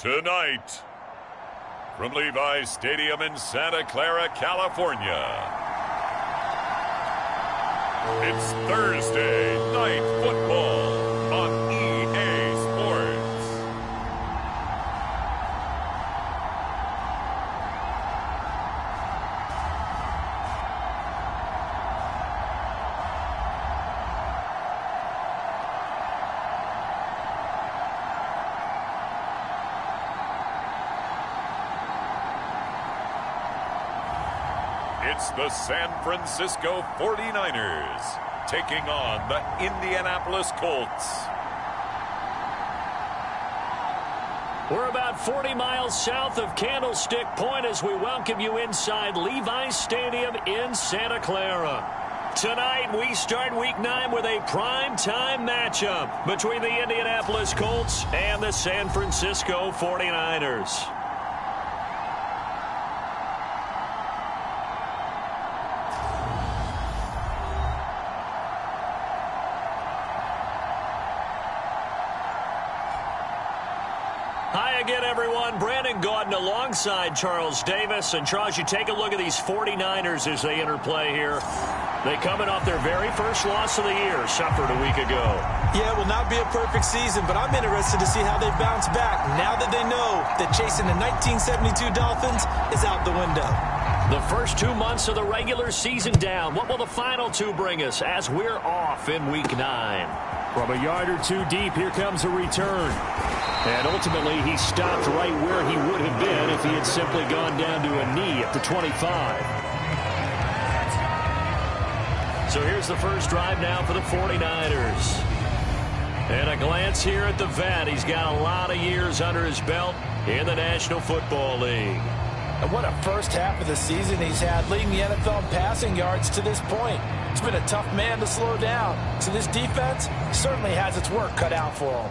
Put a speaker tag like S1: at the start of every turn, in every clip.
S1: Tonight, from Levi's Stadium in Santa Clara, California, it's Thursday Night Football on EA Sports. It's the San Francisco 49ers taking on the Indianapolis Colts.
S2: We're about 40 miles south of Candlestick Point as we welcome you inside Levi's Stadium in Santa Clara. Tonight, we start Week 9 with a prime-time matchup between the Indianapolis Colts and the San Francisco 49ers. Hi again, everyone. Brandon Gaudin alongside Charles Davis. And Charles, you take a look at these 49ers as they interplay here. They coming off their very first loss of the year, suffered a week ago.
S3: Yeah, it will not be a perfect season, but I'm interested to see how they bounce back now that they know that chasing the 1972 Dolphins is out the window.
S2: The first 2 months of the regular season down. What will the final two bring us as we're off in Week 9? From a yard or two deep, here comes a return. And ultimately, he stopped right where he would have been if he had simply gone down to a knee at the 25. So here's the first drive now for the 49ers. And a glance here at the vet. He's got a lot of years under his belt in the National Football League.
S3: And what a first half of the season he's had, leading the NFL in passing yards to this point. It's been a tough man to slow down. So this defense certainly has its work cut out for him.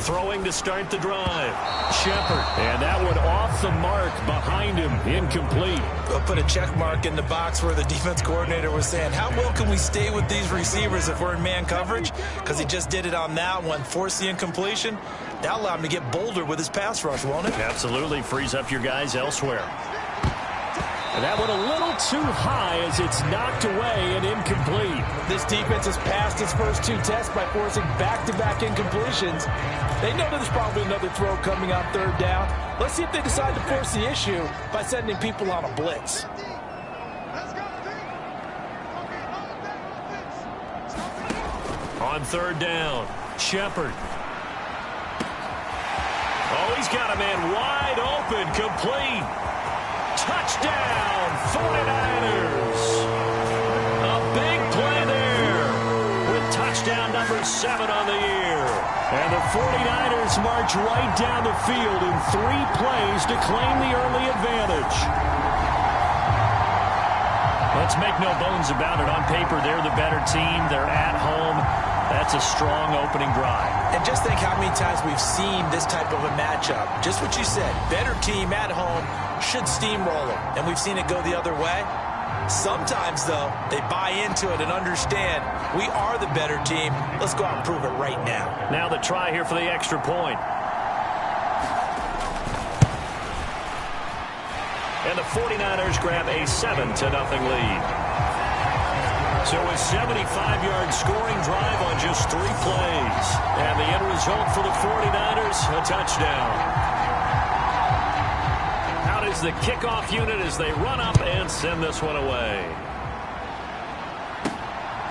S2: Throwing to start the drive. Shepard. And that one off the mark behind him. Incomplete.
S3: They'll put a check mark in the box where the defense coordinator was saying, how well can we stay with these receivers if we're in man coverage? Because he just did it on that one. Force the incompletion. That'll allow him to get bolder with his pass rush, won't it?
S2: Absolutely. Frees up your guys elsewhere. And that one a little too high as it's knocked away and incomplete.
S3: This defense has passed its first two tests by forcing back-to-back incompletions. They know there's probably another throw coming on third down. Let's see if they decide to force the issue by sending people on a blitz.
S2: On third down, Shepard. Oh, he's got a man wide open, complete. Touchdown, 49ers. A big play there with touchdown number 7 on the year. And the 49ers march right down the field in 3 plays to claim the early advantage. Let's make no bones about it. On paper, they're the better team. They're at home. That's a strong opening drive.
S3: And just think how many times we've seen this type of a matchup. Just what you said, better team at home should steamroll them. And we've seen it go the other way. Sometimes, though, they buy into it and understand we are the better team. Let's go out and prove it right now.
S2: Now the try here for the extra point. And the 49ers grab a 7-0 lead. So a 75-yard scoring drive on just 3 plays. And the end result for the 49ers, a touchdown. Out is the kickoff unit as they run up and send this one away.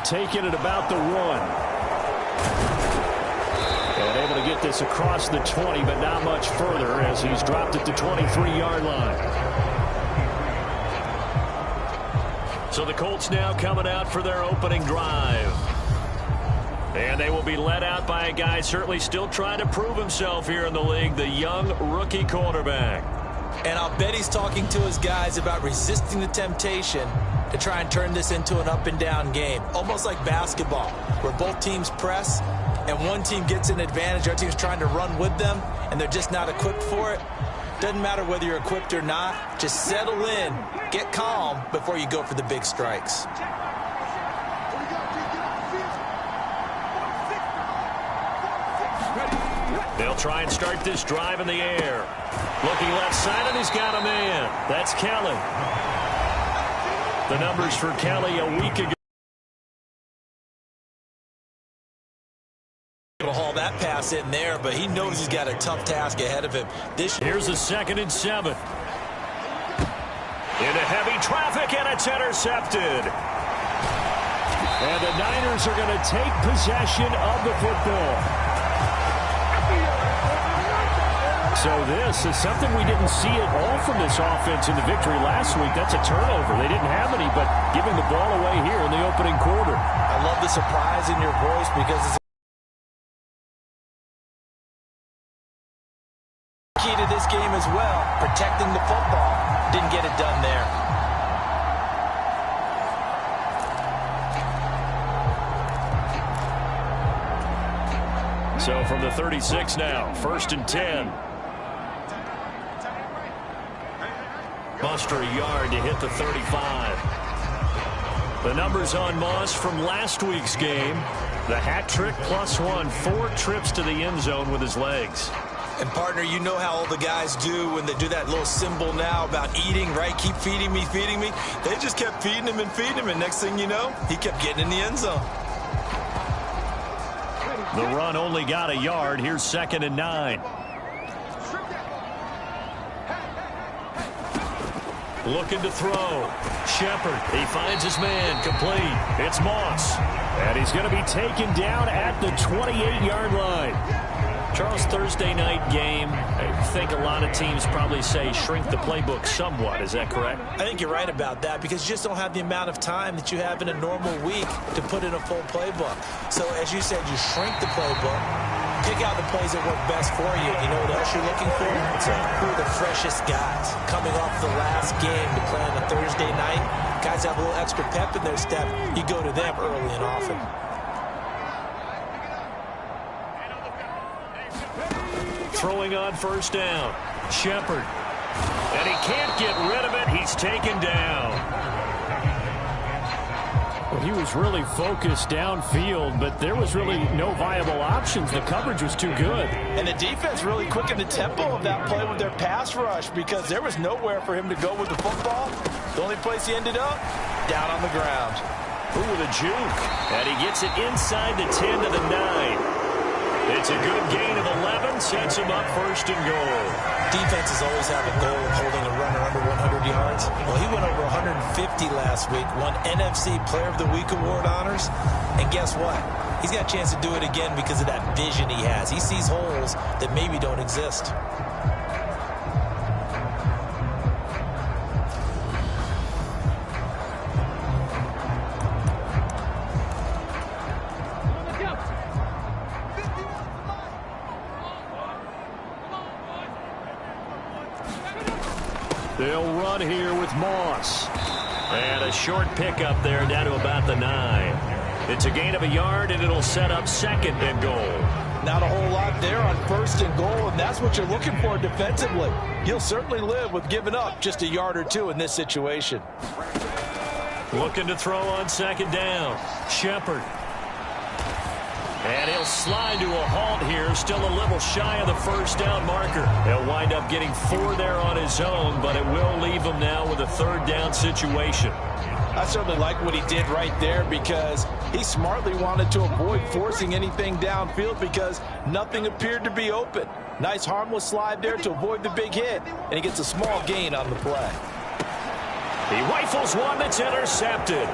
S2: Taking it about the 1. And able to get this across the 20, but not much further as he's dropped at the 23-yard line. So the Colts now coming out for their opening drive. And they will be led out by a guy certainly still trying to prove himself here in the league, the young rookie quarterback.
S3: And I'll bet he's talking to his guys about resisting the temptation to try and turn this into an up-and-down game. Almost like basketball, where both teams press, and one team gets an advantage, our team's trying to run with them, and they're just not equipped for it. Doesn't matter whether you're equipped or not. Just settle in, get calm before you go for the big strikes.
S2: They'll try and start this drive in the air. Looking left side, and he's got a man. That's Kelly. The numbers for Kelly a week ago.
S3: To haul that pass in there, but he knows he's got a tough task ahead of him.
S2: Here's a 2nd and 7. Into heavy traffic, and it's intercepted. And the Niners are going to take possession of the football. So this is something we didn't see at all from this offense in the victory last week. That's a turnover. They didn't have any, but giving the ball away here in the opening quarter.
S3: I love the surprise in your voice because it's key to this game as well. Protecting the football. Didn't get it done there.
S2: So from the 36 now, 1st and 10. Muster a yard to hit the 35. The numbers on Moss from last week's game. The hat trick +1, 4 trips to the end zone with his legs.
S3: And, partner, you know how all the guys do when they do that little symbol now about eating, right? Keep feeding me, feeding me. They just kept feeding him, and next thing you know, he kept getting in the end zone.
S2: The run only got a yard. Here's 2nd and 9. Looking to throw. Shepard, he finds his man, complete. It's Moss. And he's going to be taken down at the 28-yard line. Charles, Thursday night game, I think a lot of teams probably say shrink the playbook somewhat. Is that correct?
S3: I think you're right about that because you just don't have the amount of time that you have in a normal week to put in a full playbook. So, as you said, you shrink the playbook, pick out the plays that work best for you. You know what else you're looking for? Who are the freshest guys coming off the last game to play on a Thursday night? Guys have a little extra pep in their step. You go to them early and often.
S2: Throwing on 1st down. Shepard. And he can't get rid of it. He's taken down. Well, he was really focused downfield, but there was really no viable options. The coverage was too good.
S3: And the defense really quickened the tempo of that play with their pass rush because there was nowhere for him to go with the football. The only place he ended up, down on the ground.
S2: Ooh, with a juke. And he gets it inside the 10 to the 9. It's a good gain of 11, sets him up 1st and goal.
S3: Defenses always have a goal of holding a runner under 100 yards. Well, he went over 150 last week, won NFC Player of the Week award honors. And guess what? He's got a chance to do it again because of that vision he has. He sees holes that maybe don't exist.
S2: They'll run here with Moss. And a short pickup there down to about the 9. It's a gain of a yard, and it'll set up 2nd and goal.
S3: Not a whole lot there on 1st and goal, and that's what you're looking for defensively. You'll certainly live with giving up just a yard or 2 in this situation.
S2: Looking to throw on 2nd down. Shepard. And he'll slide to a halt here, still a little shy of the 1st down marker. He'll wind up getting 4 there on his own, but it will leave him now with a 3rd down situation.
S3: I certainly like what he did right there because he smartly wanted to avoid forcing anything downfield because nothing appeared to be open. Nice harmless slide there to avoid the big hit, and he gets a small gain on the play.
S2: He rifles one that's intercepted.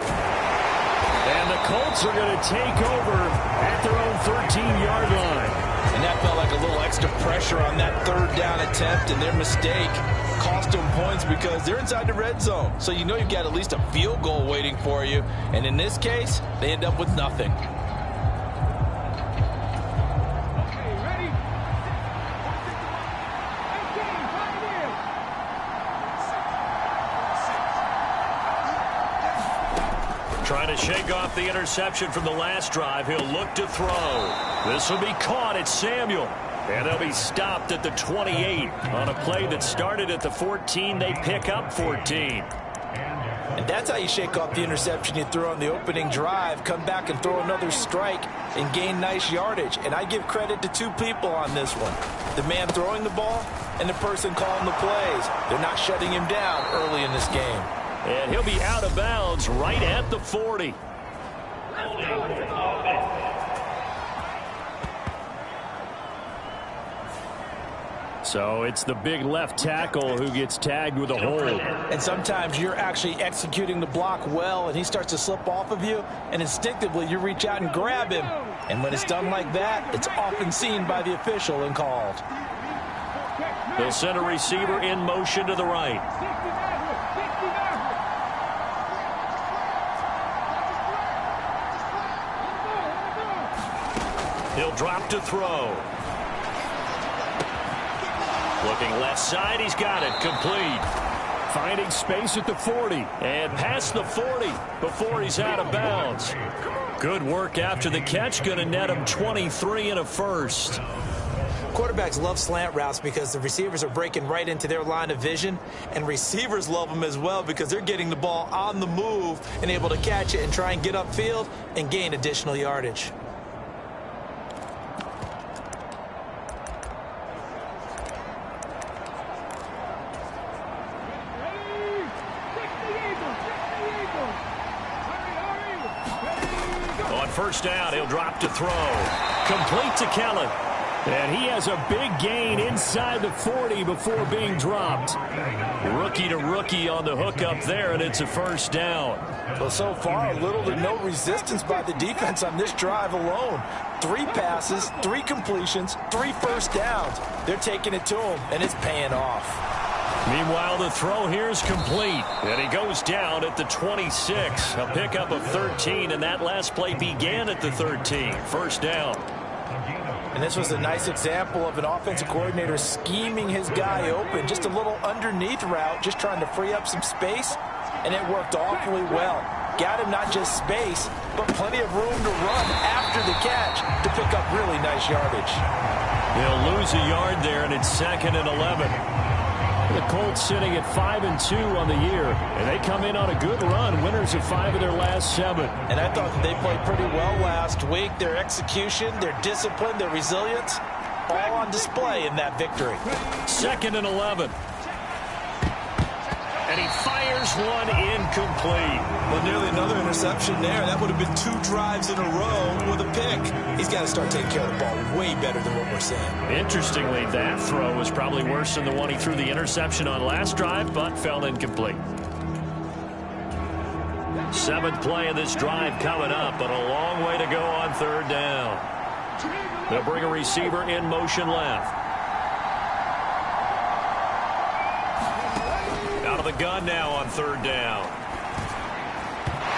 S2: And the Colts are going to take over at their own 13-yard line.
S3: And that felt like a little extra pressure on that 3rd down attempt, and their mistake cost them points because they're inside the red zone. So you know you've got at least a field goal waiting for you. And in this case, they end up with nothing.
S2: Trying to shake off the interception from the last drive. He'll look to throw. This will be caught. It's Samuel. And they'll be stopped at the 28 on a play that started at the 14. They pick up 14.
S3: And that's how you shake off the interception you threw on the opening drive. Come back and throw another strike and gain nice yardage. And I give credit to two people on this one. The man throwing the ball and the person calling the plays. They're not shutting him down early in this game.
S2: And he'll be out of bounds right at the 40. So it's the big left tackle who gets tagged with a hold.
S3: And sometimes you're actually executing the block well, and he starts to slip off of you, and instinctively you reach out and grab him. And when it's done like that, it's often seen by the official and called.
S2: They'll send a receiver in motion to the right. He'll drop to throw. Looking left side, he's got it, complete. Finding space at the 40, and past the 40 before he's out of bounds. Good work after the catch, going to net him 23 and a first.
S3: Quarterbacks love slant routes because the receivers are breaking right into their line of vision, and receivers love them as well because they're getting the ball on the move and able to catch it and try and get upfield and gain additional yardage.
S2: First down, he'll drop to throw. Complete to Kellen. And he has a big gain inside the 40 before being dropped. Rookie to rookie on the hook up there, and it's a first down.
S3: Well, so far, little to no resistance by the defense on this drive alone. 3 passes, 3 completions, 3 first downs. They're taking it to him, and it's paying off.
S2: Meanwhile, the throw here is complete, and he goes down at the 26. A pickup of 13, and that last play began at the 13. First down.
S3: And this was a nice example of an offensive coordinator scheming his guy open. Just a little underneath route, just trying to free up some space, and it worked awfully well. Got him not just space, but plenty of room to run after the catch to pick up really nice yardage.
S2: They'll lose a yard there, and it's 2nd and 11. The Colts sitting at 5-2 on the year, and they come in on a good run, winners of 5 of their last 7.
S3: And I thought that they played pretty well last week. Their execution, their discipline, their resilience, all on display in that victory.
S2: 2nd and 11. And he fires one incomplete.
S3: Well, nearly another interception there. That would have been 2 drives in a row with a pick. He's got to start taking care of the ball way better than what we're seeing.
S2: Interestingly, that throw was probably worse than the one he threw the interception on last drive, but fell incomplete. 7th play of this drive coming up, but a long way to go on 3rd down. They'll bring a receiver in motion left. The gun now on 3rd down.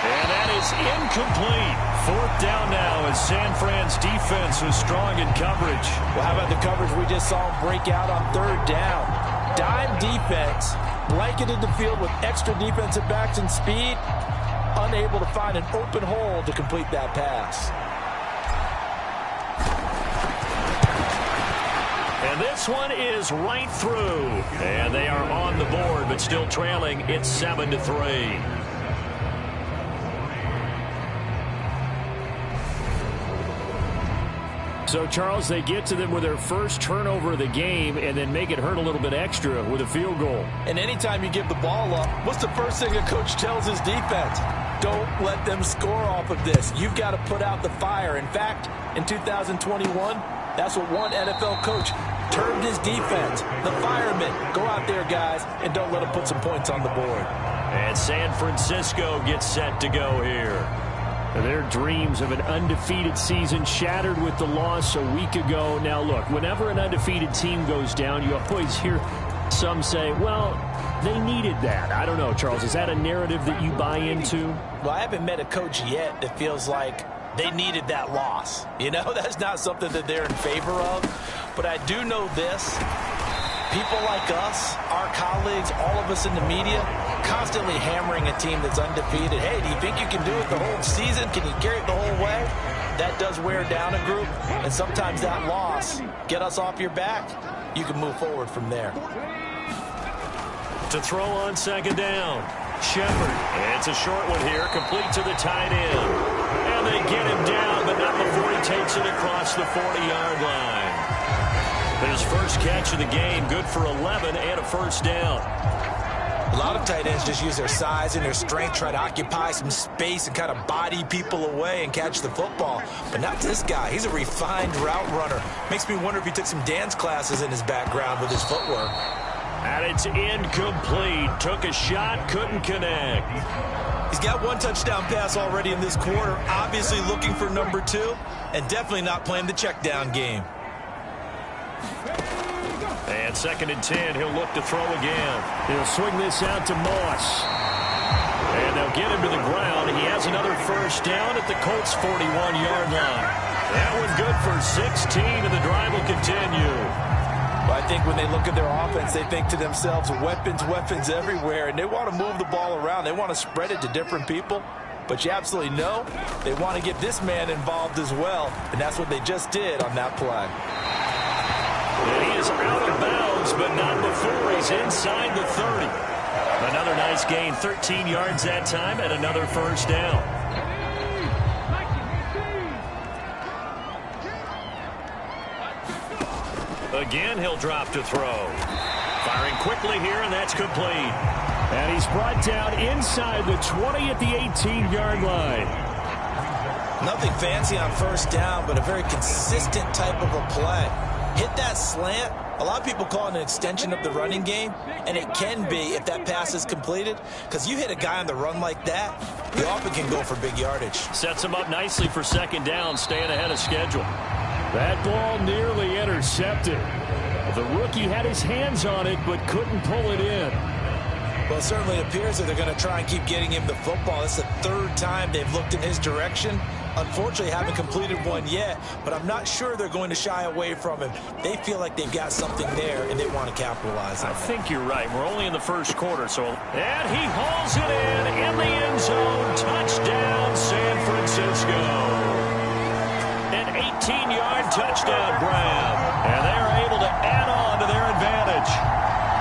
S2: And that is incomplete. 4th down now as San Fran's defense was strong in coverage.
S3: Well, how about the coverage we just saw him break out on 3rd down? Dime defense, blanketed the field with extra defensive backs and speed, unable to find an open hole to complete that pass.
S2: And this one is right through. And they are on the board, but still trailing. It's 7-3. So, Charles, they get to them with their first turnover of the game and then make it hurt a little bit extra with a field goal.
S3: And anytime you give the ball up, what's the first thing a coach tells his defense? Don't let them score off of this. You've got to put out the fire. In fact, in 2021, that's what one NFL coach termed his defense. The firemen. Go out there, guys, and don't let them put some points on the board.
S2: And San Francisco gets set to go here. Their dreams of an undefeated season shattered with the loss a week ago. Now, look, whenever an undefeated team goes down, you always hear some say, well, they needed that. I don't know, Charles. Is that a narrative that you buy into?
S3: Well, I haven't met a coach yet that feels like they needed that loss. You know, that's not something that they're in favor of. But I do know this. people like us, our colleagues, all of us in the media, constantly hammering a team that's undefeated. Hey, do you think you can do it the whole season? Can you carry it the whole way? That does wear down a group, and sometimes that loss, get us off your back, you can move forward from there.
S2: To throw on second down, Shepard. It's a short one here, complete to the tight end. And they get him down, but not before he takes it across the 40-yard line. His first catch of the game, good for 11 and a first down.
S3: A lot of tight ends just use their size and their strength, try to occupy some space and kind of body people away and catch the football. But not this guy. He's a refined route runner. Makes me wonder if he took some dance classes in his background with his footwork.
S2: And it's incomplete. Took a shot, couldn't connect.
S3: He's got one touchdown pass already in this quarter, obviously looking for number 2, and definitely not playing the check down game.
S2: And second and 10, he'll look to throw again. He'll swing this out to Moss. And they'll get him to the ground. He has another first down at the Colts' 41-yard line. That one good for 16, and the drive will continue.
S3: Well, I think when they look at their offense, they think to themselves, weapons, weapons everywhere, and they want to move the ball around. They want to spread it to different people. But you absolutely know they want to get this man involved as well, and that's what they just did on that play.
S2: And he is out of bounds, but not before he's inside the 30. Another nice gain, 13 yards that time, and another first down. Again, he'll drop to throw. Firing quickly here, and that's complete. And he's brought down inside the 20 at the 18-yard line.
S3: Nothing fancy on first down, but a very consistent type of a play. Hit that slant. A lot of people call it an extension of the running game, and it can be if that pass is completed, because you hit a guy on the run like that, you often can go for big yardage.
S2: Sets him up nicely for second down, staying ahead of schedule. That ball nearly intercepted. The rookie had his hands on it, but couldn't pull it in.
S3: Well, it certainly appears that they're going to try and keep getting him the football. It's the third time they've looked in his direction. Unfortunately, haven't completed one yet, but I'm not sure they're going to shy away from him. They feel like they've got something there, and they want to capitalize on it.
S2: I think you're right. We're only in the first quarter, so... And he hauls it in the end zone. Touchdown, San Francisco. An 18-yard touchdown grab, and they're able to add on to their advantage.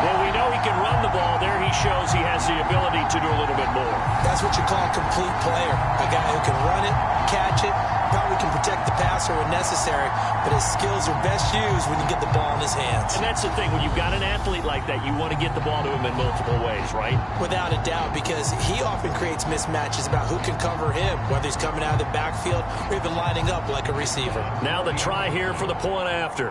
S2: Well, we know he can run the ball. There he shows he has the ability to do a little bit more.
S3: That's what you call a complete player. A guy who can run it, catch it, probably can protect the passer when necessary, but his skills are best used when you get the ball in his hands.
S2: And that's the thing. When you've got an athlete like that, you want to get the ball to him in multiple ways, right?
S3: Without a doubt, because he often creates mismatches about who can cover him, whether he's coming out of the backfield or even lining up like a receiver.
S2: Now the try here for the point after.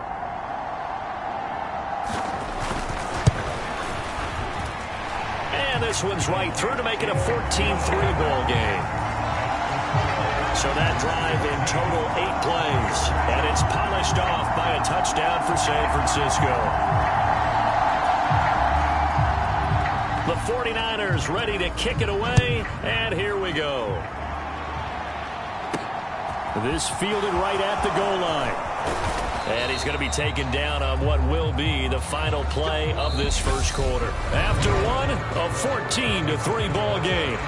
S2: And this one's right through to make it a 14-3 ball game. So that drive in total 8 plays. And it's polished off by a touchdown for San Francisco. The 49ers ready to kick it away. And here we go. This fielded right at the goal line. And he's going to be taken down on what will be the final play of this first quarter. After one, a 14-3 ball game.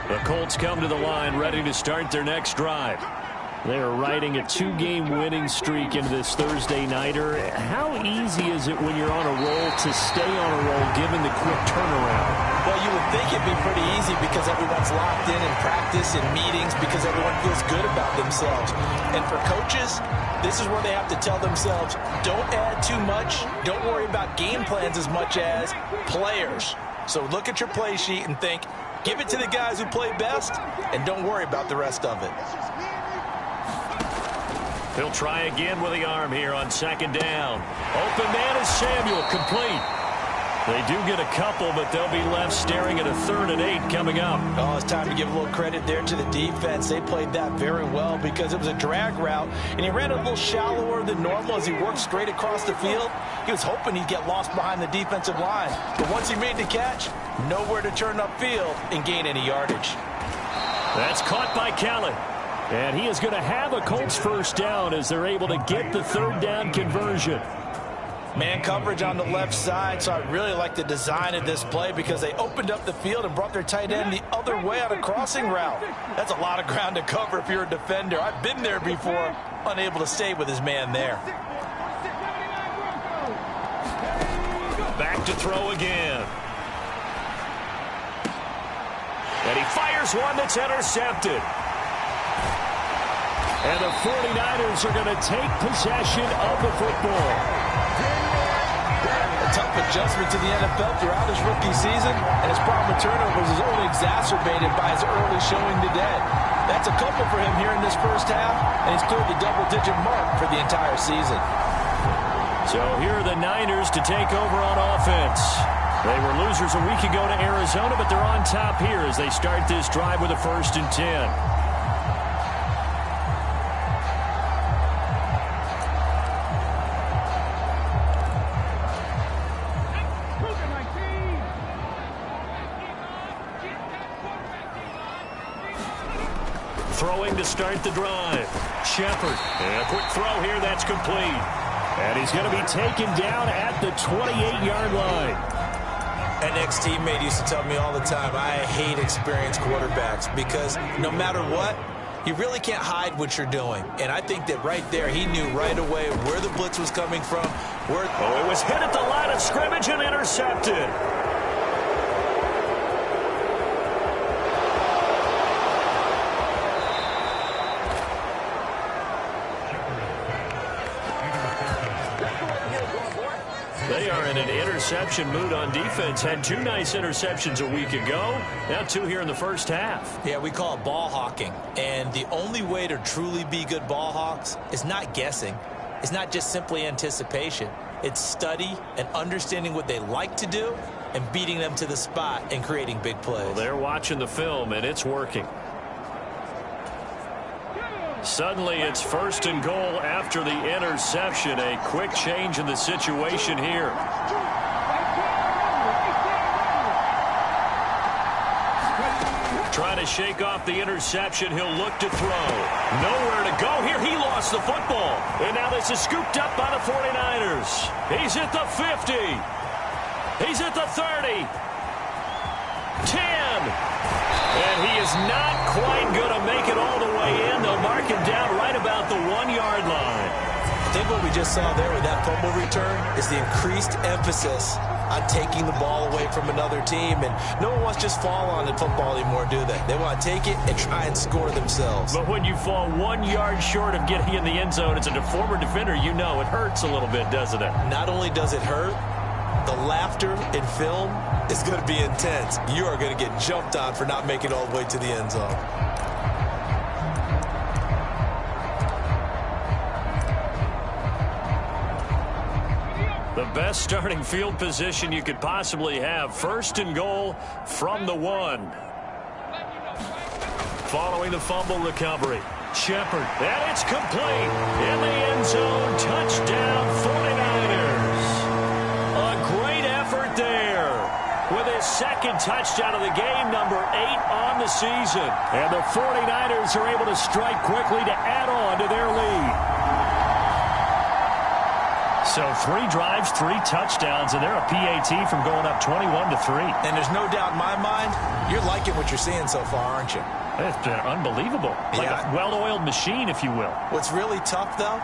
S2: The Colts come to the line ready to start their next drive. They are riding a 2-game winning streak into this Thursday nighter. How easy is it when you're on a roll to stay on a roll given the quick turnaround?
S3: Well, you would think it'd be pretty easy because everyone's locked in practice and meetings because everyone feels good about themselves. And for coaches, this is where they have to tell themselves, don't add too much. Don't worry about game plans as much as players. So look at your play sheet and think, give it to the guys who play best, and don't worry about the rest of it.
S2: He'll try again with the arm here on second down. Open man is Samuel, complete. They do get a couple, but they'll be left staring at a 3rd and 8 coming up.
S3: Oh, it's time to give a little credit there to the defense. They played that very well because it was a drag route, and he ran a little shallower than normal as he worked straight across the field. He was hoping he'd get lost behind the defensive line. But once he made the catch, nowhere to turn upfield and gain any yardage.
S2: That's caught by Kelly. And he is going to have a Colts first down as they're able to get the 3rd down conversion.
S3: Man coverage on the left side, so I really like the design of this play because they opened up the field and brought their tight end the other way on a crossing route. That's a lot of ground to cover if you're a defender. I've been there before, unable to stay with his man there.
S2: Back to throw again. And he fires one that's intercepted. And the 49ers are going to take possession of the football.
S3: A tough adjustment to the NFL throughout his rookie season, and his problem with turnovers is only exacerbated by his early showing today. That's a couple for him here in this first half, and he's cleared the double-digit mark for the entire season.
S2: So here are the Niners to take over on offense. They were losers a week ago to Arizona, but they're on top here as they start this drive with a 1st and 10. Throwing to start the drive. Shepard. And a quick throw here. That's complete. And he's going to be taken down at the 28-yard line.
S3: An ex-teammate used to tell me all the time, I hate experienced quarterbacks because no matter what, you really can't hide what you're doing. And I think that right there, he knew right away where the blitz was coming from.
S2: It was hit at the line of scrimmage and intercepted. They are in an interception mood on defense. Had 2 nice interceptions a week ago. Now 2 here in the first half.
S3: Yeah, we call it ball hawking. And the only way to truly be good ball hawks is not guessing. It's not just simply anticipation. It's study and understanding what they like to do and beating them to the spot and creating big plays.
S2: Well, they're watching the film, and it's working. Suddenly, it's 1st and goal after the interception. A quick change in the situation here. Trying to shake off the interception. He'll look to throw. Nowhere to go here. He lost the football. And now this is scooped up by the 49ers. He's at the 50. He's at the 30. 10. And he is not quite going to make it all the way in. They'll mark him down right about the 1-yard line.
S3: I think what we just saw there with that fumble return is the increased emphasis on taking the ball away from another team. And no one wants to just fall on in football anymore, do they? They want to take it and try and score themselves.
S2: But when you fall 1 yard short of getting in the end zone as a former defender, you know it hurts a little bit, doesn't it?
S3: Not only does it hurt, the laughter in film is going to be intense. You are going to get jumped on for not making it all the way to the end zone.
S2: The best starting field position you could possibly have. 1st and goal from the 1. Following the fumble recovery. Shepard. And it's complete. In the end zone. Touchdown 49ers. A great effort there. With his 2nd touchdown of the game, number 8 on the season. And the 49ers are able to strike quickly to add on to their lead. So 3 drives, 3 touchdowns, and they're a PAT from going up 21-3.
S3: And there's no doubt in my mind, you're liking what you're seeing so far, aren't you?
S2: It's been unbelievable. Like a well-oiled machine, if you will.
S3: What's really tough, though,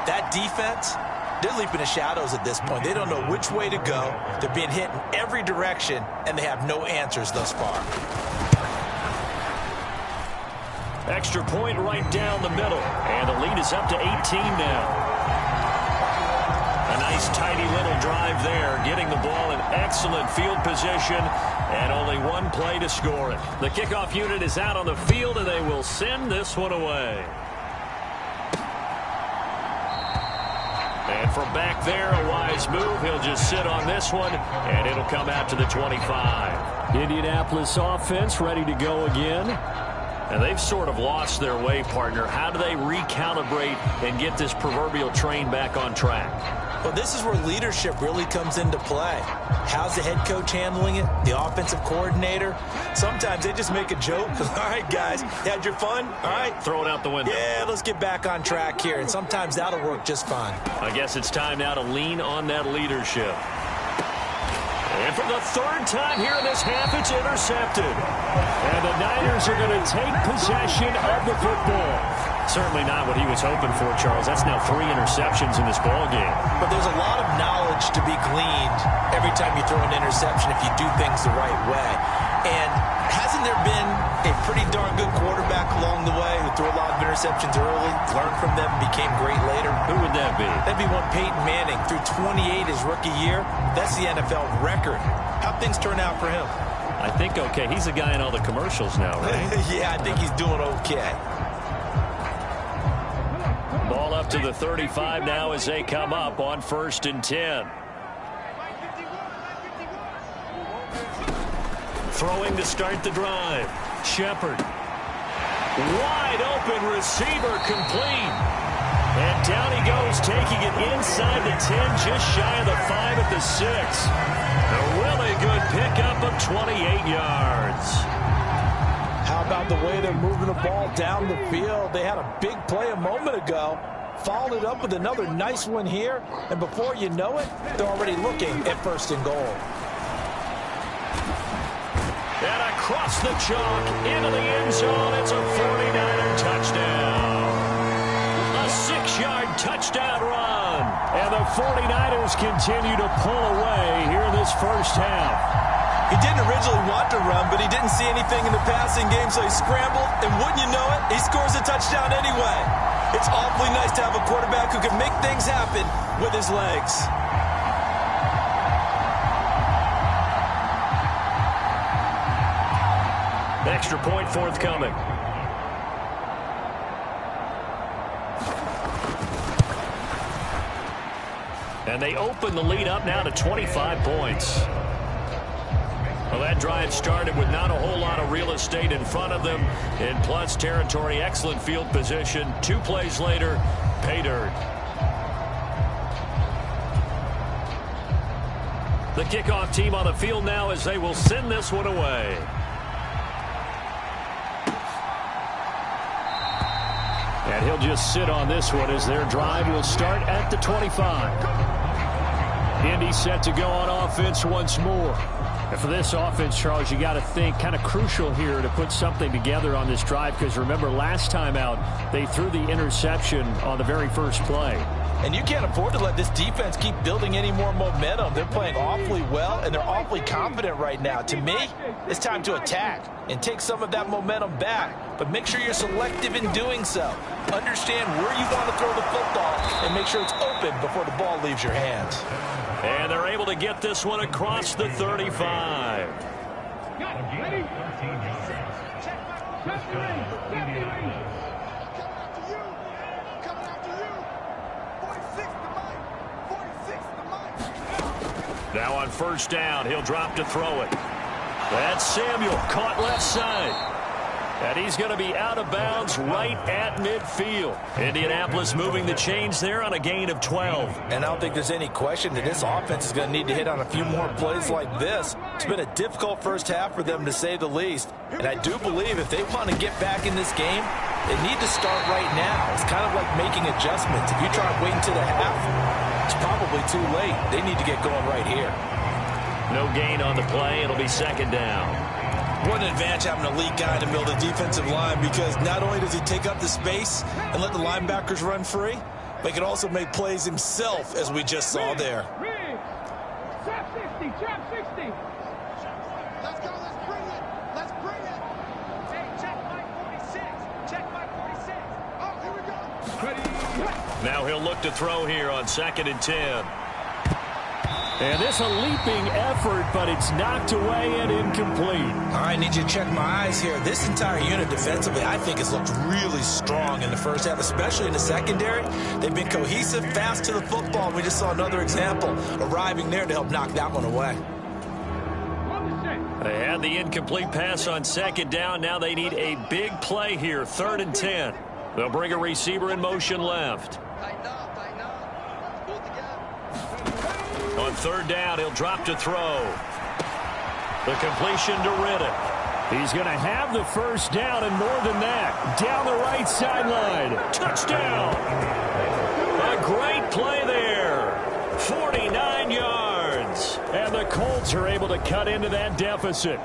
S3: that defense, they're leaping the shadows at this point. They don't know which way to go. They're being hit in every direction, and they have no answers thus far.
S2: Extra point right down the middle. And the lead is up to 18 now. A nice, tidy little drive there, getting the ball in excellent field position, and only 1 play to score it. The kickoff unit is out on the field, and they will send this one away. And from back there, a wise move. He'll just sit on this one, and it'll come out to the 25. Indianapolis offense ready to go again. And they've sort of lost their way, partner. How do they recalibrate and get this proverbial train back on track?
S3: Well, this is where leadership really comes into play. How's the head coach handling it? The offensive coordinator? Sometimes they just make a joke. All right, guys, had your fun? All right.
S2: Throw it out the window.
S3: Yeah, let's get back on track here. And sometimes that'll work just fine.
S2: I guess it's time now to lean on that leadership. And for the third time here in this half, it's intercepted. And the Niners are going to take possession of the football. Certainly not what he was hoping for, Charles. That's now 3 interceptions in this ballgame.
S3: But there's a lot of knowledge to be gleaned every time you throw an interception if you do things the right way. And hasn't there been a pretty darn good quarterback along the way who threw a lot of interceptions early, learned from them, became great later?
S2: Who would that be?
S3: That'd be one Peyton Manning. Threw 28 his rookie year. That's the NFL record. How'd things turn out for him?
S2: I think okay. He's a guy in all the commercials now, right?
S3: Yeah, I think he's doing okay.
S2: Ball up to the 35 now as they come up on 1st and 10. Throwing to start the drive. Shepard. Wide open receiver complete. And down he goes, taking it inside the 10, just shy of the 5 at the 6. A really good pickup of 28 yards.
S3: How about the way they're moving the ball down the field? They had a big play a moment ago. Followed it up with another nice one here. And before you know it, they're already looking at 1st and goal.
S2: And across the chalk into the end zone. It's a 49er touchdown. A 6-yard touchdown run. And the 49ers continue to pull away here in this first half.
S3: He didn't originally want to run, but he didn't see anything in the passing game, so he scrambled. And wouldn't you know it, he scores a touchdown anyway. It's awfully nice to have a quarterback who can make things happen with his legs.
S2: Extra point forthcoming. And they open the lead up now to 25 points. Well, that drive started with not a whole lot of real estate in front of them. In plus territory, excellent field position. 2 plays later, pay dirt. The kickoff team on the field now as they will send this one away. And he'll just sit on this one as their drive will start at the 25. Indy set to go on offense once more. And for this offense, Charles, you got to think kind of crucial here to put something together on this drive because remember last time out they threw the interception on the very first play.
S3: And you can't afford to let this defense keep building any more momentum. They're playing awfully well, and they're awfully confident right now. To me, it's time to attack and take some of that momentum back. But make sure you're selective in doing so. Understand where you want to throw the football and make sure it's open before the ball leaves your hands.
S2: And they're able to get this one across the 35.
S4: Ready?
S2: Now on 1st down, he'll drop to throw it. That's Samuel, caught left side. And he's going to be out of bounds right at midfield. Indianapolis moving the chains there on a gain of 12.
S3: And I don't think there's any question that this offense is going to need to hit on a few more plays like this. It's been a difficult first half for them, to say the least. And I do believe if they want to get back in this game, they need to start right now. It's kind of like making adjustments. If you try waiting to the half, it's probably too late. They need to get going right here.
S2: No gain on the play. It'll be 2nd down.
S3: What an advantage having an elite guy in the middle of the defensive line, because not only does he take up the space and let the linebackers run free, but he can also make plays himself, as we just saw there.
S4: Trap 60, trap 60. Let's go, let's bring it. Let's bring it. Hey, check Mike 46. Check Mike 46. Oh, here we go. Ready.
S2: Now he'll look to throw here on 2nd and 10. And this a leaping effort, but it's knocked away and incomplete.
S3: All right, need you to check my eyes here. This entire unit defensively, I think, has looked really strong in the first half, especially in the secondary. They've been cohesive, fast to the football. We just saw another example arriving there to help knock that one away.
S2: They had the incomplete pass on second down. Now they need a big play here, 3rd and 10. They'll bring a receiver in motion left. On 3rd down, he'll drop to throw. The completion to Riddick. He's going to have the first down and more than that. Down the right sideline. Touchdown. A great play there. 49 yards. And the Colts are able to cut into that deficit.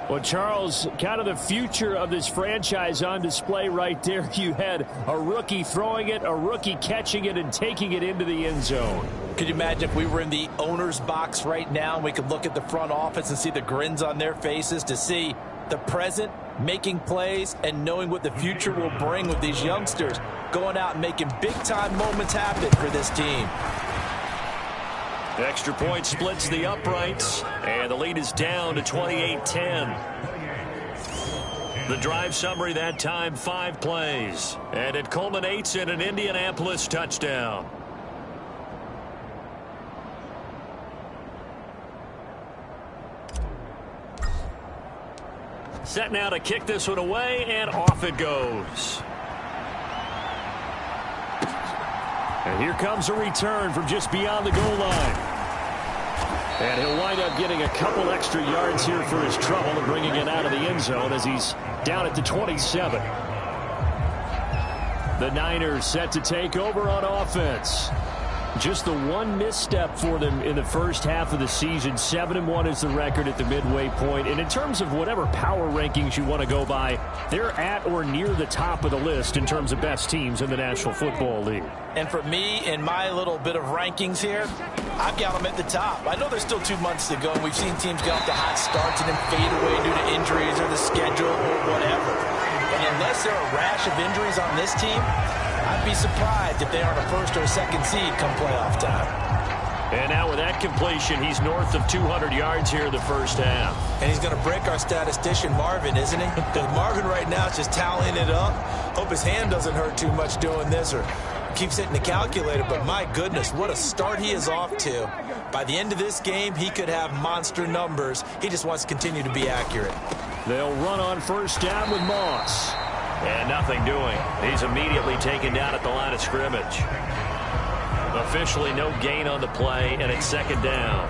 S2: Well, Charles, kind of the future of this franchise on display right there. You had a rookie throwing it, a rookie catching it, and taking it into the end zone.
S3: Could you imagine if we were in the owner's box right now and we could look at the front office and see the grins on their faces to see the present making plays and knowing what the future will bring with these youngsters going out and making big-time moments happen for this team.
S2: Extra point splits the uprights, and the lead is down to 28-10. The drive summary that time, 5 plays, and it culminates in an Indianapolis touchdown. Set now to kick this one away, and off it goes. And here comes a return from just beyond the goal line. And he'll wind up getting a couple extra yards here for his trouble and bringing it out of the end zone as he's down at the 27. The Niners set to take over on offense. Just the one misstep for them in the first half of the season. 7-1 is the record at the midway point. And in terms of whatever power rankings you want to go by, they're at or near the top of the list in terms of best teams in the National Football League.
S3: And for me, in my little bit of rankings here, I've got them at the top. I know there's still 2 months to go, and we've seen teams get off to hot starts and then fade away due to injuries or the schedule or whatever. And unless there are a rash of injuries on this team, I'd be surprised if they aren't a first or a second seed come playoff time.
S2: And now with that completion, he's north of 200 yards here in the first half.
S3: And he's going to break our statistician, Marvin, isn't he? Because Marvin right now is just tallying it up. Hope his hand doesn't hurt too much doing this or keeps hitting the calculator. But my goodness, what a start he is off to. By the end of this game, he could have monster numbers. He just wants to continue to be accurate.
S2: They'll run on first down with Moss. And nothing doing. He's immediately taken down at the line of scrimmage. Officially no gain on the play, and it's 2nd down.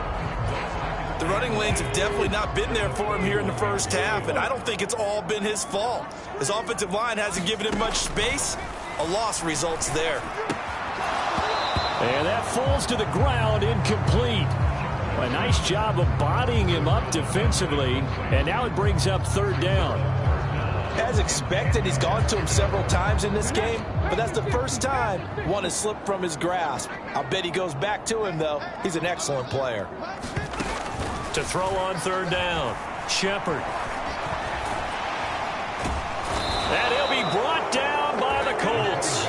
S3: The running lanes have definitely not been there for him here in the first half, and I don't think it's all been his fault. His offensive line hasn't given him much space. A loss results there.
S2: And that falls to the ground, incomplete. A nice job of bodying him up defensively, and now it brings up 3rd down.
S3: As expected, he's gone to him several times in this game, but that's the first time one has slipped from his grasp. I'll bet he goes back to him, though. He's an excellent player.
S2: To throw on 3rd down, Shepard. And he'll be brought down by the Colts.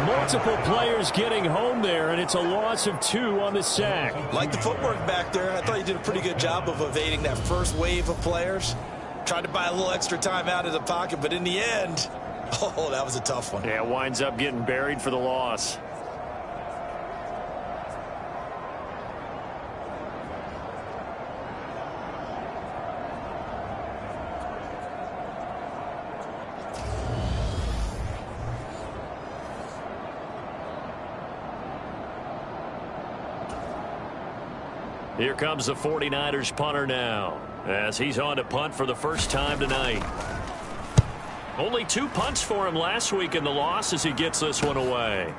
S2: Multiple players getting home there, and it's a loss of 2 on the sack.
S3: Like the footwork back there, I thought he did a pretty good job of evading that first wave of players. Tried to buy a little extra time out of the pocket, but in the end, oh, that was a tough one.
S2: Yeah, winds up getting buried for the loss. Here comes the 49ers punter now, as he's on to punt for the first time tonight. Only 2 punts for him last week in the loss as he gets this one away.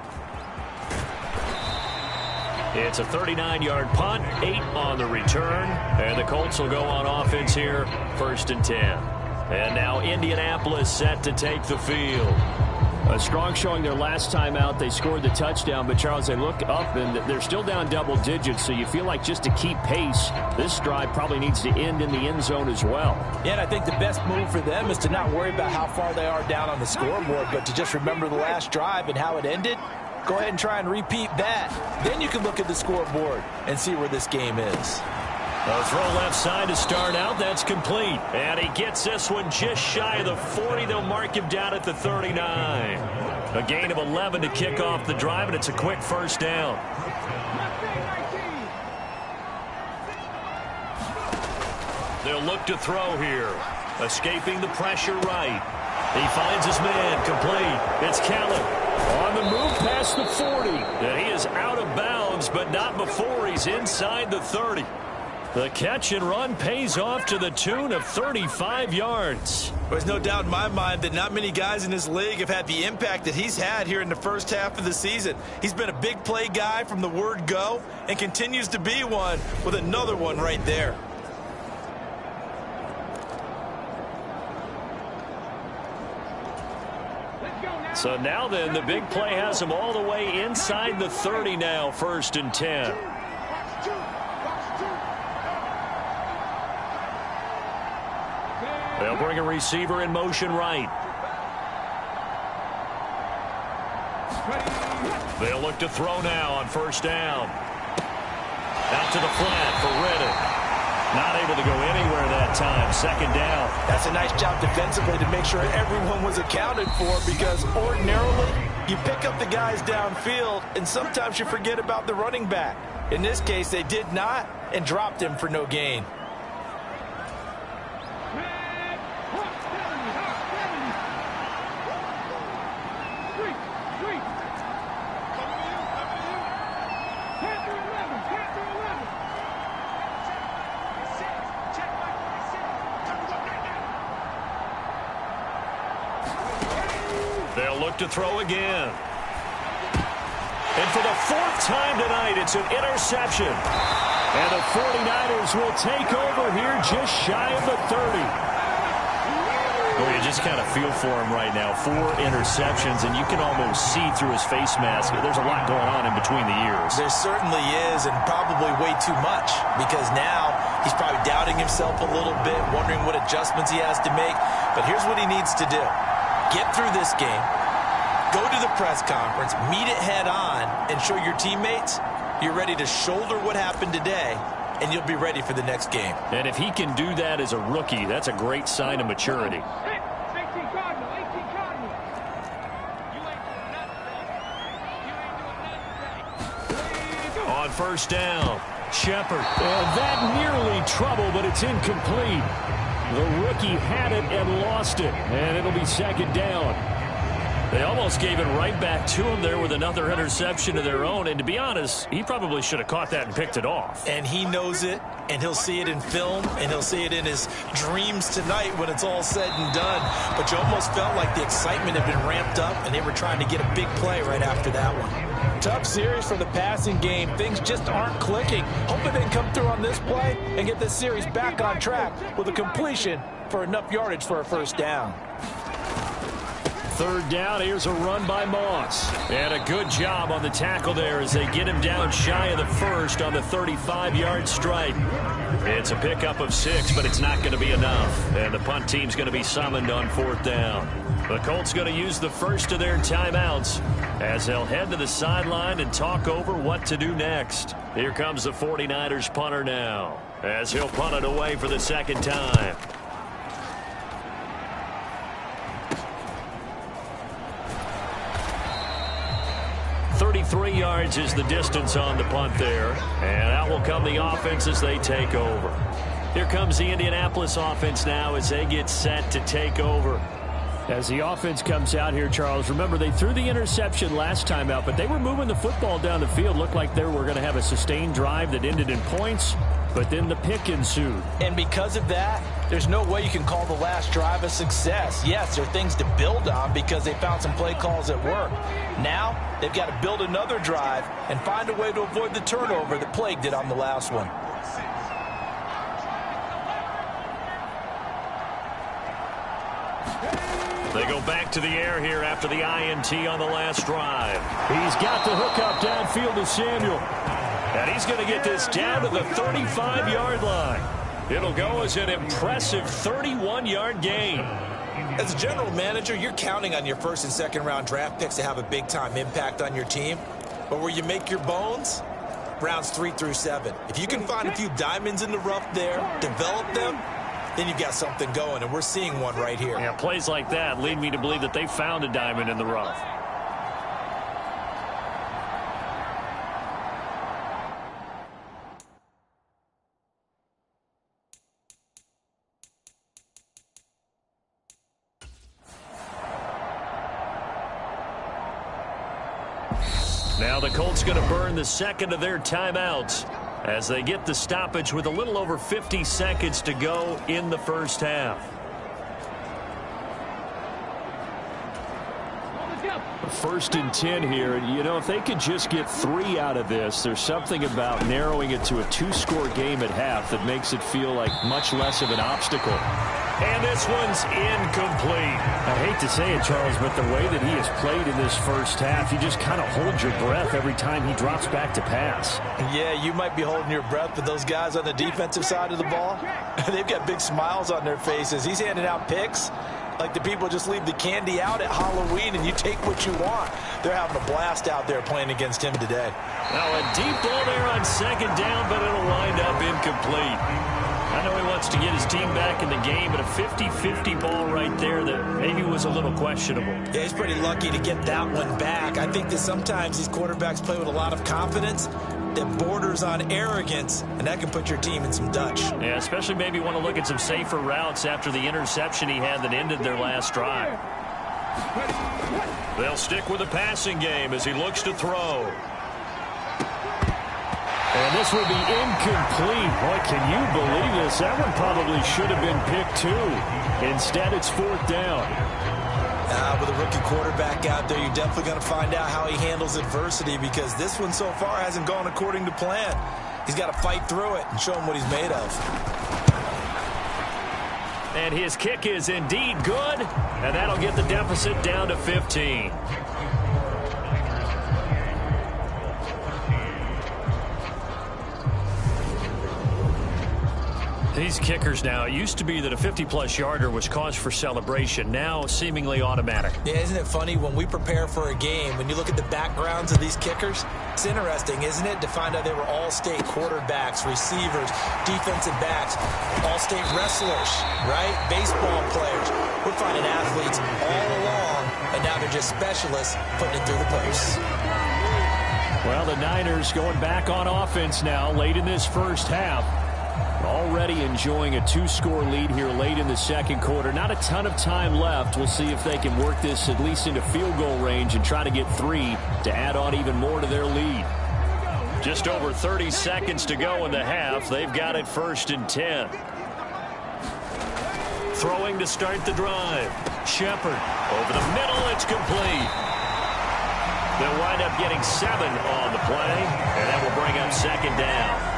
S2: It's a 39-yard punt, 8 on the return, and the Colts will go on offense here, 1st and 10. And now Indianapolis set to take the field. A strong showing their last time out. They scored the touchdown, but Charles, they look up and they're still down double digits, so you feel like just to keep pace, this drive probably needs to end in the end zone as well.
S3: Yeah, and I think the best move for them is to not worry about how far they are down on the scoreboard, but to just remember the last drive and how it ended. Go ahead and try and repeat that. Then you can look at the scoreboard and see where this game is.
S2: A throw left side to start out. That's complete. And he gets this one just shy of the 40. They'll mark him down at the 39. A gain of 11 to kick off the drive, and it's a quick first down. They'll look to throw here. Escaping the pressure right. He finds his man. Complete. It's Kellen. On the move past the 40. And he is out of bounds, but not before he's inside the 30. The catch and run pays off to the tune of 35 yards.
S3: There's no doubt in my mind that not many guys in this league have had the impact that he's had here in the first half of the season. He's been a big play guy from the word go and continues to be one with another one right there.
S2: So now then, the big play has him all the way inside the 30 now, 1st and 10. They'll bring a receiver in motion right. They'll look to throw now on 1st down. Out to the flat for Reddick. Not able to go anywhere that time. 2nd down.
S3: That's a nice job defensively to make sure everyone was accounted for, because ordinarily you pick up the guys downfield and sometimes you forget about the running back. In this case, they did not and dropped him for no gain.
S2: They'll look to throw again. And for the 4th time tonight, it's an interception. And the 49ers will take over here just shy of the 30. Well, you just kind of feel for him right now. 4 interceptions, and you can almost see through his face mask. There's a lot going on in between the ears.
S3: There certainly is, and probably way too much, because now he's probably doubting himself a little bit, wondering what adjustments he has to make. But here's what he needs to do. Get through this game, go to the press conference, meet it head on, and show your teammates you're ready to shoulder what happened today, and you'll be ready for the next game.
S2: And if he can do that as a rookie, that's a great sign of maturity.
S4: 18 Cardinal, 18 Cardinal. You ain't doing nothing.
S2: On 1st down, Shepard. And that nearly trouble, but it's incomplete. The rookie had it and lost it, and it'll be 2nd down. They almost gave it right back to him there with another interception of their own, and to be honest, he probably should have caught that and picked it off.
S3: And he knows it, and he'll see it in film, and he'll see it in his dreams tonight when it's all said and done. But you almost felt like the excitement had been ramped up, and they were trying to get a big play right after that one. Tough series for the passing game. Things just aren't clicking. Hoping they can come through on this play and get this series back on track with a completion for enough yardage for a 1st down.
S2: 3rd down, here's a run by Moss. And a good job on the tackle there as they get him down shy of the 1st on the 35-yard strike. It's a pickup of 6, but it's not going to be enough. And the punt team's going to be summoned on 4th down. The Colts going to use the first of their timeouts as they'll head to the sideline and talk over what to do next. Here comes the 49ers punter now as he'll punt it away for the 2nd time. 33 yards is the distance on the punt there. And out will come the offense as they take over. Here comes the Indianapolis offense now as they get set to take over. As the offense comes out here, Charles, remember they threw the interception last time out, but they were moving the football down the field. Looked like they were going to have a sustained drive that ended in points, but then the pick ensued.
S3: And because of that, there's no way you can call the last drive a success. Yes, there are things to build on because they found some play calls that work. Now, they've got to build another drive and find a way to avoid the turnover that plagued it on the last one.
S2: They go back to the air here after the INT on the last drive. He's got the hook up downfield to Samuel. And he's going to get this down to the 35-yard line. It'll go as an impressive 31-yard gain.
S3: As a general manager, you're counting on your first and second round draft picks to have a big-time impact on your team. But where you make your bones, rounds 3 through 7. If you can find a few diamonds in the rough there, develop them, then you've got something going, and we're seeing one right here.
S2: Yeah, plays like that lead me to believe that they found a diamond in the rough. Now the Colts going to burn the second of their timeouts as they get the stoppage with a little over 50 seconds to go in the first half. First and 10 here. You know, if they could just get 3 out of this, there's something about narrowing it to a 2-score game at half that makes it feel like much less of an obstacle. And this one's incomplete. I hate to say it, Charles, but the way that he has played in this first half, you just kind of hold your breath every time he drops back to pass.
S3: Yeah, you might be holding your breath, but those guys on the defensive side of the ball, they've got big smiles on their faces. He's handing out picks like the people just leave the candy out at Halloween and you take what you want. They're having a blast out there playing against him today.
S2: Now a deep ball there on second down, but it'll wind up incomplete. I know he wants to get his team back in the game, but a 50-50 ball right there that maybe was a little questionable.
S3: Yeah, he's pretty lucky to get that one back. I think that sometimes these quarterbacks play with a lot of confidence that borders on arrogance, and that can put your team in some Dutch.
S2: Yeah, especially maybe want to look at some safer routes after the interception he had that ended their last drive. They'll stick with the passing game as he looks to throw. And this will be incomplete. Boy, can you believe this? That one probably should have been picked too. Instead, it's fourth down.
S3: With a rookie quarterback out there, you're definitely going to find out how he handles adversity because this one so far hasn't gone according to plan. He's got to fight through it and show him what he's made of.
S2: And his kick is indeed good, and that'll get the deficit down to 15. These kickers now, it used to be that a 50-plus yarder was cause for celebration. Now, seemingly automatic.
S3: Yeah, isn't it funny? When we prepare for a game, when you look at the backgrounds of these kickers, it's interesting, isn't it, to find out they were all-state quarterbacks, receivers, defensive backs, all-state wrestlers, right? Baseball players. We're finding athletes all along, and now they're just specialists putting it through the posts.
S2: Well, the Niners going back on offense now late in this first half. Already enjoying a 2-score lead here late in the second quarter. Not a ton of time left. We'll see if they can work this at least into field goal range and try to get 3 to add on even more to their lead. Just over 30 seconds to go in the half. They've got it first and 10. Throwing to start the drive. Shepard over the middle. It's complete. They'll wind up getting 7 on the play, and that will bring up second down.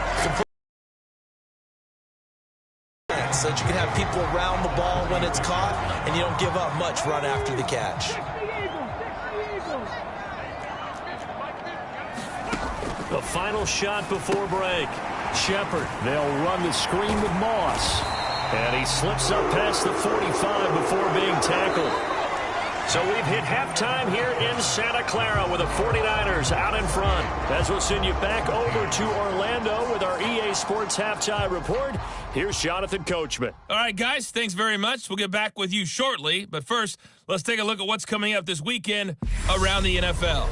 S3: So that you can have people around the ball when it's caught, and you don't give up much run after the catch.
S2: The final shot before break. Shepard, they'll run the screen with Moss. And he slips up past the 45 before being tackled. So we've hit halftime here in Santa Clara with the 49ers out in front. As we'll send you back over to Orlando with our EA Sports Halftime Report. Here's Jonathan Coachman.
S5: All right, guys, thanks very much. We'll get back with you shortly. But first, let's take a look at what's coming up this weekend around the NFL.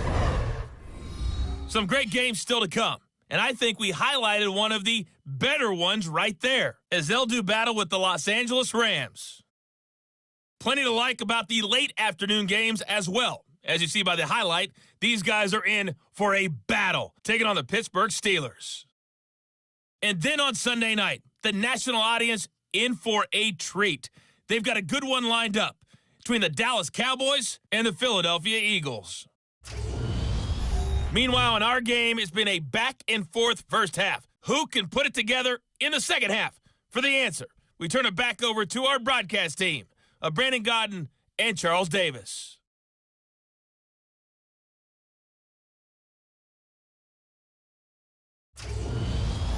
S5: Some great games still to come. And I think we highlighted one of the better ones right there, as they'll do battle with the Los Angeles Rams. Plenty to like about the late afternoon games as well. As you see by the highlight, these guys are in for a battle, taking on the Pittsburgh Steelers. And then on Sunday night, the national audience in for a treat. They've got a good one lined up between the Dallas Cowboys and the Philadelphia Eagles. Meanwhile, in our game, it's been a back-and-forth first half. Who can put it together in the second half? For the answer, we turn it back over to our broadcast team of Brandon Godden and Charles Davis.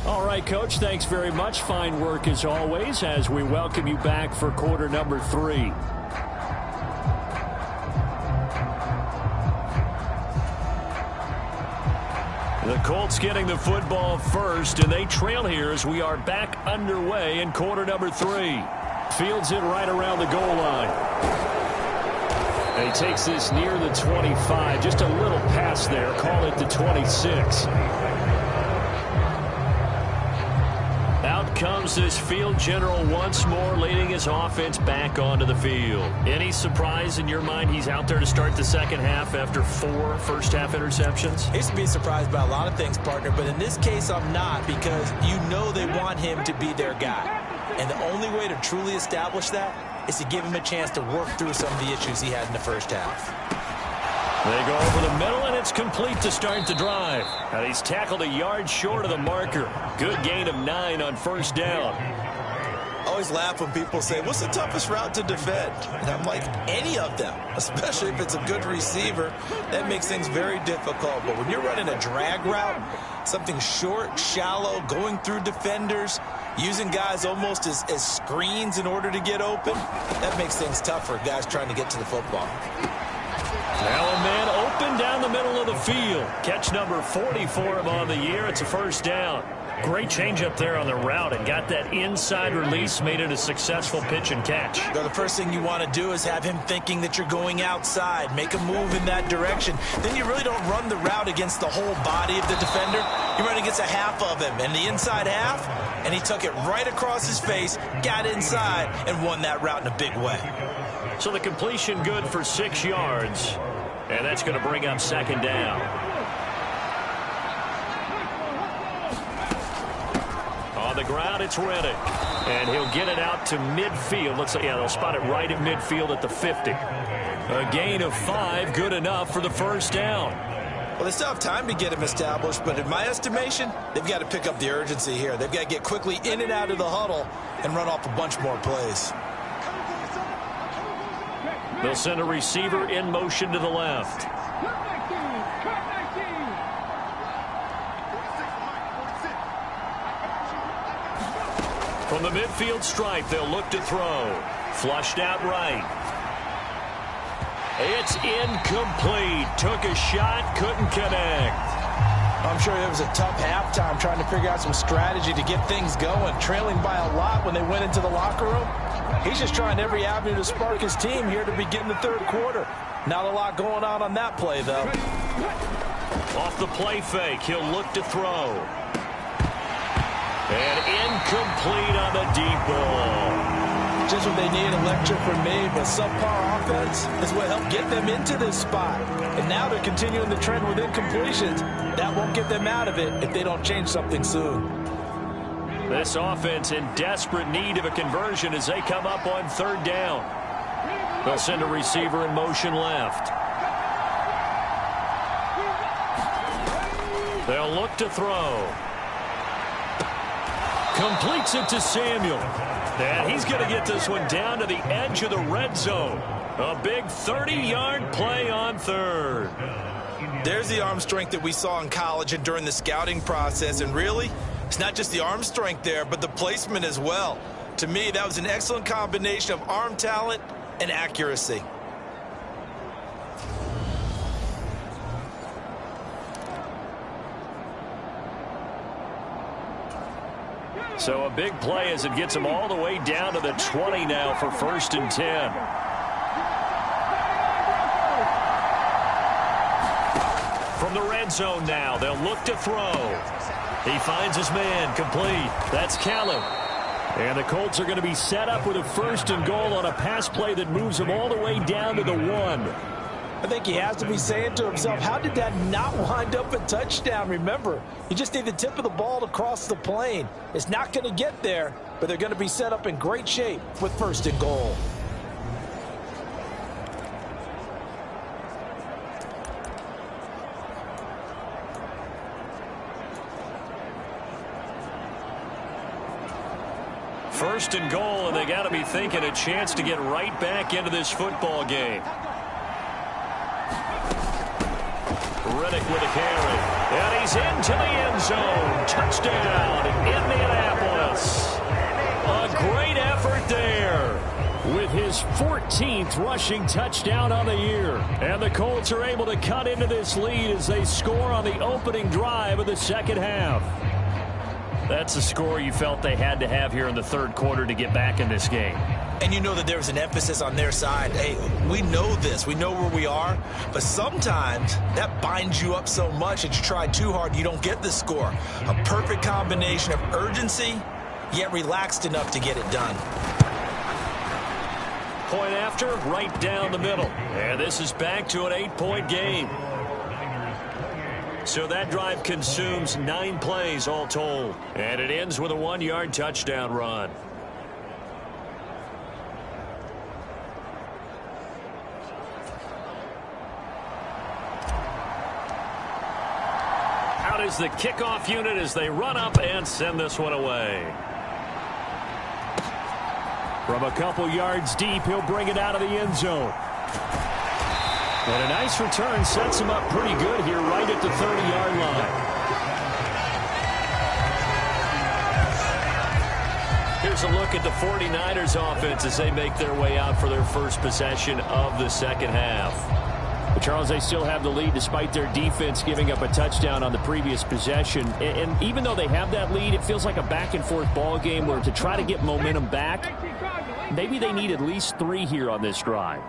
S2: All right, Coach, thanks very much. Fine work as always as we welcome you back for quarter number 3. Colts getting the football first, and they trail here as we are back underway in quarter number 3. Fields it right around the goal line. And he takes this near the 25. Just a little pass there. Call it the 26. Out comes this field general once more, leading his offense back onto the field. Any surprise in your mind he's out there to start the second half after 4 first-half interceptions?
S3: I used to be surprised by a lot of things, partner, but in this case I'm not, because you know they want him to be their guy. And the only way to truly establish that is to give him a chance to work through some of the issues he had in the first half.
S2: They go over the middle, and it's complete to start the drive. And he's tackled a yard short of the marker. Good gain of 9 on first down.
S3: I always laugh when people say, what's the toughest route to defend? And I'm like, any of them, especially if it's a good receiver. That makes things very difficult. But when you're running a drag route, something short, shallow, going through defenders, using guys almost as screens in order to get open, that makes things tough for guys trying to get to the football.
S2: Now a man open down the middle of the field. Catch number 40 for him on the year. It's a first down. Great change up there on the route and got that inside release, made it a successful pitch and catch.
S3: So the first thing you want to do is have him thinking that you're going outside, make a move in that direction. Then you really don't run the route against the whole body of the defender. You run against a half of him, and the inside half, and he took it right across his face, got inside, and won that route in a big way.
S2: So the completion good for 6 yards, and that's going to bring up second down. On the ground, it's Reddick. And he'll get it out to midfield. Looks like, yeah, they'll spot it right at midfield at the 50. A gain of 5, good enough for the first down.
S3: Well, they still have time to get him established, but in my estimation, they've got to pick up the urgency here. They've got to get quickly in and out of the huddle and run off a bunch more plays.
S2: They'll send a receiver in motion to the left. From the midfield stripe, they'll look to throw. Flushed out right. It's incomplete. Took a shot, couldn't connect.
S3: I'm sure it was a tough halftime trying to figure out some strategy to get things going. Trailing by a lot when they went into the locker room. He's just trying every avenue to spark his team here to begin the third quarter. Not a lot going on that play, though.
S2: Off the play fake, he'll look to throw. And incomplete on the deep ball.
S3: Just what they need, electric from me, but subpar offense is what helped get them into this spot. And now they're continuing the trend with incompletions. That won't get them out of it if they don't change something soon.
S2: This offense in desperate need of a conversion as they come up on third down. They'll send a receiver in motion left. They'll look to throw. Completes it to Samuel. And he's going to get this one down to the edge of the red zone. A big 30-yard play on third.
S3: There's the arm strength that we saw in college and during the scouting process. And really, it's not just the arm strength there, but the placement as well. To me, that was an excellent combination of arm talent and accuracy.
S2: So a big play as it gets them all the way down to the 20 now for 1st and 10. From the red zone now, they'll look to throw. He finds his man, complete. That's Callum. And the Colts are going to be set up with a 1st and goal on a pass play that moves them all the way down to the 1.
S3: I think he has to be saying to himself, how did that not wind up a touchdown? Remember, you just need the tip of the ball to cross the plane. It's not going to get there, but they're going to be set up in great shape with 1st and goal.
S2: First and goal, and they got to be thinking a chance to get right back into this football game. Reddick with a carry. And he's into the end zone. Touchdown, Indianapolis. A great effort there with his 14th 8th rushing touchdown on the year. And the Colts are able to cut into this lead as they score on the opening drive of the second half. That's a score you felt they had to have here in the third quarter to get back in this game.
S3: And you know that there's an emphasis on their side. Hey, we know this. We know where we are. But sometimes that binds you up so much that you try too hard, you don't get the score. A perfect combination of urgency, yet relaxed enough to get it done.
S2: Point after, right down the middle. And this is back to an 8-point game. So that drive consumes 9 plays all told. And it ends with a 1-yard touchdown run. Out is the kickoff unit as they run up and send this one away. From a couple yards deep, he'll bring it out of the end zone. And a nice return sets him up pretty good here right at the 30-yard line. Here's a look at the 49ers offense as they make their way out for their first possession of the second half. But Charles, they still have the lead despite their defense giving up a touchdown on the previous possession. And even though they have that lead, it feels like a back-and-forth ball game where to try to get momentum back, maybe they need at least 3 here on this drive.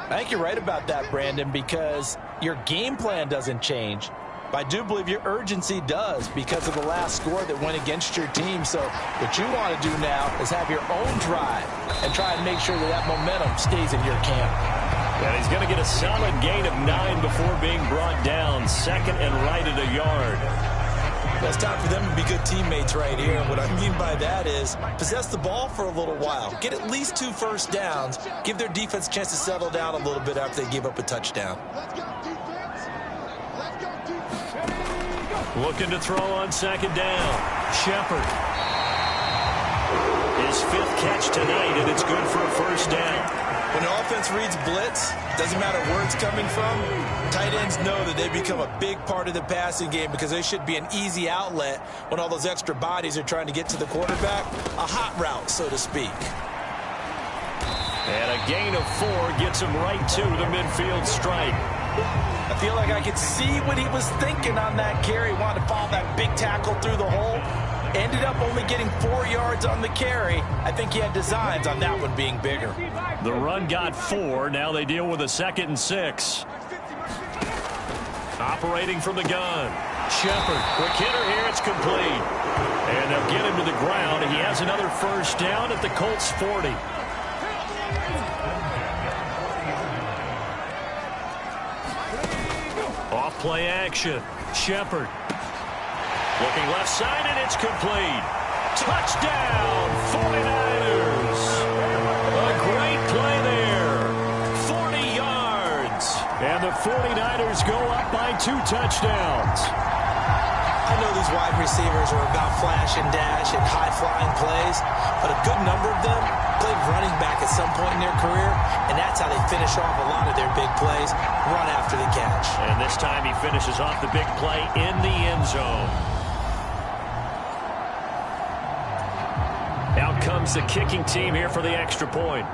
S3: I think you're right about that, Brandon, because your game plan doesn't change. But I do believe your urgency does because of the last score that went against your team. So what you want to do now is have your own drive and try and make sure that that momentum stays in your camp.
S2: And he's going to get a solid gain of 9 before being brought down. Second and right at a yard.
S3: Well, it's time for them to be good teammates right here. And what I mean by that is possess the ball for a little while. Get at least 2 first downs. Give their defense a chance to settle down a little bit after they give up a touchdown.
S4: Let's go, defense. Let's go, defense.
S2: Looking to throw on second down. Shepard. His 5th catch tonight, and it's good for a first down.
S3: When the offense reads blitz, doesn't matter where it's coming from, tight ends know that they become a big part of the passing game because they should be an easy outlet when all those extra bodies are trying to get to the quarterback. A hot route, so to speak.
S2: And a gain of 4 gets him right to the midfield stripe.
S3: I feel like I could see what he was thinking on that carry. Wanted to follow that big tackle through the hole. Ended up only getting 4 yards on the carry. I think he had designs on that one being bigger.
S2: The run got 4. Now they deal with a 2nd and 6. Operating from the gun. Shepard. Quick hitter here. It's complete. And they'll get him to the ground. He has another first down at the Colts 40. Off play action. Shepard. Looking left side, and it's complete. Touchdown, 49ers. A great play there. 40 yards. And the 49ers go up by 2 touchdowns.
S3: I know these wide receivers are about flash and dash and high-flying plays, but a good number of them played running back at some point in their career, and that's how they finish off a lot of their big plays, run after the catch.
S2: And this time he finishes off the big play in the end zone. Out comes the kicking team here for the extra point.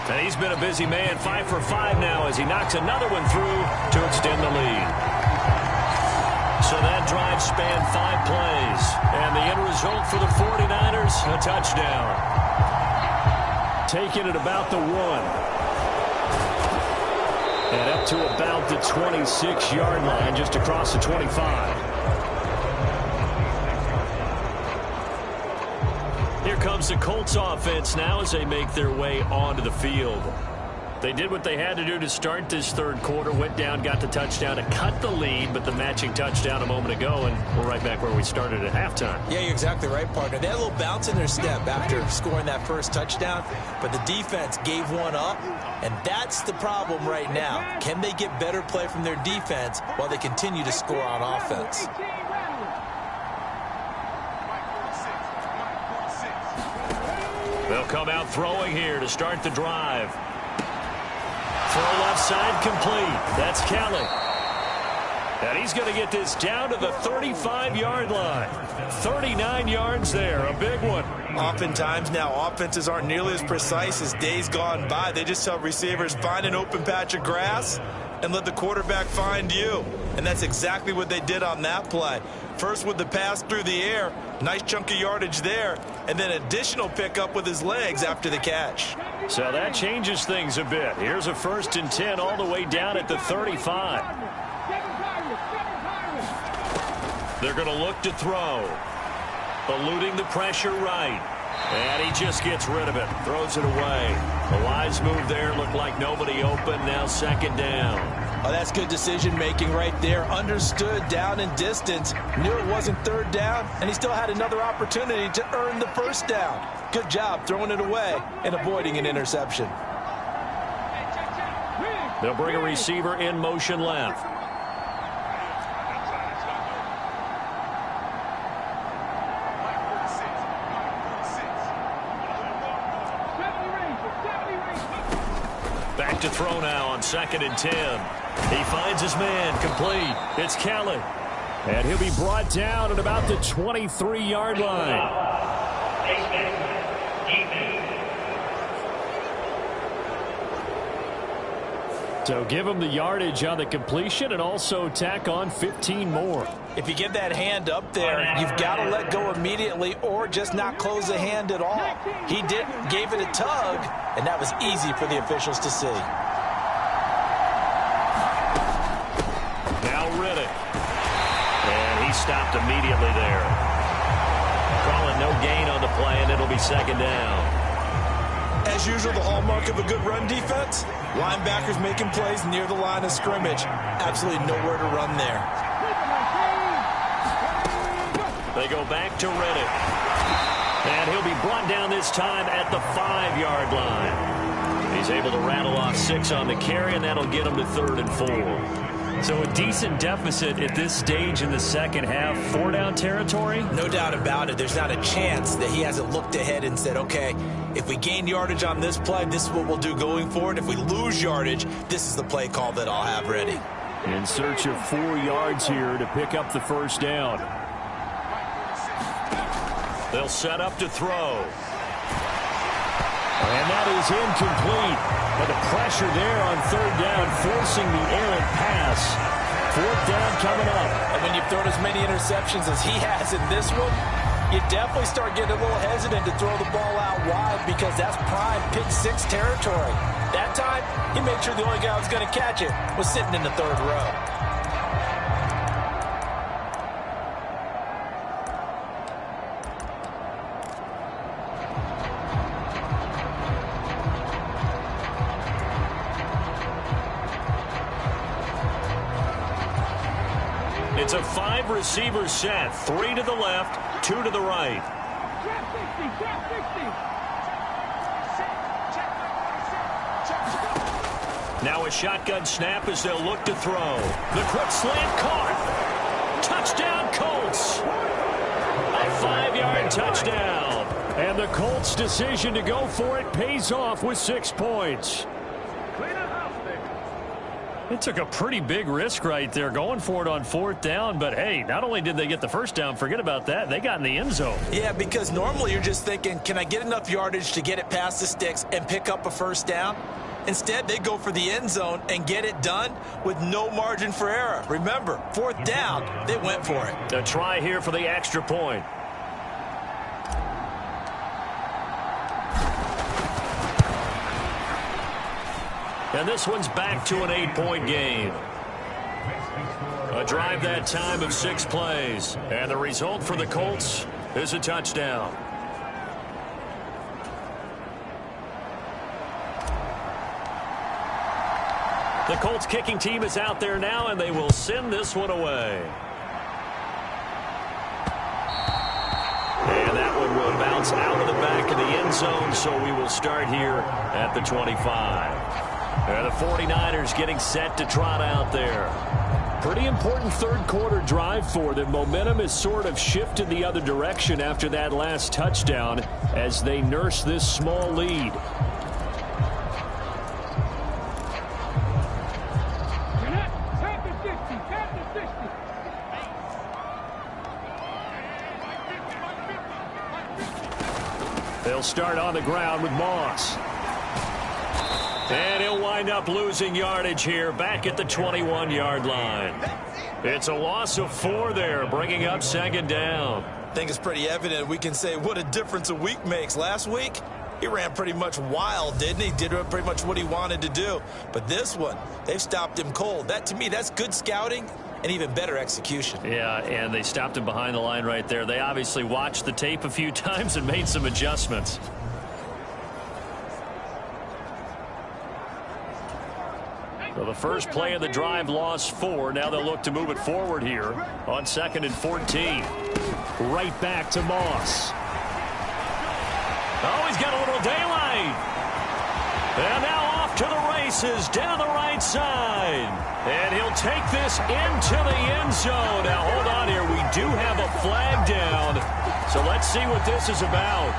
S2: And he's been a busy man, 5 for 5 now as he knocks another one through to extend the lead. So that drive spanned 5 plays. And the end result for the 49ers, a touchdown. Taking it about the 1. And up to about the 26-yard line, just across the 25. Here comes the Colts offense now as they make their way onto the field. They did what they had to do to start this third quarter, went down, got the touchdown to cut the lead, but the matching touchdown a moment ago, and we're right back where we started at halftime.
S3: Yeah, you're exactly right, partner. They had a little bounce in their step after scoring that first touchdown, but the defense gave one up, and that's the problem right now. Can they get better play from their defense while they continue to score on offense?
S2: They'll come out throwing here to start the drive. Throw left side complete. That's Kelly. And he's going to get this down to the 35-yard line. 39 yards there, a big one.
S3: Oftentimes now, offenses aren't nearly as precise as days gone by. They just tell receivers, find an open patch of grass and let the quarterback find you. And that's exactly what they did on that play. First with the pass through the air, nice chunk of yardage there, and then additional pickup with his legs after the catch.
S2: So that changes things a bit. Here's a 1st and 10 all the way down at the 35. They're going to look to throw. Eluding the pressure right. And he just gets rid of it. Throws it away. A wise move there. Looked like nobody open. Now 2nd down.
S3: Oh, that's good decision-making right there. Understood down and distance. Knew it wasn't 3rd down, and he still had another opportunity to earn the 1st down. Good job throwing it away and avoiding an interception.
S2: They'll bring a receiver in motion left. Back to throw now on 2nd and 10. He finds his man, complete. It's Kelly. And he'll be brought down at about the 23-yard line. So give him the yardage on the completion and also tack on 15 more.
S3: If you give that hand up there, you've got to let go immediately or just not close the hand at all. He didn't, gave it a tug, and that was easy for the officials to see.
S2: Now Riddick. And he stopped immediately there. Calling no gain on the play, and it'll be 2nd down.
S3: As usual, the hallmark of a good run defense, linebackers making plays near the line of scrimmage. Absolutely nowhere to run there.
S2: They go back to Riddick. And he'll be brought down this time at the 5-yard line. He's able to rattle off 6 on the carry, and that'll get him to 3rd and 4.
S6: So a decent deficit at this stage in the 2nd half. 4-down territory?
S3: No doubt about it. There's not a chance that he hasn't looked ahead and said, okay, if we gain yardage on this play, this is what we'll do going forward. If we lose yardage, this is the play call that I'll have ready.
S2: In search of 4 yards here to pick up the 1st down. They'll set up to throw. And that is incomplete. But the pressure there on 3rd down, forcing the errant pass. 4th down coming up.
S3: And when you've thrown as many interceptions as he has in this one, you definitely start getting a little hesitant to throw the ball out wide because that's prime pick 6 territory. That time, he made sure the only guy who was going to catch it was sitting in the 3rd row.
S2: It's a 5-receiver set. 3 to the left, 2 to the right. Now a shotgun snap as they'll look to throw. The quick slant caught. Touchdown Colts. A 5-yard touchdown. And the Colts' decision to go for it pays off with 6 points.
S6: It took a pretty big risk right there going for it on 4th down. But, hey, not only did they get the 1st down, forget about that, they got in the end zone.
S3: Yeah, because normally you're just thinking, can I get enough yardage to get it past the sticks and pick up a 1st down? Instead, they go for the end zone and get it done with no margin for error. Remember, 4th down, they went for it.
S2: A try here for the extra point. And this one's back to an 8-point game. A drive that time of 6 plays. And the result for the Colts is a touchdown. The Colts kicking team is out there now, and they will send this one away. And that one will bounce out of the back of the end zone, so we will start here at the 25. And the 49ers getting set to trot out there. Pretty important 3rd quarter drive for them. Momentum has sort of shifted the other direction after that last touchdown as they nurse this small lead. They'll start on the ground with Moss. And he'll wind up losing yardage here back at the 21-yard line. It's a loss of 4 there, bringing up second down.
S3: I think it's pretty evident. We can say what a difference a week makes. Last week, he ran pretty much wild, didn't he? Did pretty much what he wanted to do. But this one, they've stopped him cold. That, to me, that's good scouting and even better execution.
S2: Yeah, and they stopped him behind the line right there. They obviously watched the tape a few times and made some adjustments. So the first play of the drive lost 4. Now they'll look to move it forward here on 2nd and 14. Right back to Moss. Oh, he's got a little daylight. And now off to the races down the right side. And he'll take this into the end zone. Now hold on here. We do have a flag down. So let's see what this is about.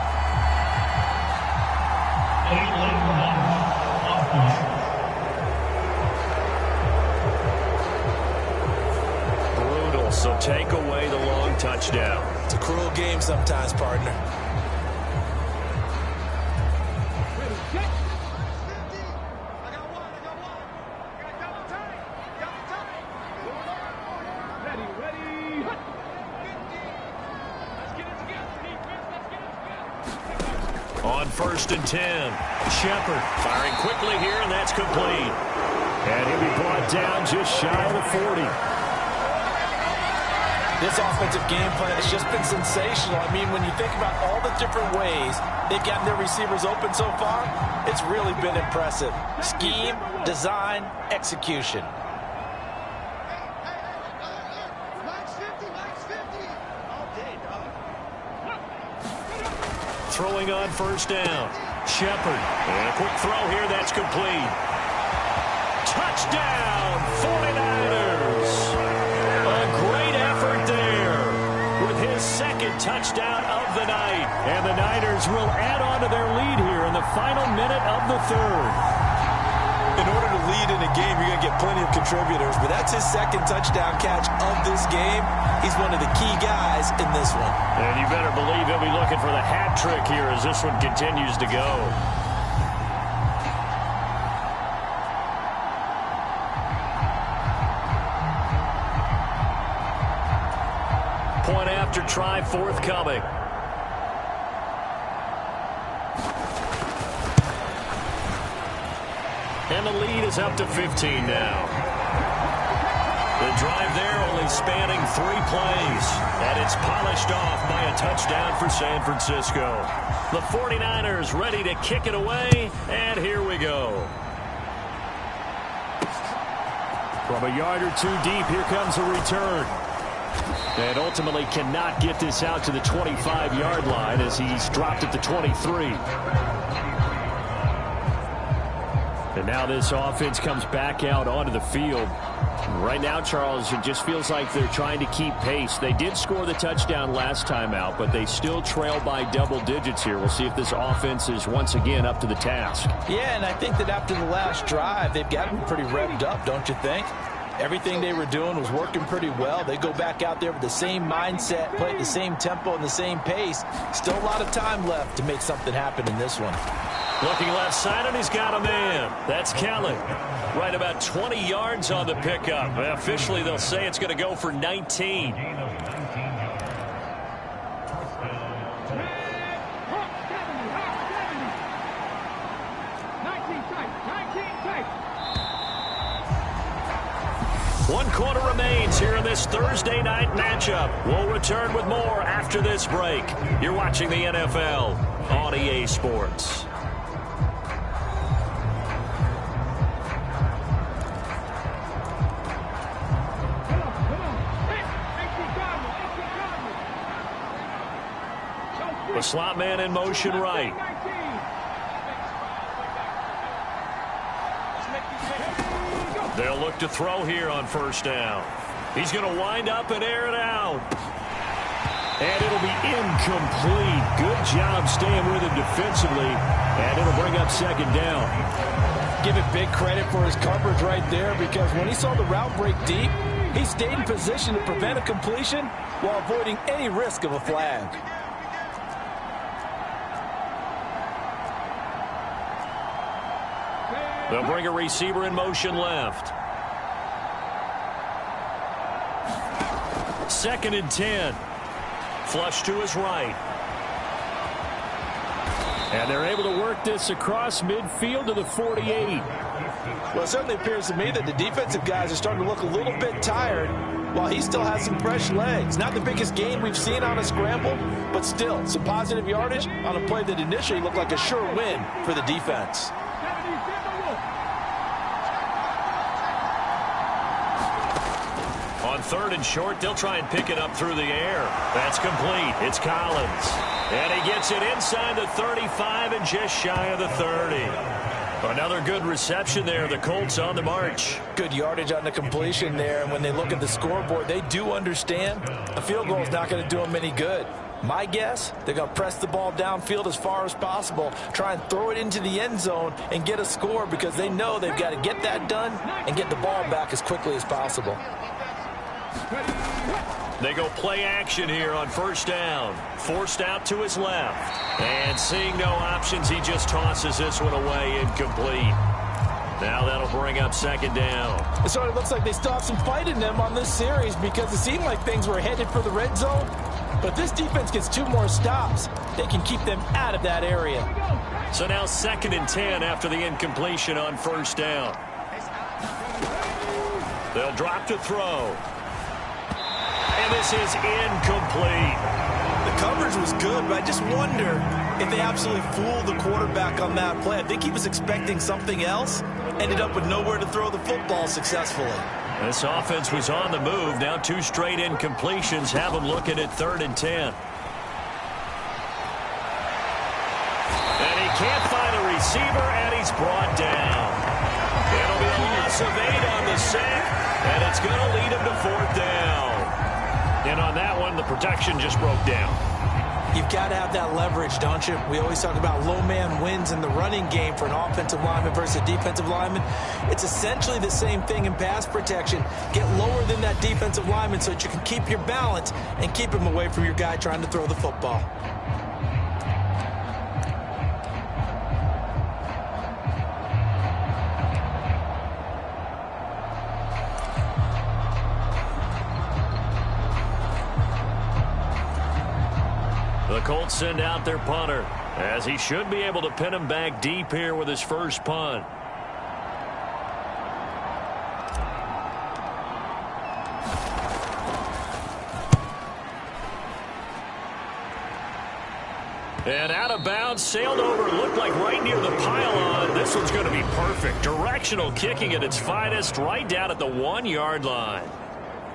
S2: So take away the long touchdown.
S3: It's a cruel game sometimes, partner.
S2: On 1st and 10, Shepard firing quickly here, and that's complete. And he'll be brought down just shy of the 40.
S3: This offensive game plan has just been sensational. I mean, when you think about all the different ways they've gotten their receivers open so far, it's really been impressive. Scheme, design, execution.
S2: Throwing on 1st down. Shepard. And a quick throw here. That's complete. Touchdown, 49ers. A great effort there with his 2nd touchdown of the night. And the Niners will add on to their lead here in the final minute of the 3rd.
S3: In order to lead in a game, you're going to get plenty of contributors, but that's his 2nd touchdown catch of this game. He's one of the key guys in this one.
S2: And you better believe he'll be looking for the hat trick here as this one continues to go. Point after try forthcoming. And the lead is up to 15 now. The drive there only spanning 3 plays. And it's polished off by a touchdown for San Francisco. The 49ers ready to kick it away. And here we go. From a yard or 2 deep, here comes a return. And ultimately cannot get this out to the 25-yard line as he's dropped at the 23. And now this offense comes back out onto the field. Right now, Charles, it just feels like they're trying to keep pace. They did score the touchdown last time out, but they still trail by double digits here. We'll see if this offense is once again up to the task.
S3: Yeah, and I think that after the last drive, they've gotten pretty revved up, don't you think? Everything they were doing was working pretty well. They go back out there with the same mindset, play at the same tempo and the same pace. Still a lot of time left to make something happen in this one.
S2: Looking left side, and he's got a man. That's Kelly. Right about 20 yards on the pickup. Officially, they'll say it's going to go for 19. One quarter remains here in this Thursday night matchup. We'll return with more after this break. You're watching the NFL on EA Sports. The slot man in motion right. They'll look to throw here on 1st down. He's going to wind up and air it out. And it'll be incomplete. Good job staying with him defensively. And it'll bring up 2nd down.
S3: Give it big credit for his coverage right there, because when he saw the route break deep, he stayed in position to prevent a completion while avoiding any risk of a flag.
S2: They'll bring a receiver in motion left. 2nd and 10. Flush to his right. And they're able to work this across midfield to the 48.
S3: Well, it certainly appears to me that the defensive guys are starting to look a little bit tired while he still has some fresh legs. Not the biggest gain we've seen on a scramble, but still some positive yardage on a play that initially looked like a sure win for the defense.
S2: On 3rd and short, they'll try and pick it up through the air. That's complete. It's Collins. And he gets it inside the 35 and just shy of the 30. Another good reception there. The Colts on the march.
S3: Good yardage on the completion there. And when they look at the scoreboard, they do understand a field goal is not going to do them any good. My guess, they're going to press the ball downfield as far as possible, try and throw it into the end zone and get a score because they know they've got to get that done and get the ball back as quickly as possible.
S2: They go play action here on 1st down. Forced out to his left. And seeing no options, he just tosses this one away incomplete. Now that'll bring up 2nd down.
S3: It sort of looks like they still have some fight in them on this series because it seemed like things were headed for the red zone. But this defense gets 2 more stops. They can keep them out of that area.
S2: So now 2nd and 10 after the incompletion on 1st down. They'll drop to throw. And this is incomplete.
S3: The coverage was good, but I just wonder if they absolutely fooled the quarterback on that play. I think he was expecting something else. Ended up with nowhere to throw the football successfully.
S2: This offense was on the move. Now 2 straight incompletions have them looking at 3rd and 10. And he can't find a receiver, and he's brought down. It'll be a loss of 8 on the sack, and it's going to lead him to 4th down. And on that one, the protection just broke down.
S3: You've got to have that leverage, don't you? We always talk about low man wins in the running game for an offensive lineman versus a defensive lineman. It's essentially the same thing in pass protection. Get lower than that defensive lineman so that you can keep your balance and keep him away from your guy trying to throw the football.
S2: The Colts send out their punter, as he should be able to pin him back deep here with his first punt. And out of bounds, sailed over, looked like right near the pylon. This one's going to be perfect. Directional kicking at its finest, right down at the 1-yard line.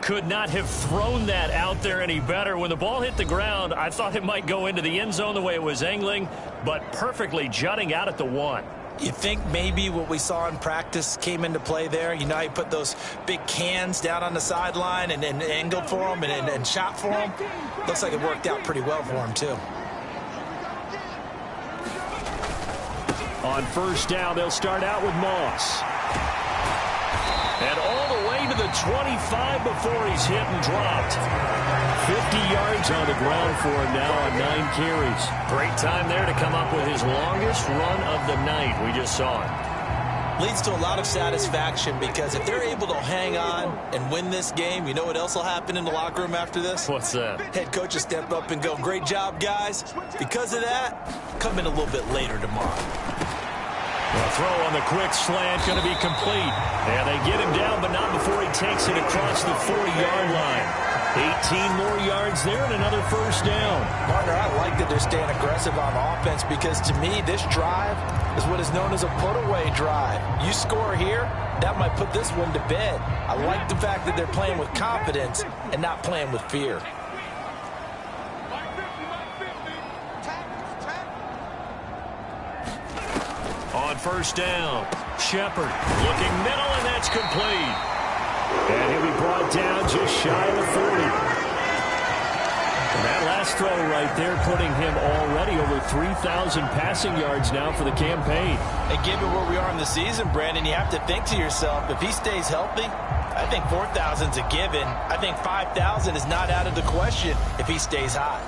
S2: Could not have thrown that out there any better. When the ball hit the ground, I thought it might go into the end zone the way it was angling, but perfectly jutting out at the 1.
S3: You think maybe what we saw in practice came into play there? You know, he put those big cans down on the sideline and angled for them and shot for them. Looks like it worked out pretty well for him, too.
S2: On 1st down, they'll start out with Moss. And all the way to the 25 before he's hit and dropped. 50 yards on the ground for him now on 9 carries. Great time there to come up with his longest run of the night. We just saw it.
S3: Leads to a lot of satisfaction because if they're able to hang on and win this game, you know what else will happen in the locker room after this?
S2: What's that?
S3: Head coach will step up and go, great job, guys. Because of that, come in a little bit later tomorrow.
S2: The throw on the quick slant going to be complete. And they get him down, but not before he takes it across the 40-yard line. 18 more yards there and another 1st down.
S3: Partner, I like that they're staying aggressive on offense because to me, this drive is what is known as a put-away drive. You score here, that might put this one to bed. I like the fact that they're playing with confidence and not playing with fear.
S2: On 1st down, Shepard looking middle, and that's complete. And he'll be brought down just shy of the 40. And that last throw right there putting him already over 3,000 passing yards now for the campaign.
S3: And given where we are in the season, Brandon, you have to think to yourself, if he stays healthy, I think 4,000's a given. I think 5,000 is not out of the question if he stays hot.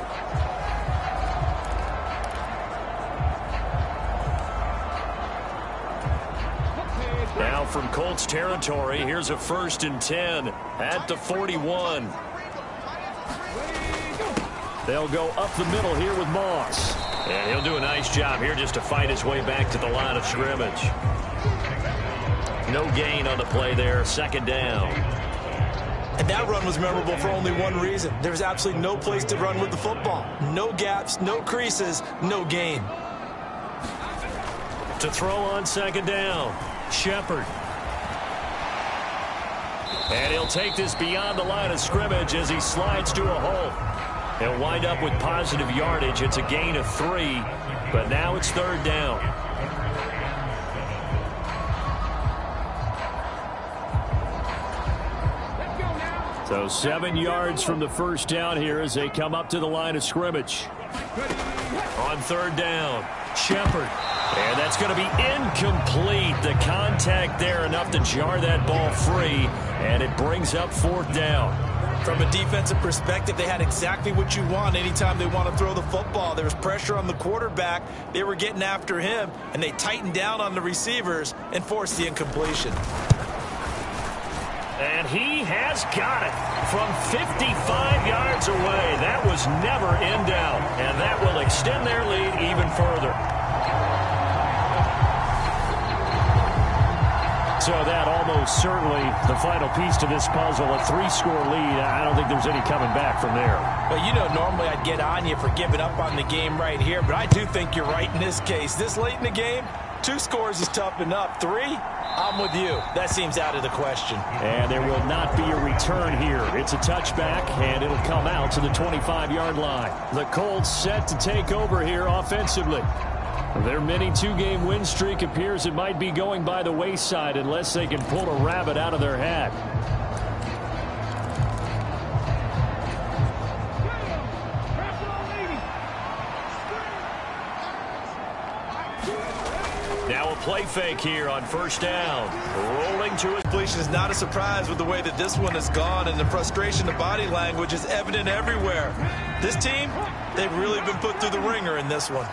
S2: Now from Colts territory, here's a 1st and 10 at the 41. They'll go up the middle here with Moss. And he'll do a nice job here just to fight his way back to the line of scrimmage. No gain on the play there, 2nd down.
S3: And that run was memorable for only one reason. There was absolutely no place to run with the football. No gaps, no creases, no gain.
S2: To throw on 2nd down, Shepard. And he'll take this beyond the line of scrimmage as he slides to a hole. He'll wind up with positive yardage. It's a gain of 3, but now it's 3rd down. So 7 yards from the 1st down here as they come up to the line of scrimmage. On 3rd down, Shepard. And that's going to be incomplete. The contact there enough to jar that ball free, and it brings up 4th down.
S3: From a defensive perspective, they had exactly what you want anytime they want to throw the football. There was pressure on the quarterback. They were getting after him, and they tightened down on the receivers and forced the incompletion.
S2: And he has got it from 55 yards away. That was never in doubt, and that will extend their lead even further. So that almost certainly the final piece to this puzzle, a 3-score lead. I don't think there's any coming back from there.
S3: Well, you know, normally I'd get on you for giving up on the game right here, but I do think you're right in this case. This late in the game, 2 scores is tough enough. 3, I'm with you. That seems out of the question.
S2: And there will not be a return here. It's a touchback, and it'll come out to the 25-yard line. The Colts set to take over here offensively. Their mini 2-game win streak appears it might be going by the wayside unless they can pull a rabbit out of their hat. Now a play fake here on 1st down. Rolling to his
S3: Completion is not a surprise with the way that this one has gone, and the frustration, the body language is evident everywhere. This team, they've really been put through the ringer in this one.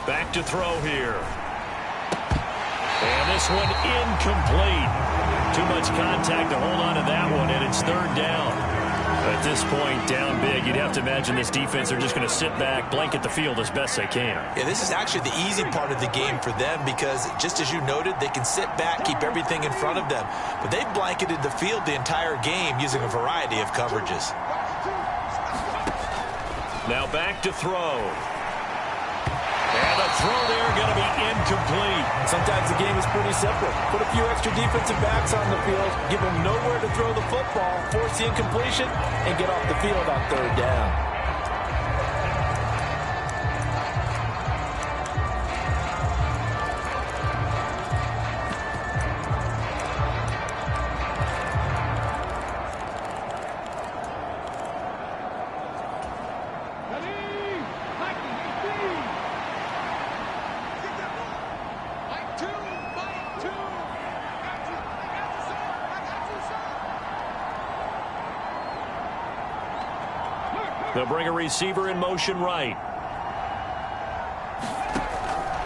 S2: Back to throw here. And this one incomplete. Too much contact to hold on to that one, and it's 3rd down. At this point, down big, you'd have to imagine this defense are just going to sit back, blanket the field as best they can.
S3: Yeah, this is actually the easy part of the game for them because, just as you noted, they can sit back, keep everything in front of them. But they've blanketed the field the entire game using a variety of coverages.
S2: Now back to throw. And the throw there going to be incomplete.
S3: Sometimes the game is pretty simple. Put a few extra defensive backs on the field, give them nowhere to throw the football, force the incompletion, and get off the field on 3rd down.
S2: They'll bring a receiver in motion right.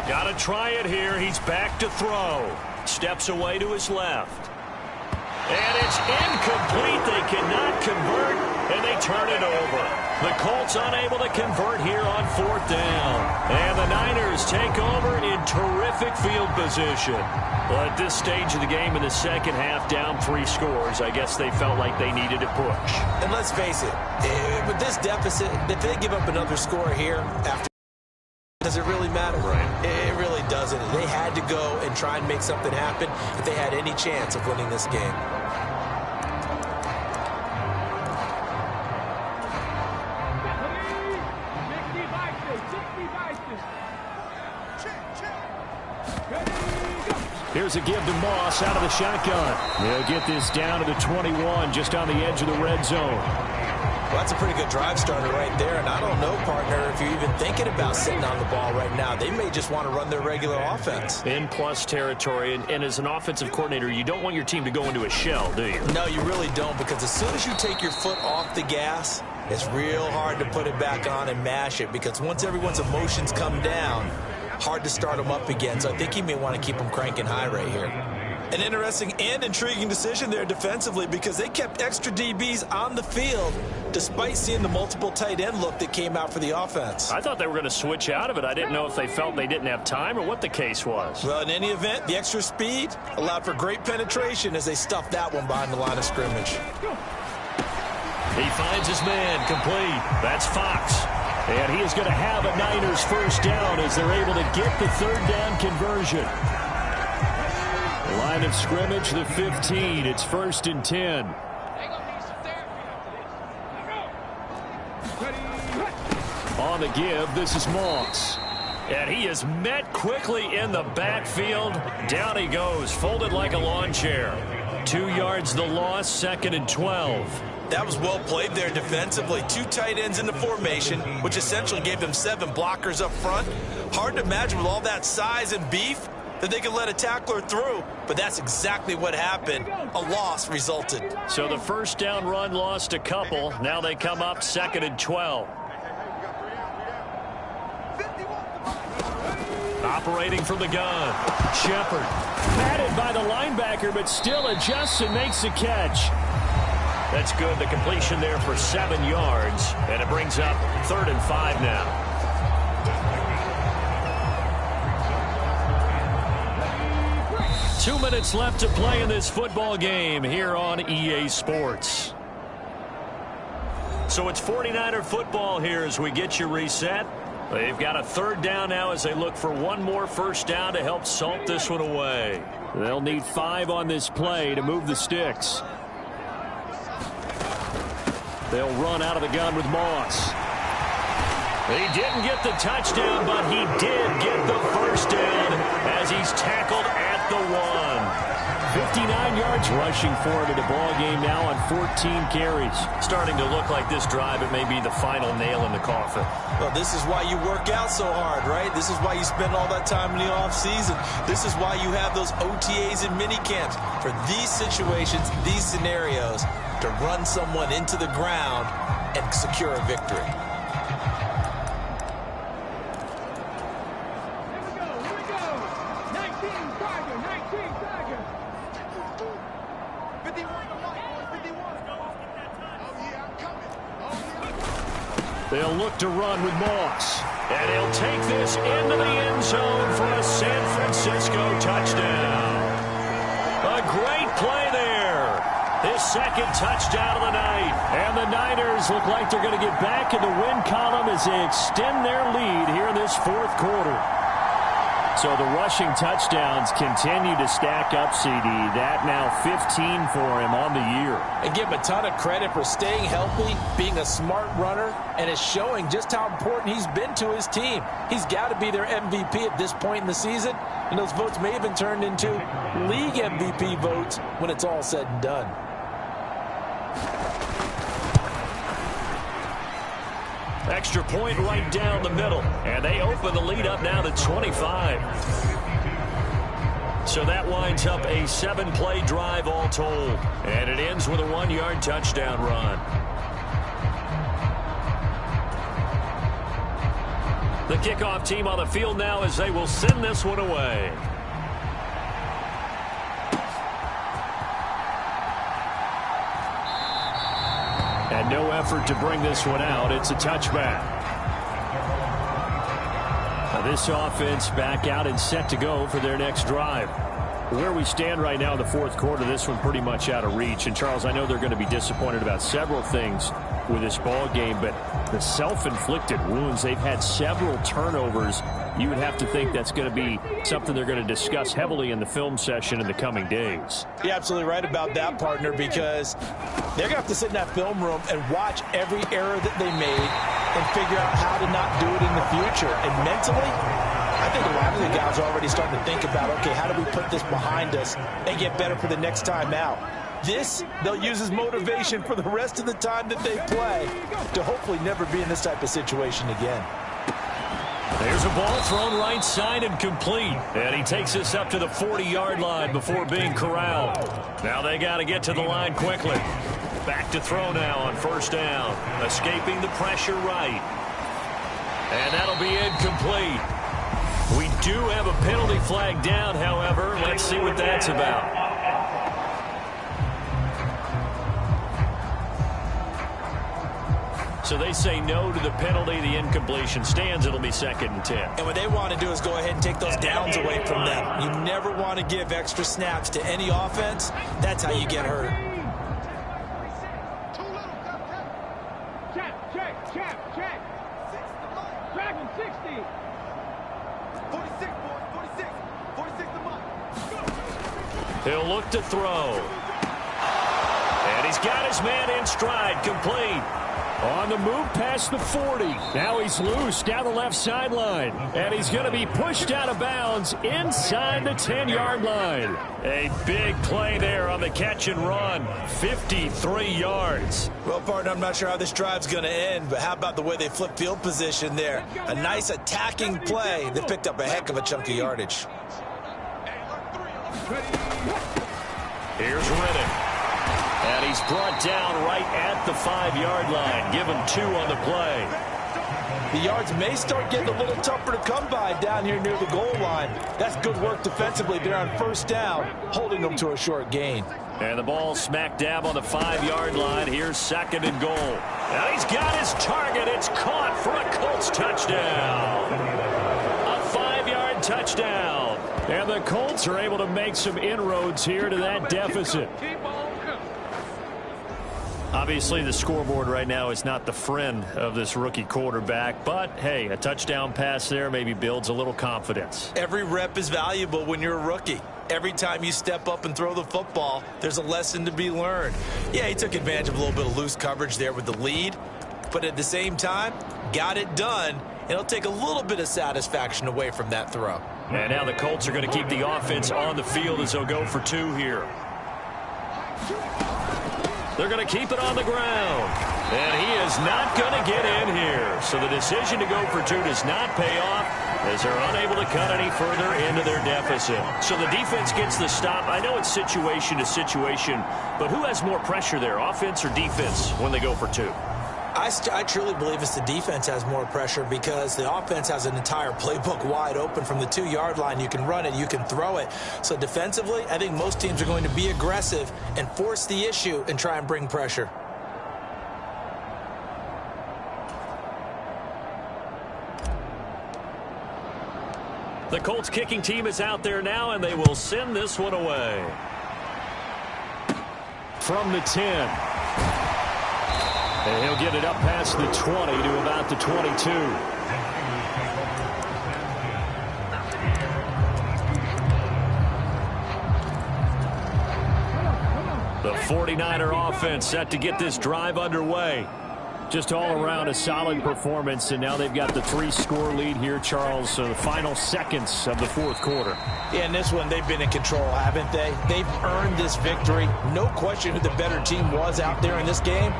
S2: Got to try it here. He's back to throw. Steps away to his left. And it's incomplete. They cannot convert, and they turn it over. The Colts unable to convert here on 4th down. And the Niners take over in terrific field position. Well, at this stage of the game in the 2nd half, down 3 scores, I guess they felt like they needed a push.
S3: And let's face it, with this deficit, if they give up another score here after, does it really matter?
S2: Right.
S3: It really doesn't. They had to go and try and make something happen if they had any chance of winning this game.
S2: Here's a give to Moss out of the shotgun. They'll get this down to the 21, just on the edge of the red zone.
S3: Well, that's a pretty good drive starter right there, and I don't know, partner, if you're even thinking about sitting on the ball right now. They may just want to run their regular offense.
S2: In plus territory, and as an offensive coordinator, you don't want your team to go into a shell, do you?
S3: No, you really don't, because as soon as you take your foot off the gas, It's real hard to put it back on and mash it because once everyone's emotions come down, hard to start them up again. So I think he may want to keep them cranking high right here. An interesting and intriguing decision there defensively because they kept extra DBs on the field despite seeing the multiple tight end look that came out for the offense.
S6: I thought they were going to switch out of it. I didn't know if they felt they didn't have time or what the case was.
S3: Well, in any event, the extra speed allowed for great penetration as they stuffed that one behind the line of scrimmage.
S6: He finds his man complete. That's Fox. And he is going to have a Niners first down as they're able to get the third down conversion. Line of scrimmage, the 15. It's 1st and 10. On the give, this is Moss. And he is met quickly in the backfield. Down he goes, folded like a lawn chair. 2 yards the loss, 2nd and 12.
S3: That was well played there defensively. 2 tight ends in the formation, which essentially gave them 7 blockers up front. Hard to imagine with all that size and beef that they could let a tackler through, but that's exactly what happened. A loss resulted.
S6: So the first down run lost a couple. Now they come up 2nd and 12. Operating from the gun. Shepard. Patted by the linebacker, but still adjusts and makes a catch. That's good. The completion there for 7 yards, and it brings up 3rd and 5 now. Two minutes left to play in this football game here on EA Sports. So it's 49er football here as we get you reset. They've got a 3rd down now as they look for one more first down to help salt this one away. They'll need 5 on this play to move the sticks. They'll run out of the gun with Moss. He didn't get the touchdown, but he did get the first down as he's tackled at the 1. 59 yards rushing for it in the ball game now on 14 carries. Starting to look like this drive, it may be the final nail in the coffin.
S3: Well, this is why you work out so hard, right? This is why you spend all that time in the offseason. This is why you have those OTAs and mini camps for these situations, these scenarios, to run someone into the ground and secure a victory.
S6: They'll look to run with Moss. And he'll take this into the end zone for a San Francisco touchdown. A great play there. His 2nd touchdown of the night. And the Niners look like they're going to get back in the win column as they extend their lead here in this 4th quarter. So the rushing touchdowns continue to stack up, CD. That now 15 for him on the year.
S3: And give him a ton of credit for staying healthy, being a smart runner, and is showing just how important he's been to his team. He's got to be their MVP at this point in the season, and those votes may have been turned into league MVP votes when it's all said and done.
S6: Extra point right down the middle. And they open the lead up now to 25. So that winds up a 7-play drive all told. And it ends with a 1-yard touchdown run. The kickoff team on the field now as they will send this one away. And no effort to bring this one out. It's a touchback. Now this offense back out and set to go for their next drive. Where we stand right now in the 4th quarter, this one pretty much out of reach. And, Charles, I know they're going to be disappointed about several things with this ball game, but the self-inflicted wounds, they've had several turnovers. You would have to think that's going to be something they're going to discuss heavily in the film session in the coming days.
S3: You're absolutely right about that, partner, because they're going to have to sit in that film room and watch every error that they made and figure out how to not do it in the future. And mentally, I think a lot of the guys are already starting to think about, okay, how do we put this behind us and get better for the next time out? This, they'll use as motivation for the rest of the time that they play to hopefully never be in this type of situation again.
S6: There's a ball thrown right side and complete. And he takes this up to the 40-yard line before being corralled. Now they got to get to the line quickly.
S2: Back to throw now on first down. Escaping the pressure right. And that'll be incomplete. We do have a penalty flag down, however. Let's see what that's about. So they say no to the penalty. The incompletion stands. It'll be 2nd and 10.
S3: And what they want to do is go ahead and take those downs away from them. You never want to give extra snaps to any offense. That's how you get hurt.
S4: Check. Drag him 60. 46, boys. 46. 46 the mark.
S2: He'll look to throw. And he's got his man in stride. Complete.
S6: On the move past the 40. Now he's loose down the left sideline. And he's going to be pushed out of bounds inside the 10-yard line.
S2: A big play there on the catch and run. 53 yards.
S3: Well, partner, I'm not sure how this drive's going to end, but how about the way they flip field position there? A nice attacking play. They picked up a heck of a chunk of yardage.
S2: Here's Riddick. And he's brought down right at the 5-yard line. Give him 2 on the play.
S3: The yards may start getting a little tougher to come by down here near the goal line. That's good work defensively there on first down, holding them to a short gain.
S2: And the ball smack dab on the 5-yard line. Here's 2nd and goal. Now he's got his target. It's caught for a Colts touchdown. A 5-yard touchdown.
S6: And the Colts are able to make some inroads here to that deficit.
S2: Obviously, the scoreboard right now is not the friend of this rookie quarterback. But, hey, a touchdown pass there maybe builds a little confidence.
S3: Every rep is valuable when you're a rookie. Every time you step up and throw the football, there's a lesson to be learned. Yeah, he took advantage of a little bit of loose coverage there with the lead. But at the same time, got it done. It'll take a little bit of satisfaction away from that throw.
S2: And now the Colts are going to keep the offense on the field as they'll go for 2 here. They're going to keep it on the ground. And he is not going to get in here. So the decision to go for 2 does not pay off as they're unable to cut any further into their deficit. So the defense gets the stop. I know it's situation to situation, but who has more pressure there, offense or defense, when they go for 2?
S3: I truly believe it's the defense has more pressure because the offense has an entire playbook wide open from the 2-yard line. You can run it, you can throw it. So defensively, I think most teams are going to be aggressive and force the issue and try and bring pressure.
S2: The Colts kicking team is out there now, and they will send this one away.
S6: From the 10. And he'll get it up past the 20 to about the 22.
S2: The 49er offense set to get this drive underway.
S6: Just all around a solid performance, and now they've got the 3-score lead here, Charles. So the final seconds of the 4th quarter.
S3: Yeah, in this one, they've been in control, haven't they? They've earned this victory. No question who the better team was out there in this game.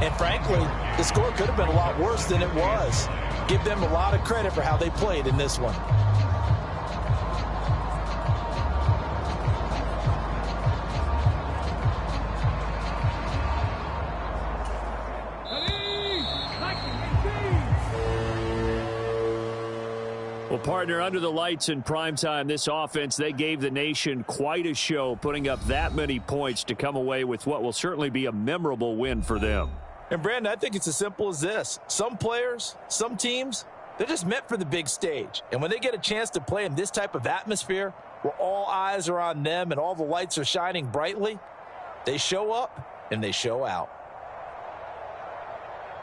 S3: And frankly, the score could have been a lot worse than it was. Give them a lot of credit for how they played in this one.
S6: Well, partner, under the lights in primetime, this offense, they gave the nation quite a show, putting up that many points to come away with what will certainly be a memorable win for them.
S3: And, Brandon, I think it's as simple as this. Some players, some teams, they're just meant for the big stage. And when they get a chance to play in this type of atmosphere where all eyes are on them and all the lights are shining brightly, they show up and they show out.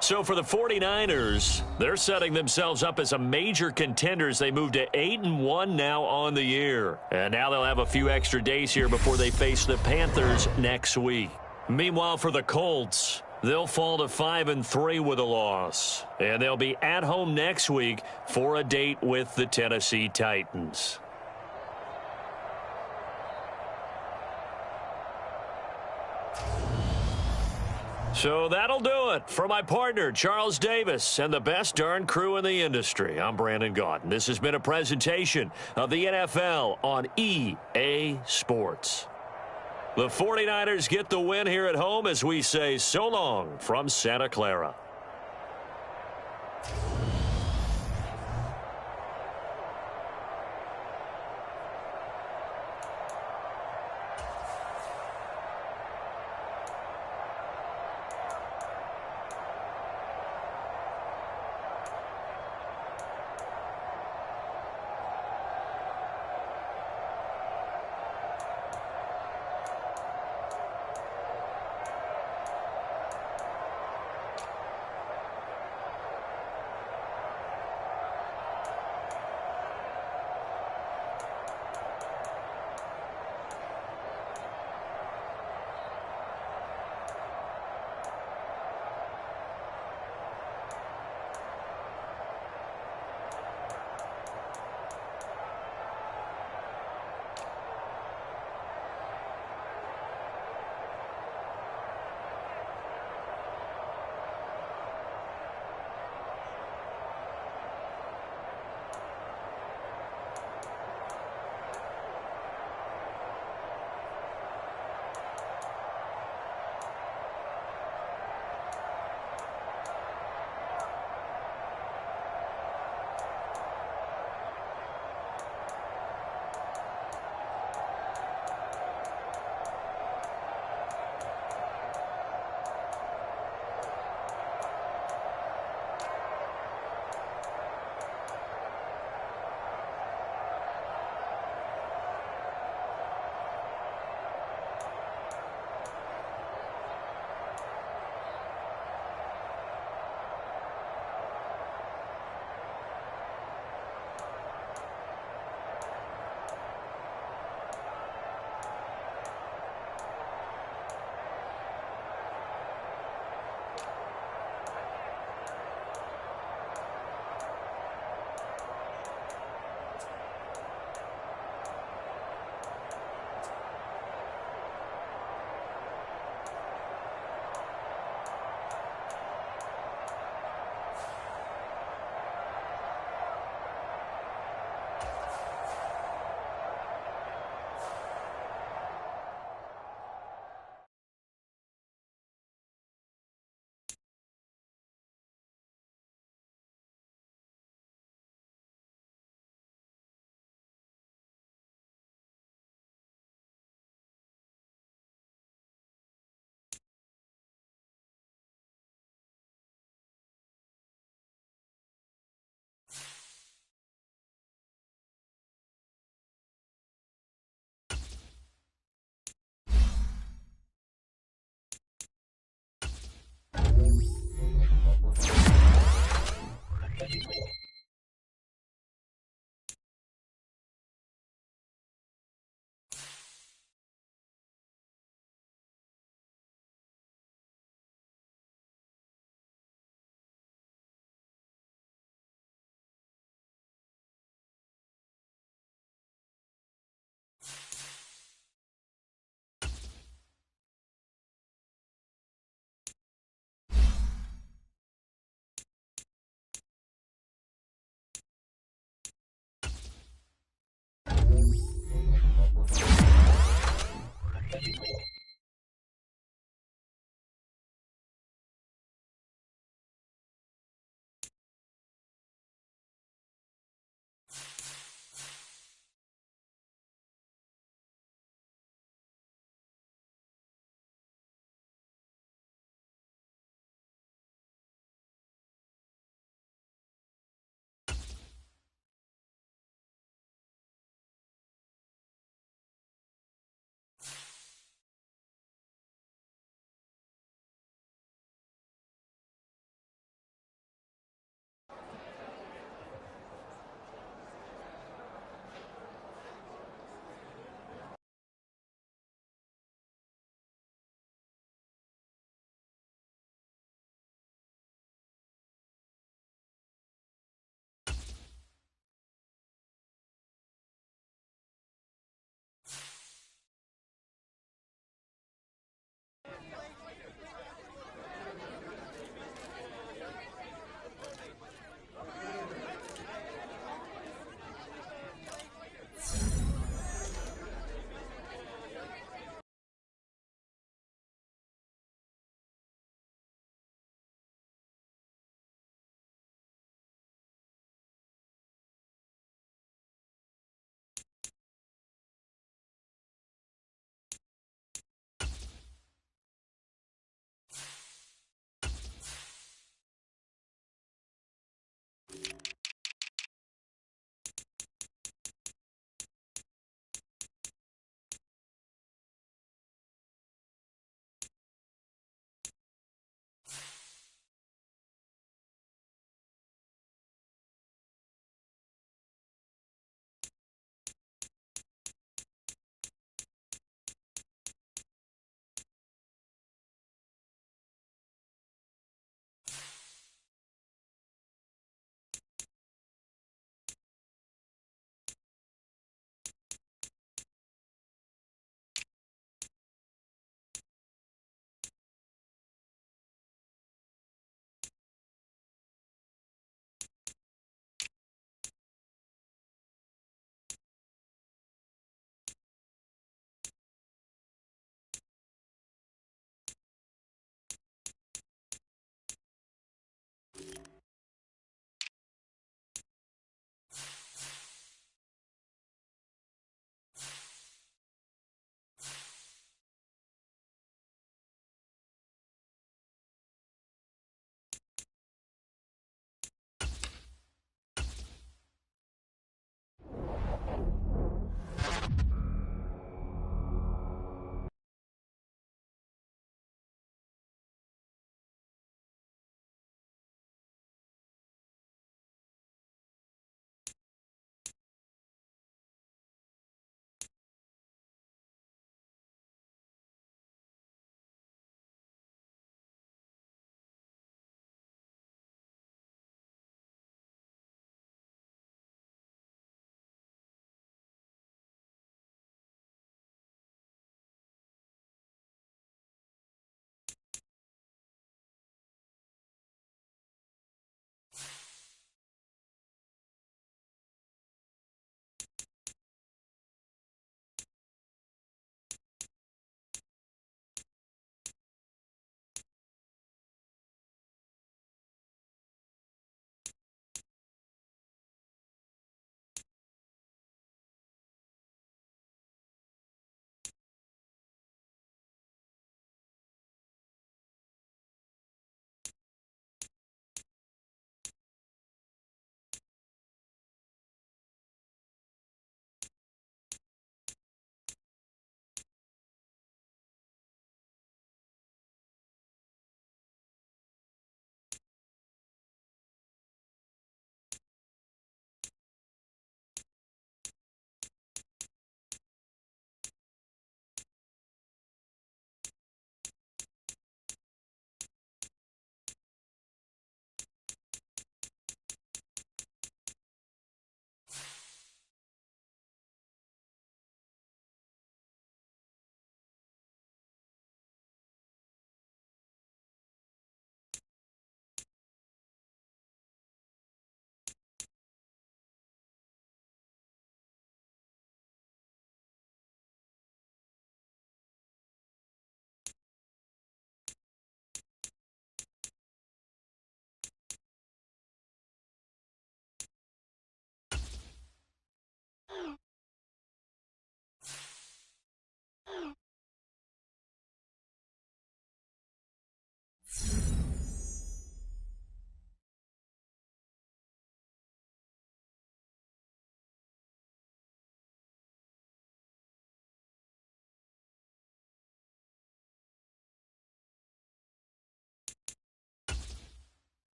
S2: So for the 49ers, they're setting themselves up as a major contender as they move to 8-1 now on the year. And now they'll have a few extra days here before they face the Panthers next week. Meanwhile, for the Colts, they'll fall to 5-3 with a loss. And they'll be at home next week for a date with the Tennessee Titans. So that'll do it for my partner, Charles Davis, and the best darn crew in the industry. I'm Brandon Gaudin. This has been a presentation of the NFL on EA Sports.
S6: The 49ers get the win here at home as we say so long from Santa Clara.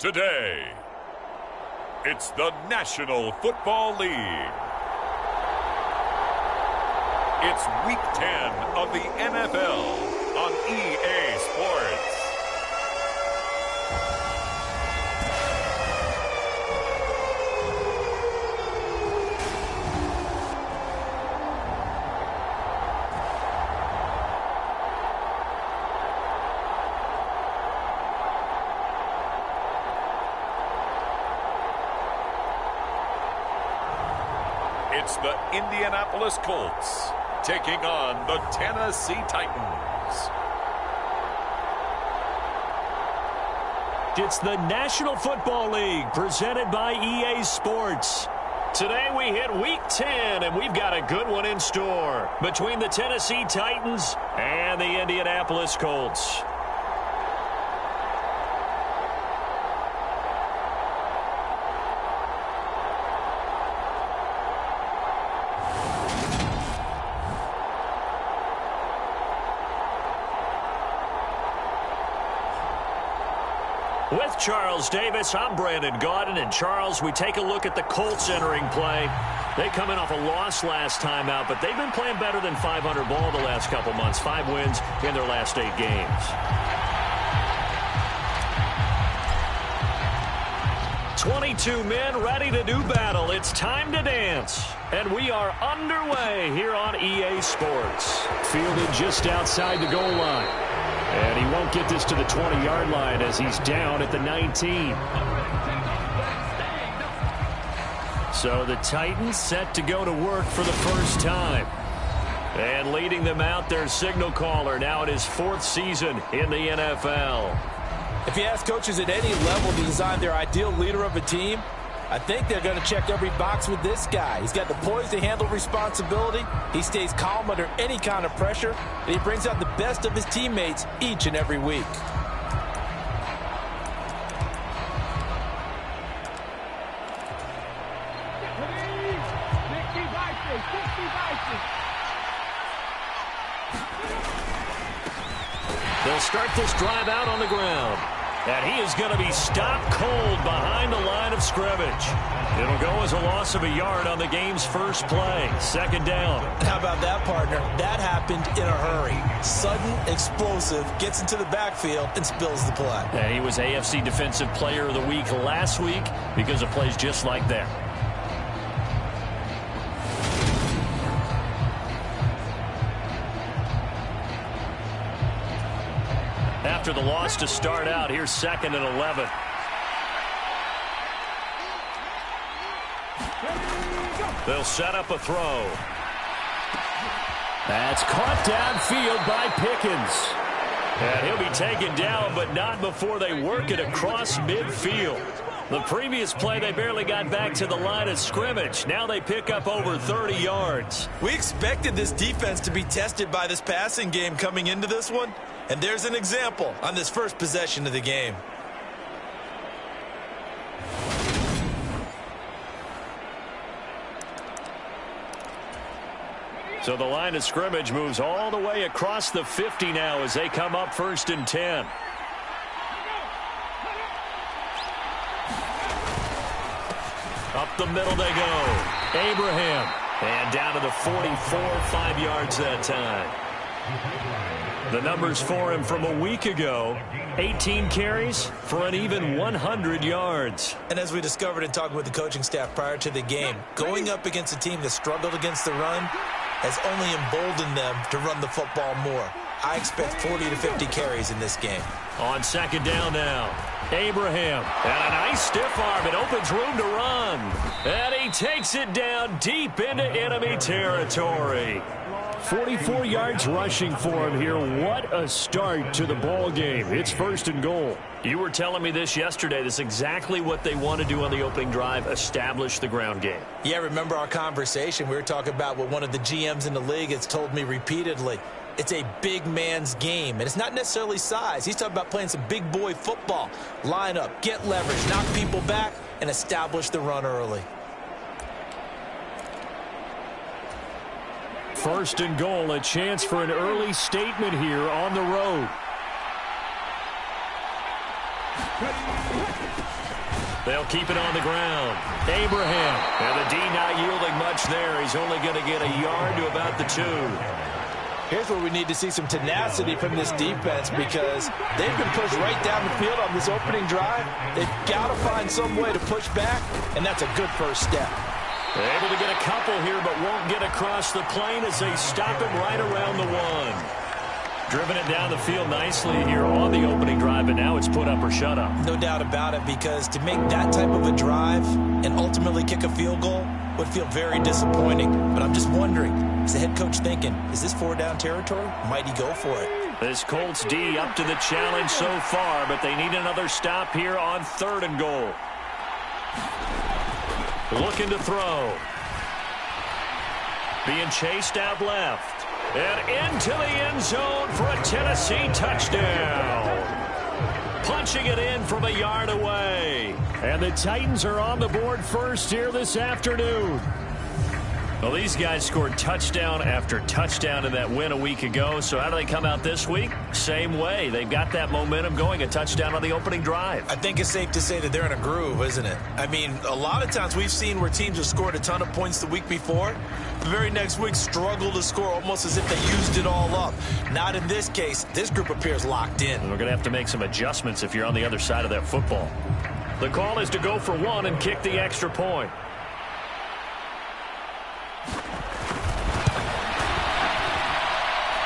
S1: Today, it's the National Football League. It's Week 10 of the NFL on EA Sports. It's the Indianapolis Colts taking on the Tennessee Titans.
S2: It's the National Football League presented by EA Sports. Today we hit Week 10, and we've got a good one in store between the Tennessee Titans and the Indianapolis Colts. With Charles Davis, I'm Brandon Gaudin. And Charles, we take a look at the Colts entering play. They come in off a loss last time out, but they've been playing better than 500 ball the last couple months. 5 wins in their last 8 games. 22 men ready to do battle. It's time to dance. And we are underway here on EA Sports.
S6: Fielded just outside the goal line. And he won't get this to the 20-yard line as he's down at the 19.
S2: So the Titans set to go to work for the first time. And leading them out, their signal caller, now in his 4th season in the NFL.
S3: If you ask coaches at any level to design their ideal leader of a team, I think they're going to check every box with this guy. He's got the poise to handle responsibility. He stays calm under any kind of pressure. And he brings out the best of his teammates each and every week.
S2: They'll start this drive out on the ground. And he is going to be stopped cold behind the line of scrimmage. It'll go as a loss of a yard on the game's first play. 2nd down.
S3: How about that, partner? That happened in a hurry. Sudden, explosive, gets into the backfield and spills the play.
S2: And he was AFC Defensive Player of the Week last week because of plays just like that. After the loss to start out, here's 2nd and 11. They'll set up a throw. That's caught downfield by Pickens. And he'll be taken down, but not before they work it across midfield. The previous play, they barely got back to the line of scrimmage. Now they pick up over 30 yards.
S3: We expected this defense to be tested by this passing game coming into this one. And there's an example on this first possession of the game.
S2: So the line of scrimmage moves all the way across the 50 now as they come up 1st and 10. Up the middle they go. Abraham. And down to the 44, 5 yards that time. The numbers for him from a week ago, 18 carries for an even 100 yards.
S3: And as we discovered in talking with the coaching staff prior to the game, going up against a team that struggled against the run has only emboldened them to run the football more. I expect 40 to 50 carries in this game.
S2: On 2nd down now, Abraham. And a nice stiff arm. It opens room to run. And he takes it down deep into enemy territory.
S6: 44 yards rushing for him here. What a start to the ball game. It's 1st and goal.
S2: You were telling me this yesterday. This is exactly what they want to do on the opening drive, establish the ground game.
S3: Yeah, remember our conversation? We were talking about what one of the GMs in the league has told me repeatedly. It's a big man's game, and it's not necessarily size. He's talking about playing some big boy football. Line up, get leverage, knock people back, and establish the run early.
S6: 1st and goal, a chance for an early statement here on the road.
S2: They'll keep it on the ground. Abraham. And the D not yielding much there. He's only going to get a yard to about the 2.
S3: Here's where we need to see some tenacity from this defense because they've been pushed right down the field on this opening drive. They've got to find some way to push back, and that's a good first step.
S2: They're able to get a couple here, but won't get across the plane as they stop him right around the 1. Driven it down the field nicely here on the opening drive, and now it's put up or shut up.
S3: No doubt about it, because to make that type of a drive and ultimately kick a field goal would feel very disappointing. But I'm just wondering, is the head coach thinking, is this 4-down territory? Might he go for it?
S2: This Colts D up to the challenge so far, but they need another stop here on 3rd and goal. Looking to throw. Being chased out left. And into the end zone for a Tennessee touchdown. Punching it in from a yard away. And the Titans are on the board first here this afternoon. Well, these guys scored touchdown after touchdown in that win a week ago. So how do they come out this week? Same way. They've got that momentum going, a touchdown on the opening drive.
S3: I think it's safe to say that they're in a groove, isn't it? I mean, a lot of times we've seen where teams have scored a ton of points the week before. The very next week struggle to score almost as if they used it all up. Not in this case. This group appears locked in.
S2: And we're going to have to make some adjustments if you're on the other side of that football. The call is to go for 1 and kick the extra point.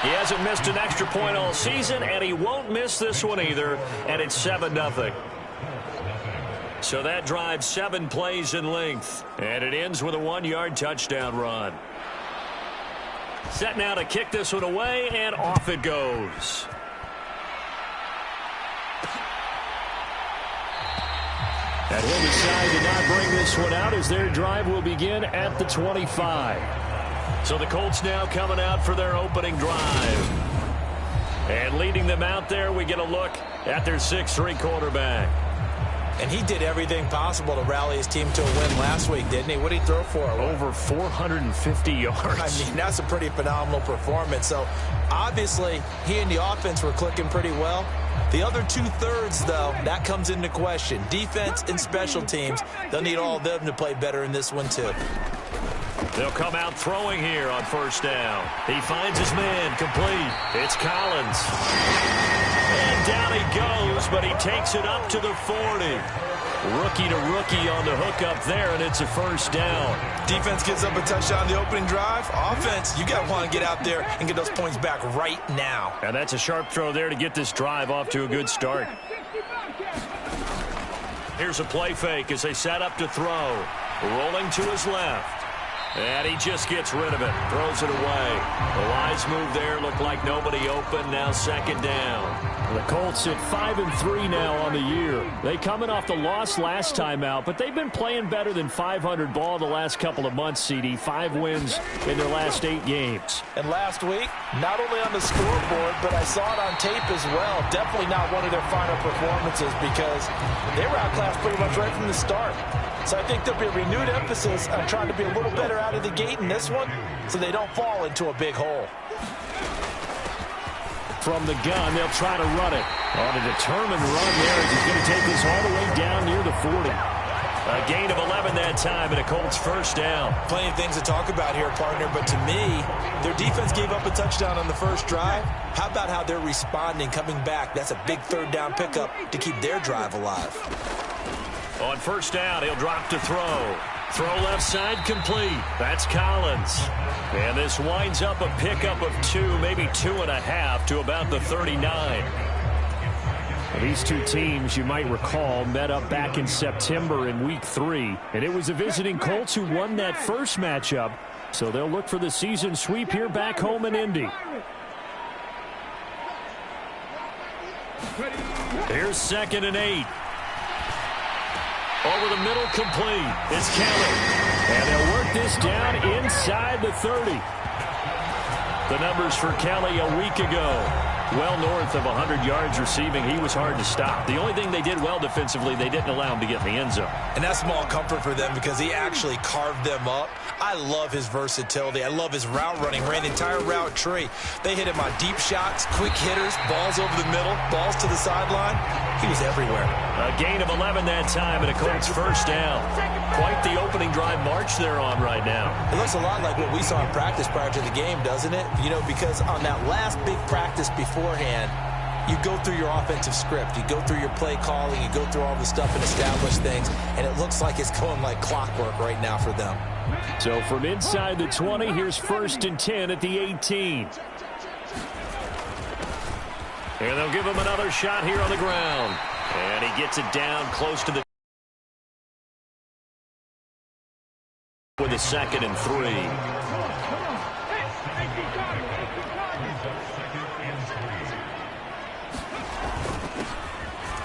S2: He hasn't missed an extra point all season, and he won't miss this one either, and it's 7-0. So that drives 7 plays in length, and it ends with a 1-yard touchdown run. Set now to kick this one away, and off it goes. And he'll decide to not bring this one out as their drive will begin at the 25. So the Colts now coming out for their opening drive. And leading them out there, we get a look at their 6'3" quarterback.
S3: And he did everything possible to rally his team to a win last week, didn't he? What did he throw for?
S2: Over 450 yards.
S3: I mean, that's a pretty phenomenal performance. So, obviously, he and the offense were clicking pretty well. The other 2/3, though, that comes into question. Defense and special teams, they'll need all of them to play better in this one, too.
S2: They'll come out throwing here on 1st down. He finds his man complete. It's Collins. And down he goes, but he takes it up to the 40. Rookie to rookie on the hook up there, and it's a 1st down.
S3: Defense gives up a touchdown on the opening drive. Offense, you got to want to get out there and get those points back right now.
S2: And that's a sharp throw there to get this drive off to a good start. Here's a play fake as they set up to throw. Rolling to his left. And he just gets rid of it. Throws it away. The wise move there. Looked like nobody open. Now 2nd down. The Colts at 5-3 now on the year. They coming off the loss last time out, but they've been playing better than 500 ball the last couple of months, CD. 5 wins in their last 8 games.
S3: And last week, not only on the scoreboard, but I saw it on tape as well. Definitely not one of their final performances because they were outclassed pretty much right from the start. So I think there'll be a renewed emphasis on trying to be a little better out of the gate in this one so they don't fall into a big hole.
S2: From the gun, they'll try to run it. On a determined run there as he's going to take this all the way down near the 40. A gain of 11 that time and a Colts 1st down.
S3: Plenty of things to talk about here, partner, but to me, their defense gave up a touchdown on the first drive. How about how they're responding, coming back? That's a big 3rd down pickup to keep their drive alive.
S2: On 1st down, he'll drop to throw. Throw left side complete. That's Collins. And this winds up a pickup of 2, maybe 2.5 to about the 39. Well, these two teams, you might recall, met up back in September in Week 3. And it was the visiting Colts who won that first matchup. So they'll look for the season sweep here back home in Indy. Here's 2nd and 8. Over the middle, complete. It's Kelly. And they'll work this down inside the 30. The numbers for Kelly a week ago.
S6: Well north of 100 yards receiving. He was hard to stop. The only thing they did well defensively, they didn't allow him to get in the end zone.
S3: And that's small comfort for them because he actually carved them up. I love his versatility. I love his route running. Ran the entire route tree. They hit him on deep shots, quick hitters, balls over the middle, balls to the sideline. He was everywhere.
S6: A gain of 11 that time and a Colts first down. Quite the opening drive march they're on right now.
S3: It looks a lot like what we saw in practice prior to the game, doesn't it? You know, because on that last big practice beforehand, you go through your offensive script. You go through your play calling. You go through all the stuff and establish things. And it looks like it's going like clockwork right now for them.
S6: So from inside the 20, here's 1st and 10 at the 18. And they'll give him another shot here on the ground. And he gets it down close to the with a 2nd and 3.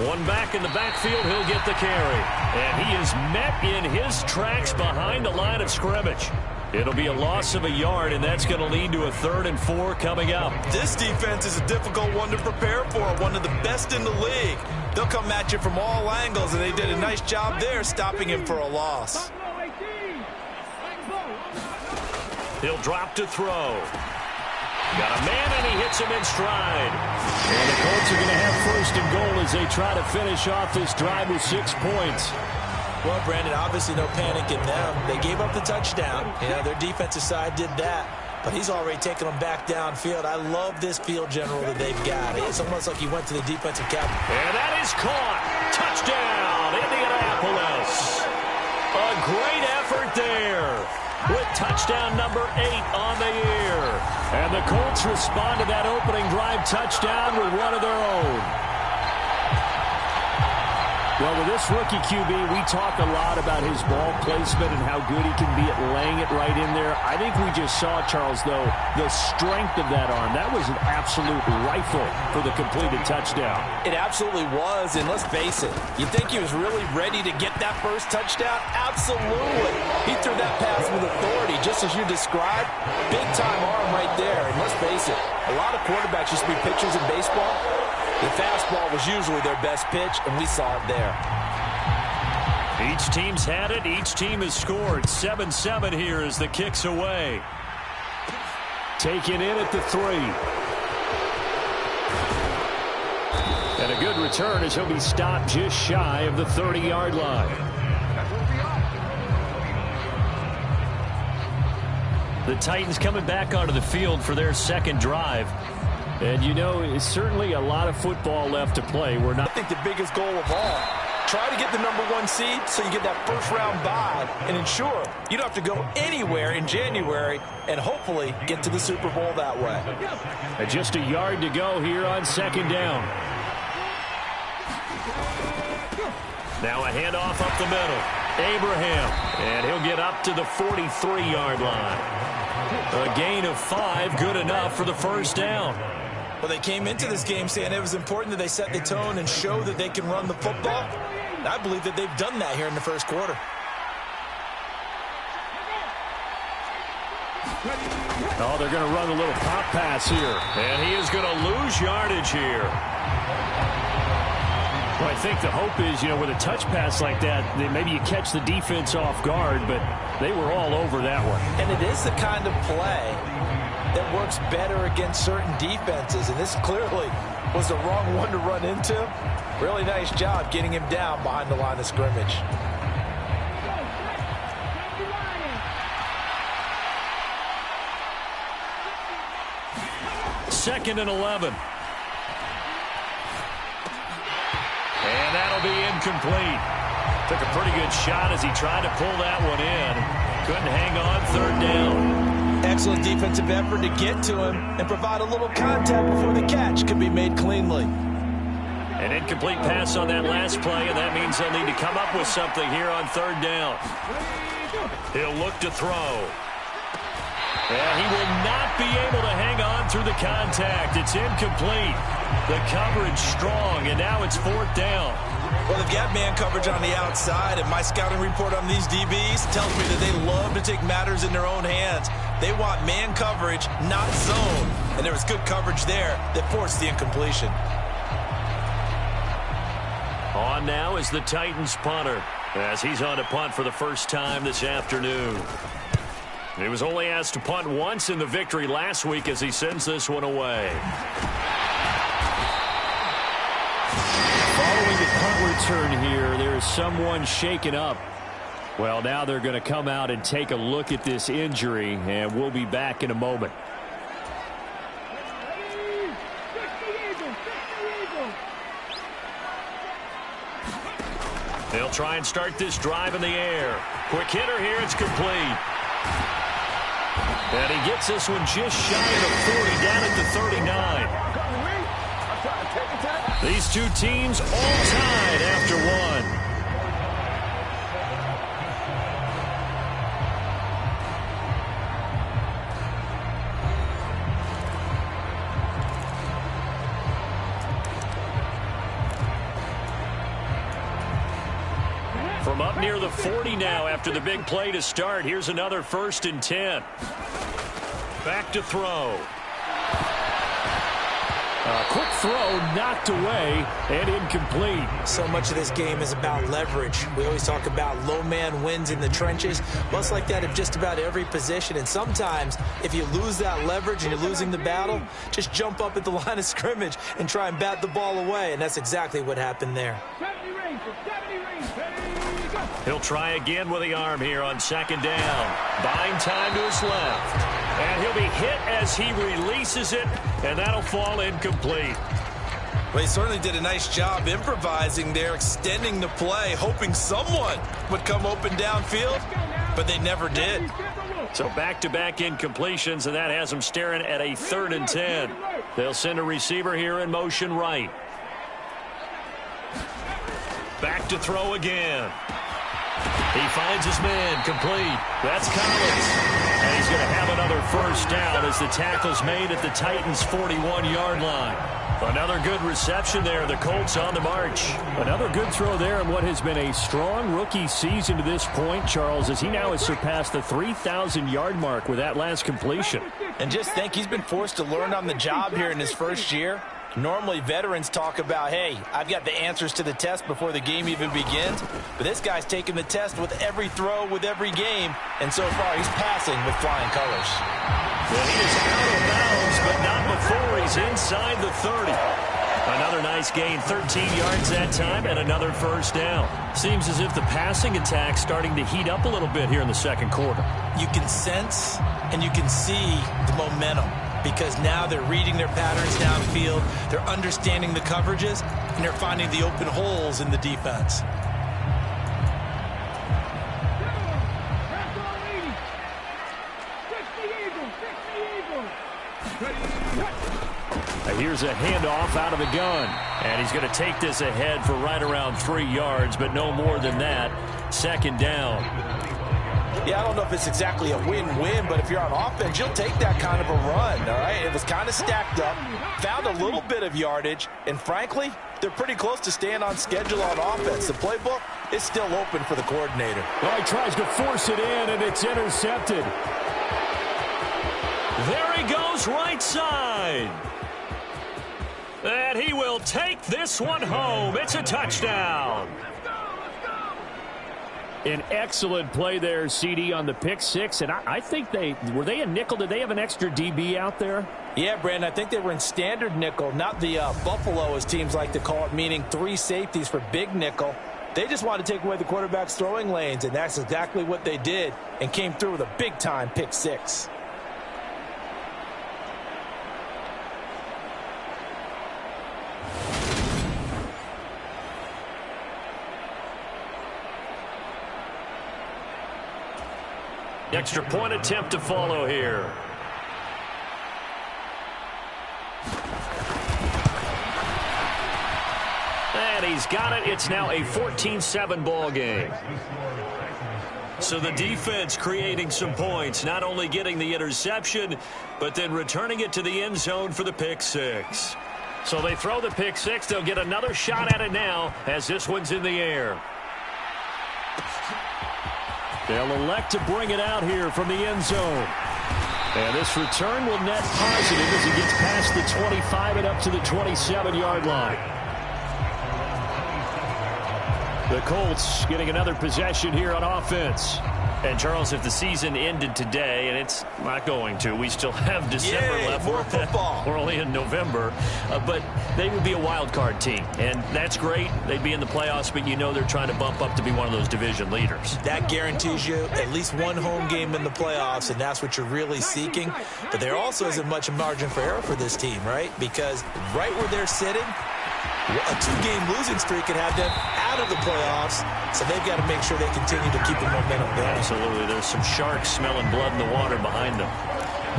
S6: One back in the backfield, he'll get the carry. And he is met in his tracks behind the line of scrimmage. It'll be a loss of a yard, and that's going to lead to a 3rd and 4 coming up.
S3: This defense is a difficult one to prepare for, one of the best in the league. They'll come at you from all angles, and they did a nice job there stopping him for a loss.
S6: He'll drop to throw. Got a man, and he hits him in stride. And the Colts are going to have 1st and goal as they try to finish off this drive with 6 points.
S3: Well, Brandon, obviously no panic in them. They gave up the touchdown. You know, their defensive side did that. But he's already taken them back downfield. I love this field general that they've got. It's almost like he went to the defensive cap.
S6: And that is caught. Touchdown, Indianapolis. A great effort there with touchdown number 8 on the year. And the Colts respond to that opening drive touchdown with one of their own. Well, with this rookie QB, we talk a lot about his ball placement and how good he can be at laying it right in there. I think we just saw, Charles, though, the strength of that arm. That was an absolute rifle for the completed touchdown.
S3: It absolutely was, and let's face it, you think he was really ready to get that first touchdown? Absolutely. He threw that pass with authority, just as you described. Big-time arm right there, and let's face it, a lot of quarterbacks used to be pitchers in baseball. The fastball was usually their best pitch, and we saw it there.
S6: Each team's had it. Each team has scored. 7-7 here as the kick's away. Taken in at the 3. And a good return as he'll be stopped just shy of the 30-yard line. The Titans coming back onto the field for their second drive. And, you know, it's certainly a lot of football left to play. I
S3: think the biggest goal of all, try to get the number 1 seed so you get that first-round bye and ensure you don't have to go anywhere in January and hopefully get to the Super Bowl that way.
S6: And just a yard to go here on 2nd down. Now a handoff up the middle. Abraham, and he'll get up to the 43-yard line. A gain of 5, good enough for the first down.
S3: Well, they came into this game saying it was important that they set the tone and show that they can run the football. And I believe that they've done that here in the first quarter.
S6: Oh, they're going to run a little pop pass here. And he is going to lose yardage here. Well, I think the hope is, you know, with a touch pass like that, maybe you catch the defense off guard, but they were all over that one.
S3: And it is the kind of play that works better against certain defenses, and this clearly was the wrong one to run into. Really nice job getting him down behind the line of scrimmage.
S6: Second and 11. And that'll be incomplete. Took a pretty good shot as he tried to pull that one in. Couldn't hang on, 3rd down.
S3: Excellent defensive effort to get to him and provide a little contact before the catch could be made cleanly.
S6: An incomplete pass on that last play, and that means they'll need to come up with something here on 3rd down. He'll look to throw. And he will not be able to hang on through the contact. It's incomplete. The coverage strong, and now it's 4th down.
S3: Well, they've got man coverage on the outside, and my scouting report on these DBs tells me that they love to take matters in their own hands. They want man coverage, not zone. And there was good coverage there that forced the incompletion.
S2: On now is the Titans punter, as he's on to punt for the first time this afternoon. He was only asked to punt once in the victory last week as he sends this one away. Following the punt return here, there's someone shaken up. Well, now they're going to come out and take a look at this injury, and we'll be back in a moment. They'll try and start this drive in the air. Quick hitter here, it's complete. And he gets this one just shy of the 40, down at the 39. These two teams all tied after one. From up near the 40 now after the big play to start. Here's another 1st and 10. Back to throw. A quick throw knocked away and incomplete.
S3: So much of this game is about leverage. We always talk about low man wins in the trenches. Well, it's like that of just about every position. And sometimes if you lose that leverage and you're losing the battle, just jump up at the line of scrimmage and try and bat the ball away. And that's exactly what happened there.
S4: 70 range, 70 range.
S2: He'll try again with the arm here on 2nd down. Buying time to his left. And he'll be hit as he releases it, and that'll fall incomplete.
S3: Well, he certainly did a nice job improvising there, extending the play, hoping someone would come open downfield, but they never did.
S2: So back-to-back incompletions, and that has them staring at a 3rd and 10. They'll send a receiver here in motion right. Back to throw again. He finds his man, complete. That's Collins. And he's going to have another 1st down as the tackle's made at the Titans' 41-yard line. Another good reception there. The Colts on the march. Another good throw there in what has been a strong rookie season to this point, Charles, as he now has surpassed the 3,000-yard mark with that last completion.
S3: And just think, he's been forced to learn on the job here in his first year. Normally, veterans talk about, hey, I've got the answers to the test before the game even begins. But this guy's taking the test with every throw, with every game. And so far, he's passing with flying colors.
S2: Well, he is out of bounds, but not before he's inside the 30. Another nice gain, 13 yards that time, and another 1st down. Seems as if the passing attack's starting to heat up a little bit here in the 2nd quarter.
S3: You can sense and you can see the momentum, because now they're reading their patterns downfield, they're understanding the coverages, and they're finding the open holes in the defense.
S2: Here's a handoff out of the gun. And he's going to take this ahead for right around 3 yards, but no more than that. 2nd down.
S3: Yeah, I don't know if it's exactly a win-win, but if you're on offense, you'll take that kind of a run, all right? It was kind of stacked up, found a little bit of yardage, and frankly, they're pretty close to staying on schedule on offense. The playbook is still open for the coordinator.
S2: Well, he tries to force it in, and it's intercepted. There he goes, right side. And he will take this one home. It's a touchdown. An excellent play there, CD, on the pick six. And I think were they a nickel? Did they have an extra DB out there?
S3: Yeah, Brandon, I think they were in standard nickel, not the Buffalo, as teams like to call it, meaning 3 safeties for big nickel. They just wanted to take away the quarterback's throwing lanes, and that's exactly what they did, and came through with a big-time pick six.
S2: Extra point attempt to follow here. And he's got it. It's now a 14-7 ball game. So the defense creating some points, not only getting the interception, but then returning it to the end zone for the pick six. So they throw the pick six. They'll get another shot at it now as this one's in the air. They'll elect to bring it out here from the end zone.
S6: And this return will net positive as he gets past the 25 and up to the 27-yard line. The Colts getting another possession here on offense.
S2: And, Charles, if the season ended today, and it's not going to, we still have December left.
S3: More football.
S2: We're only in November. But they would be a wild card team. And that's great. They'd be in the playoffs, but you know they're trying to bump up to be one of those division leaders.
S3: That guarantees you at least one home game in the playoffs, and that's what you're really seeking. But there also isn't much margin for error for this team, right? Because right where they're sitting, a two-game losing streak could have them out of the playoffs, so they've got to make sure they continue to keep the momentum going.
S2: Absolutely. There's some sharks smelling blood in the water behind them.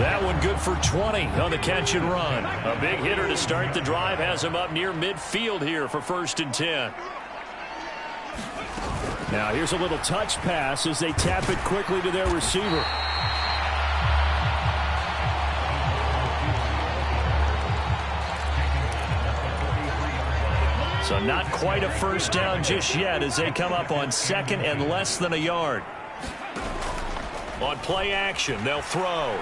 S6: That one good for 20 on the catch and run.
S2: A big hitter to start the drive has him up near midfield here for 1st and 10.
S6: Now here's a little touch pass as they tap it quickly to their receiver. So not quite a first down just yet as they come up on 2nd and less than a yard.
S2: On play action, they'll throw.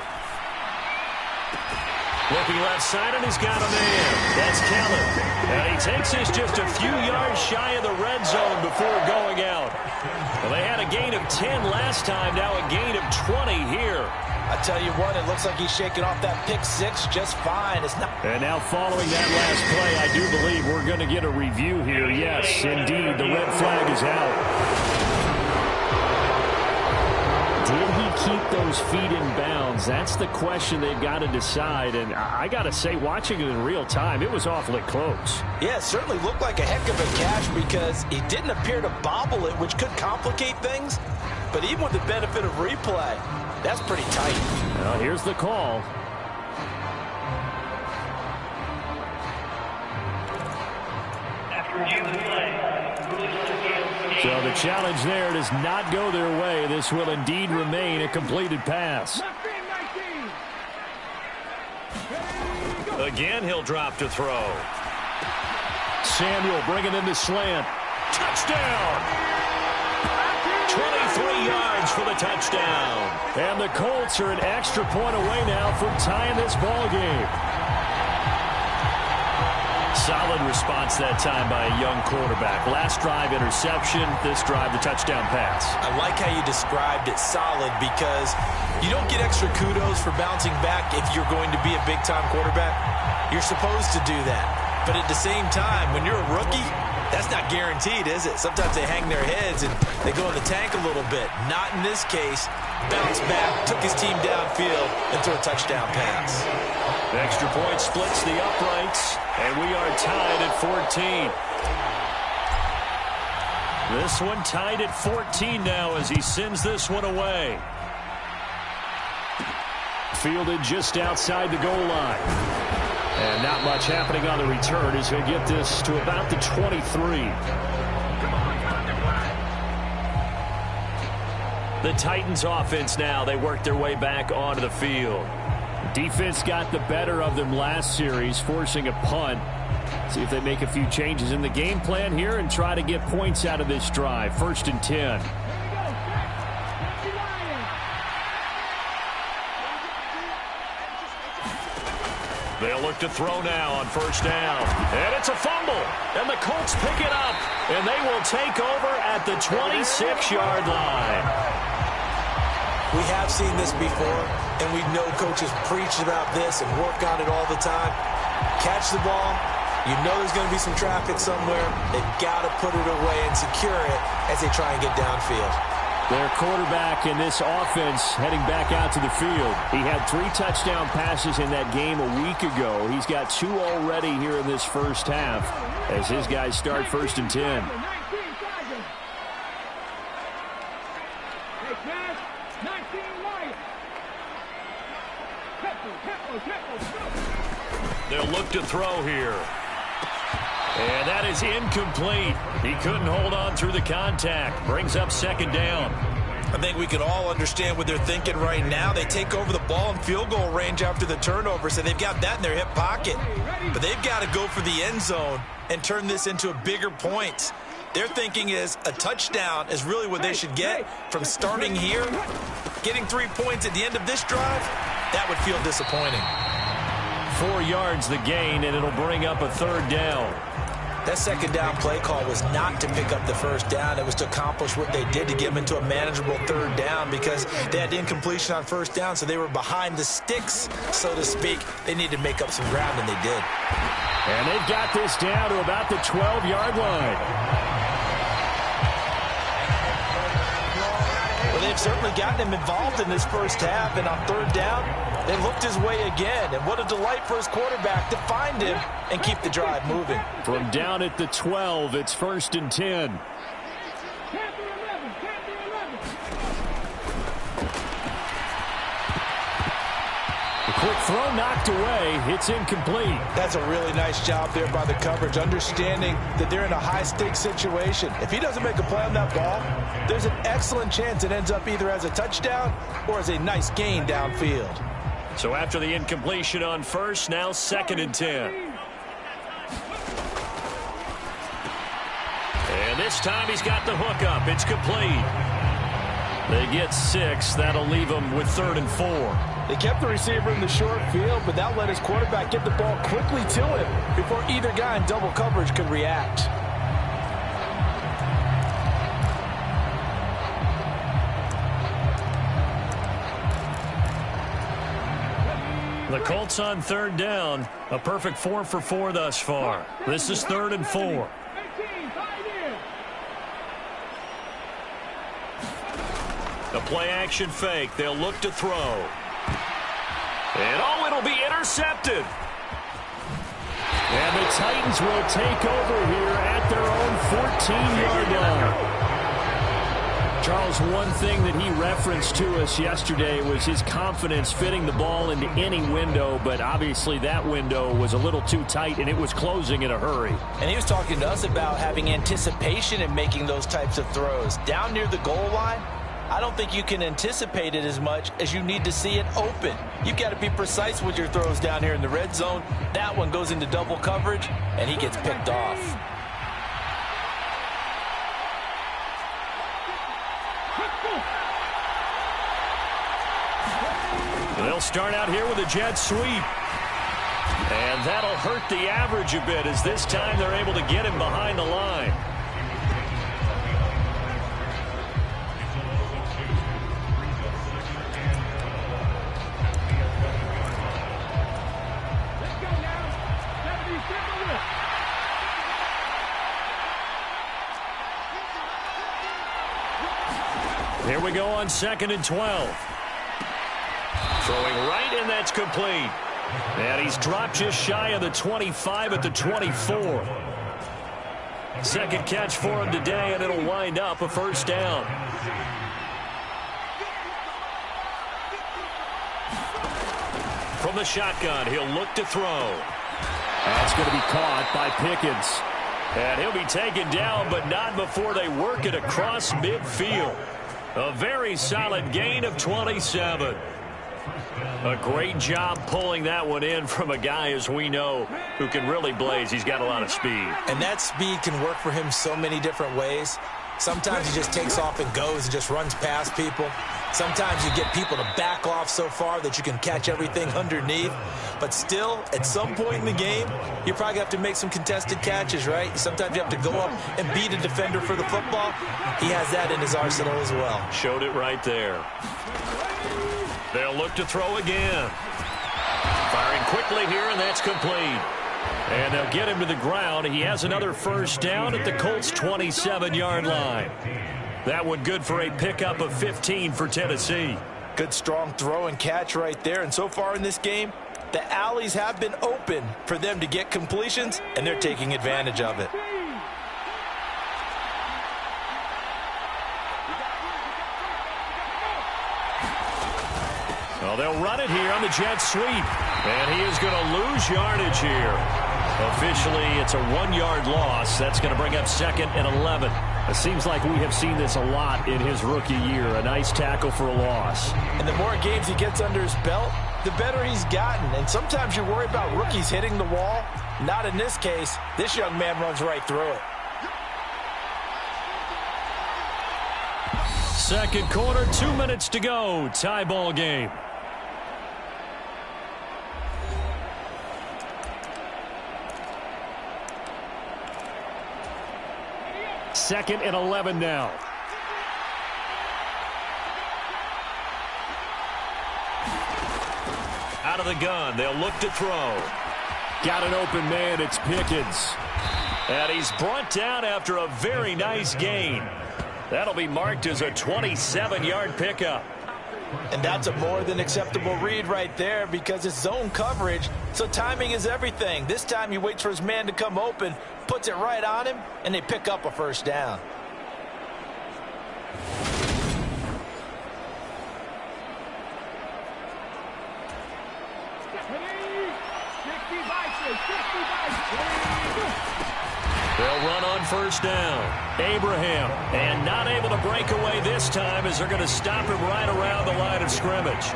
S2: Looking left side, and he's got a man. That's Keller. And he takes this just a few yards shy of the red zone before going out. Well, they had a gain of 10 last time, now a gain of 20 here.
S3: I tell you what, it looks like he's shaking off that pick six just fine. It's not.
S6: And now following that last play, I do believe we're going to get a review here. Yes, indeed, the red flag is out. Did he keep those feet in bounds? That's the question they've got to decide. And I got to say, watching it in real time, it was awfully close.
S3: Yeah, it certainly looked like a heck of a catch because he didn't appear to bobble it, which could complicate things. But even with the benefit of replay, that's pretty tight.
S6: Well, here's the call. So the challenge there does not go their way. This will indeed remain a completed pass.
S2: Again, he'll drop to throw.
S6: Samuel bringing in the slant.
S2: Touchdown! 23 yards for the touchdown.
S6: And the Colts are an extra point away now from tying this ball game.
S2: Solid response that time by a young quarterback. Last drive, interception. This drive, the touchdown pass.
S3: I like how you described it, solid, because you don't get extra kudos for bouncing back if you're going to be a big-time quarterback. You're supposed to do that. But at the same time, when you're a rookie, that's not guaranteed, is it? Sometimes they hang their heads and they go in the tank a little bit. Not in this case. Bounced back, took his team downfield, and threw a touchdown pass.
S2: Extra point splits the uprights, and we are tied at 14. This one tied at 14 now as he sends this one away.
S6: Fielded just outside the goal line. And not much happening on the return as they get this to about the 23.
S2: The Titans offense now, they work their way back onto the field.
S6: Defense got the better of them last series, forcing a punt. See if they make a few changes in the game plan here and try to get points out of this drive. 1st and 10.
S2: They'll look to throw now on 1st down. And it's a fumble. And the Colts pick it up. And they will take over at the 26-yard line.
S3: We have seen this before, and we know coaches preach about this and work on it all the time. Catch the ball. You know there's going to be some traffic somewhere. They've got to put it away and secure it as they try and get downfield.
S6: Their quarterback in this offense heading back out to the field. He had 3 touchdown passes in that game a week ago. He's got 2 already here in this first half as his guys start 1st and 10.
S2: They'll look to throw here. And that is incomplete. He couldn't hold on through the contact. Brings up 2nd down.
S3: I think we could all understand what they're thinking right now. They take over the ball in field goal range after the turnover, so they've got that in their hip pocket. But they've got to go for the end zone and turn this into a bigger point. Their thinking is a touchdown is really what they should get from starting here. Getting 3 points at the end of this drive, that would feel disappointing.
S6: 4 yards the gain, and it'll bring up a 3rd down.
S3: That second down play call was not to pick up the first down. It was to accomplish what they did to get them into a manageable 3rd down because they had incompletion on first down, so they were behind the sticks, so to speak. They needed to make up some ground, and they did.
S6: And they've got this down to about the 12-yard line.
S3: Well, they've certainly gotten him involved in this first half, and on 3rd down, they looked his way again. And what a delight for his quarterback to find him and keep the drive moving.
S6: From down at the 12, it's 1st and 10. The quick throw knocked away. It's incomplete.
S3: That's a really nice job there by the coverage, understanding that they're in a high-stakes situation. If he doesn't make a play on that ball, there's an excellent chance it ends up either as a touchdown or as a nice gain downfield.
S6: So after the incompletion on first, now 2nd and 10. And this time he's got the hook up. It's complete. They get 6. That'll leave them with 3rd and 4.
S3: They kept the receiver in the short field, but that let his quarterback get the ball quickly to him before either guy in double coverage could react.
S6: The Colts on 3rd down. A perfect 4 for 4 thus far. This is 3rd and 4. The play action fake. They'll look to throw. And oh, it'll be intercepted. And the Titans will take over here at their own 14-yard line. Charles, one thing that he referenced to us yesterday was his confidence fitting the ball into any window, but obviously that window was a little too tight, and it was closing in a hurry.
S3: And he was talking to us about having anticipation in making those types of throws. Down near the goal line, I don't think you can anticipate it as much as you need to see it open. You've got to be precise with your throws down here in the red zone. That one goes into double coverage, and he gets picked off.
S6: They'll start out here with a jet sweep. And that'll hurt the average a bit as this time they're able to get him behind the line. Here we go on 2nd and 12. Throwing right, and that's complete. And he's dropped just shy of the 25 at the 24. Second catch for him today, and it'll wind up a 1st down. From the shotgun, he'll look to throw. That's going to be caught by Pickens. And he'll be taken down, but not before they work it across midfield. A very solid gain of 27. A great job pulling that one in from a guy, as we know, who can really blaze. He's got a lot of speed.
S3: And that speed can work for him so many different ways. Sometimes he just takes off and goes and just runs past people. Sometimes you get people to back off so far that you can catch everything underneath. But still, at some point in the game, you probably have to make some contested catches, right? Sometimes you have to go up and beat a defender for the football. He has that in his arsenal as well.
S6: Showed it right there. They'll look to throw again. Firing quickly here, and that's complete. And they'll get him to the ground. He has another 1st down at the Colts' 27-yard line. That one good for a pickup of 15 for Tennessee.
S3: Good strong throw and catch right there. And so far in this game, the alleys have been open for them to get completions, and they're taking advantage of it.
S6: Well, they'll run it here on the jet sweep. And he is going to lose yardage here. Officially, it's a 1-yard loss. That's going to bring up 2nd and 11. It seems like we have seen this a lot in his rookie year. A nice tackle for a loss.
S3: And the more games he gets under his belt, the better he's gotten. And sometimes you worry about rookies hitting the wall. Not in this case. This young man runs right through it.
S6: Second quarter, 2 minutes to go. Tie ball game. 2nd and 11 now.
S2: Out of the gun, they'll look to throw.
S6: Got an open man, it's Pickens.
S2: And he's brought down after a very nice gain. That'll be marked as a 27-yard pickup.
S3: And that's a more than acceptable read right there because it's zone coverage, so timing is everything. This time he waits for his man to come open, puts it right on him, and they pick up a first down.
S2: They'll run on first down. Abraham, and not able to break away this time as they're going to stop him right around the line of scrimmage.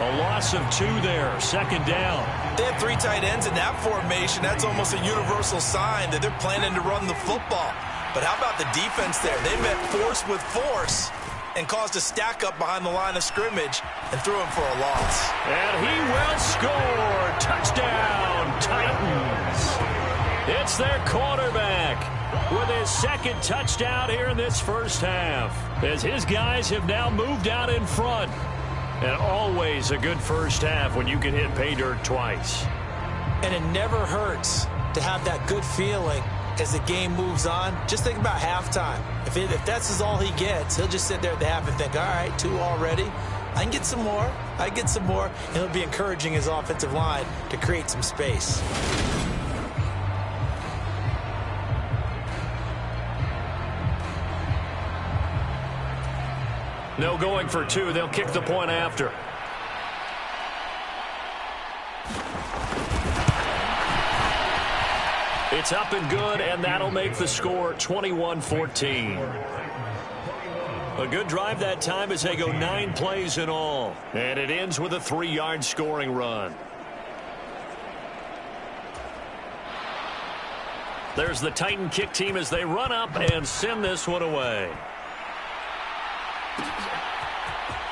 S2: A loss of 2 there, 2nd down.
S3: They have 3 tight ends in that formation. That's almost a universal sign that they're planning to run the football. But how about the defense there? They met force with force and caused a stack up behind the line of scrimmage and threw him for a loss.
S2: And he will score. Touchdown, Titans. It's their quarterback with his 2nd touchdown here in this first half, as his guys have now moved out in front. And always a good first half when you can hit pay dirt twice.
S3: And it never hurts to have that good feeling as the game moves on. Just think about halftime. If that's all he gets, he'll just sit there at the half and think, all right, 2 already. I can get some more. I get some more. And he'll be encouraging his offensive line to create some space.
S2: No going for 2. They'll kick the point after. It's up and good, and that'll make the score 21-14. A good drive that time as they go 9 plays in all. And it ends with a 3-yard scoring run. There's the Titan kick team as they run up and send this one away.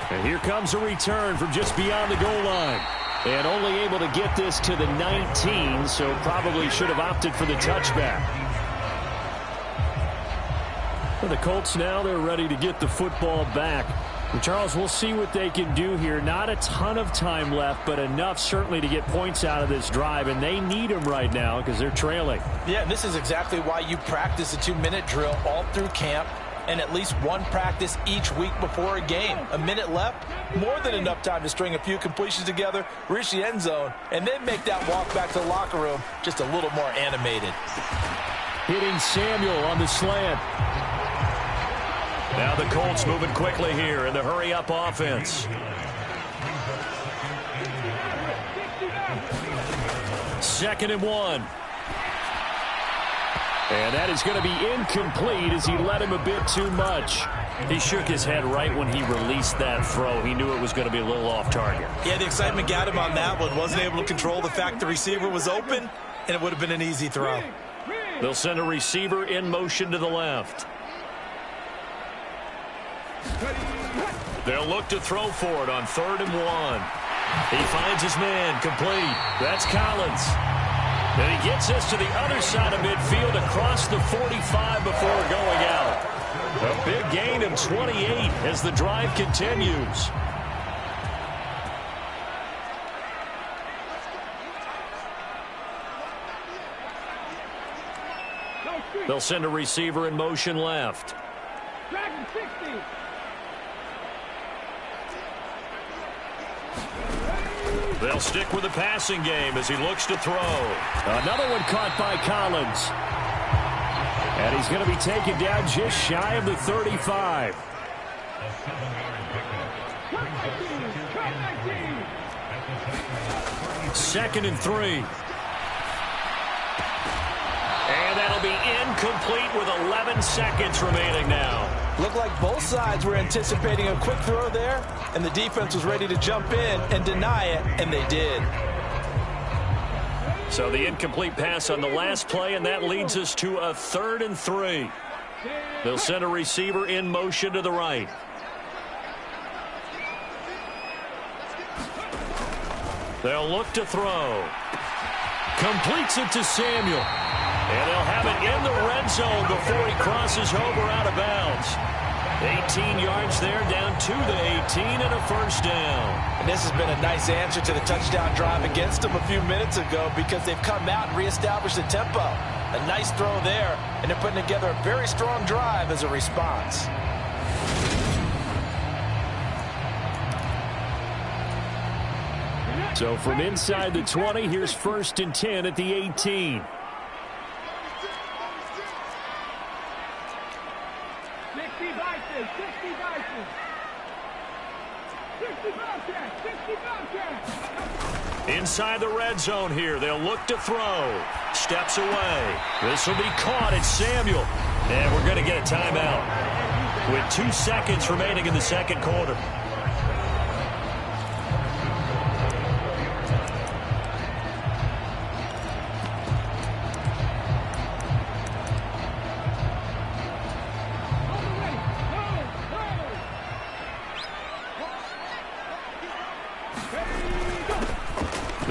S2: And here comes a return from just beyond the goal line. And only able to get this to the 19, so probably should have opted for the touchback. For the Colts now, they're ready to get the football back. And Charles, we'll see what they can do here. Not a ton of time left, but enough certainly to get points out of this drive. And they need them right now because they're trailing.
S3: Yeah, this is exactly why you practice a 2-minute drill all through camp. And at least one practice each week before a game. A minute left, more than enough time to string a few completions together, reach the end zone, and then make that walk back to the locker room just a little more animated.
S6: Hitting Samuel on the slant.
S2: Now the Colts moving quickly here in the hurry-up offense. Second and 1. And that is going to be incomplete as he let him a bit too much. He shook his head right when he released that throw. He knew it was going to be a little off target.
S3: Yeah, the excitement got him on that one. Wasn't able to control the fact the receiver was open, and it would have been an easy throw.
S2: They'll send a receiver in motion to the left. They'll look to throw for it on 3rd and 1. He finds his man complete. That's Collins. And he gets this to the other side of midfield across the 45 before going out. A big gain of 28 as the drive continues. They'll send a receiver in motion left.
S4: Dragon 60.
S2: They'll stick with the passing game as he looks to throw.
S6: Another one caught by Collins. And he's going to be taken down just shy of the 35.
S2: Second and 3. And that'll be incomplete with 11 seconds remaining now.
S3: Looked like both sides were anticipating a quick throw there, and the defense was ready to jump in and deny it, and they did.
S2: So the incomplete pass on the last play, and that leads us to a 3rd and 3. They'll send a receiver in motion to the right. They'll look to throw. Completes it to Samuel.
S6: And they'll have it in the red zone before he crosses over out of bounds. 18 yards there, down to the 18 and a first down.
S3: And this has been a nice answer to the touchdown drive against them a few minutes ago because they've come out and reestablished the tempo. A nice throw there, and they're putting together a very strong drive as a response.
S6: So from inside the 20, here's 1st and 10 at the 18.
S4: 60
S6: Inside the red zone here. They'll look to throw. Steps away. This will be caught. It's Samuel. And we're going to get a timeout with 2 seconds remaining in the second quarter.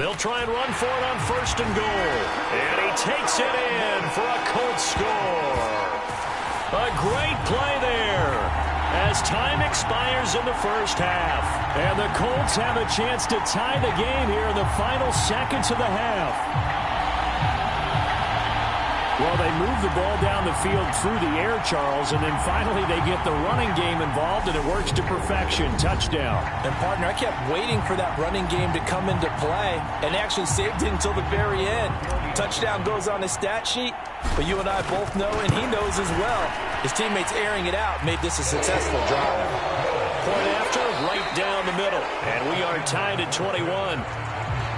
S6: They'll try and run for it on 1st and goal. And he takes it in for a Colts score. A great play there as time expires in the first half. And the Colts have a chance to tie the game here in the final seconds of the half. Well, they move the ball down the field through the air, Charles, and then finally they get the running game involved, and it works to perfection. Touchdown.
S3: And, partner, I kept waiting for that running game to come into play and actually saved it until the very end. Touchdown goes on his stat sheet, but you and I both know, and he knows as well, his teammates airing it out made this a successful drive.
S6: Point after, right down the middle, and we are tied at 21.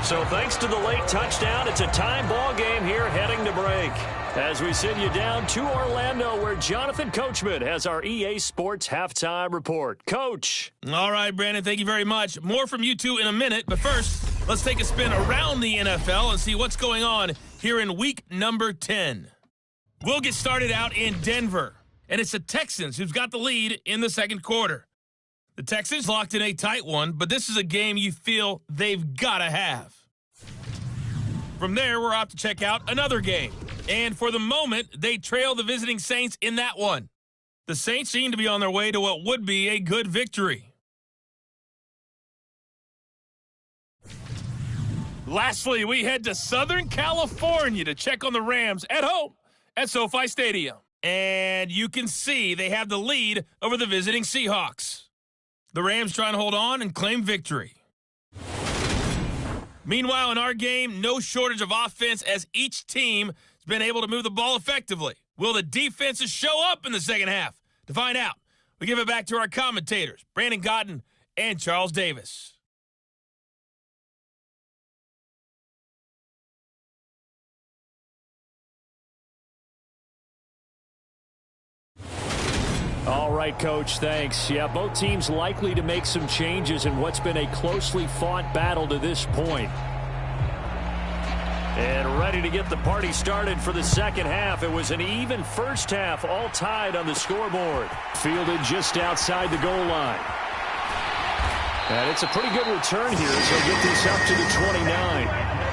S6: So thanks to the late touchdown, it's a tie ball game here heading to break. As we send you down to Orlando, where Jonathan Coachman has our EA Sports Halftime Report. Coach.
S5: All right, Brandon, thank you very much. More from you two in a minute, but first, let's take a spin around the NFL and see what's going on here in week number 10. We'll get started out in Denver, and it's the Texans who's got the lead in the second quarter. The Texans locked in a tight one, but this is a game you feel they've got to have. From there, we're off to check out another game. And for the moment, they trail the visiting Saints in that one. The Saints seem to be on their way to what would be a good victory. Lastly, we head to Southern California to check on the Rams at home at SoFi Stadium. And you can see they have the lead over the visiting Seahawks. The Rams trying to hold on and claim victory. Meanwhile, in our game, no shortage of offense as each team has been able to move the ball effectively. Will the defenses show up in the second half? To find out, we give it back to our commentators, Brandon Cotton and Charles Davis.
S6: All right, Coach, thanks. Yeah, both teams likely to make some changes in what's been a closely fought battle to this point. And ready to get the party started for the second half. It was an even first half, all tied on the scoreboard. Fielded just outside the goal line. And it's a pretty good return here as they get this up to the 29.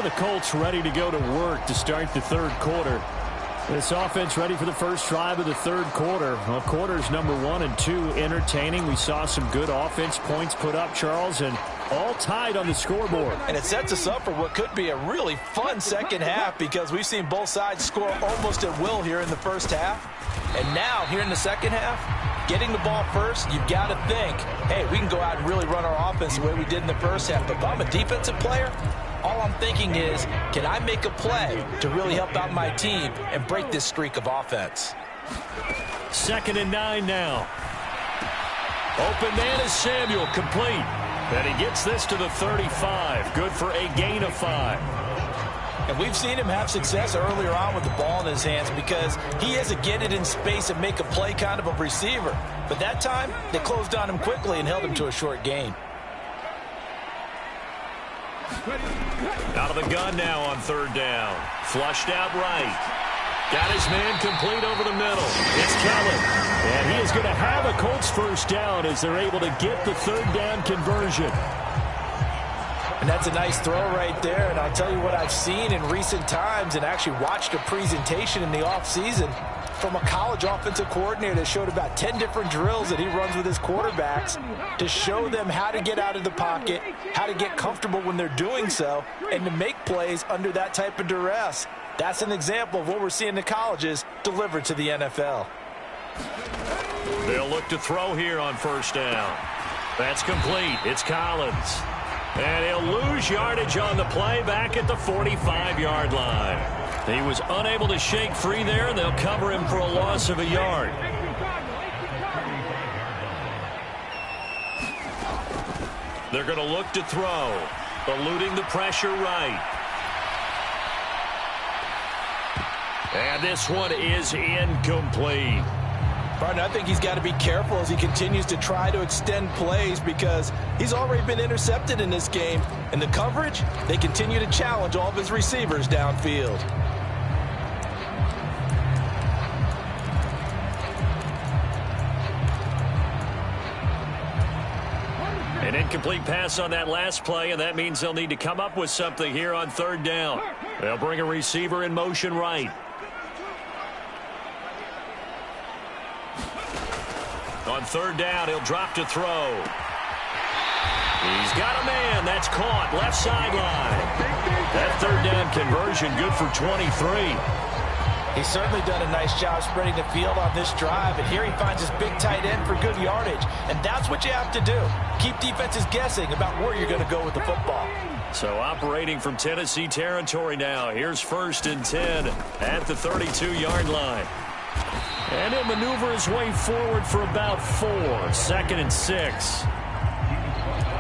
S6: The Colts ready to go to work to start the third quarter. This offense ready for the first drive of the third quarter. Well, quarters number 1 and 2 entertaining. We saw some good offense points put up, Charles, and all tied on the scoreboard.
S3: And it sets us up for what could be a really fun second half because we've seen both sides score almost at will here in the first half. And now, here in the second half, getting the ball first, you've got to think, hey, we can go out and really run our offense the way we did in the first half. But if I'm a defensive player, all I'm thinking is, can I make a play to really help out my team and break this streak of offense?
S6: 2nd and 9 now. Open man is Samuel, complete. And he gets this to the 35. Good for a gain of 5.
S3: And we've seen him have success earlier on with the ball in his hands because he is a get it in space and make a play kind of a receiver. But that time, they closed on him quickly and held him to a short gain.
S6: Out of the gun now on 3rd down. Flushed out right. Got his man complete over the middle. It's Kellen. And he is going to have a Colts first down as they're able to get the 3rd down conversion.
S3: And that's a nice throw right there. And I'll tell you what I've seen in recent times and actually watched a presentation in the offseason from a college offensive coordinator that showed about 10 different drills that he runs with his quarterbacks to show them how to get out of the pocket, how to get comfortable when they're doing so, and to make plays under that type of duress. That's an example of what we're seeing the colleges deliver to the NFL.
S6: They'll look to throw here on first down. That's complete. It's Collins. And he'll lose yardage on the play back at the 45-yard line. He was unable to shake free there, and they'll cover him for a loss of a yard. They're going to look to throw, eluding the pressure right. And this one is incomplete.
S3: Partner, I think he's got to be careful as he continues to try to extend plays because he's already been intercepted in this game. And the coverage, they continue to challenge all of his receivers downfield.
S6: An incomplete pass on that last play, and that means they'll need to come up with something here on third down. They'll bring a receiver in motion right. On third down, he'll drop to throw. He's got a man. That's caught. Left sideline. That third down conversion good for 23.
S3: He's certainly done a nice job spreading the field on this drive, and here he finds his big tight end for good yardage. And that's what you have to do. Keep defenses guessing about where you're going to go with the football.
S6: So operating from Tennessee territory now. Here's 1st and 10 at the 32-yard line. And he'll maneuver his way forward for about 4. 2nd and 6.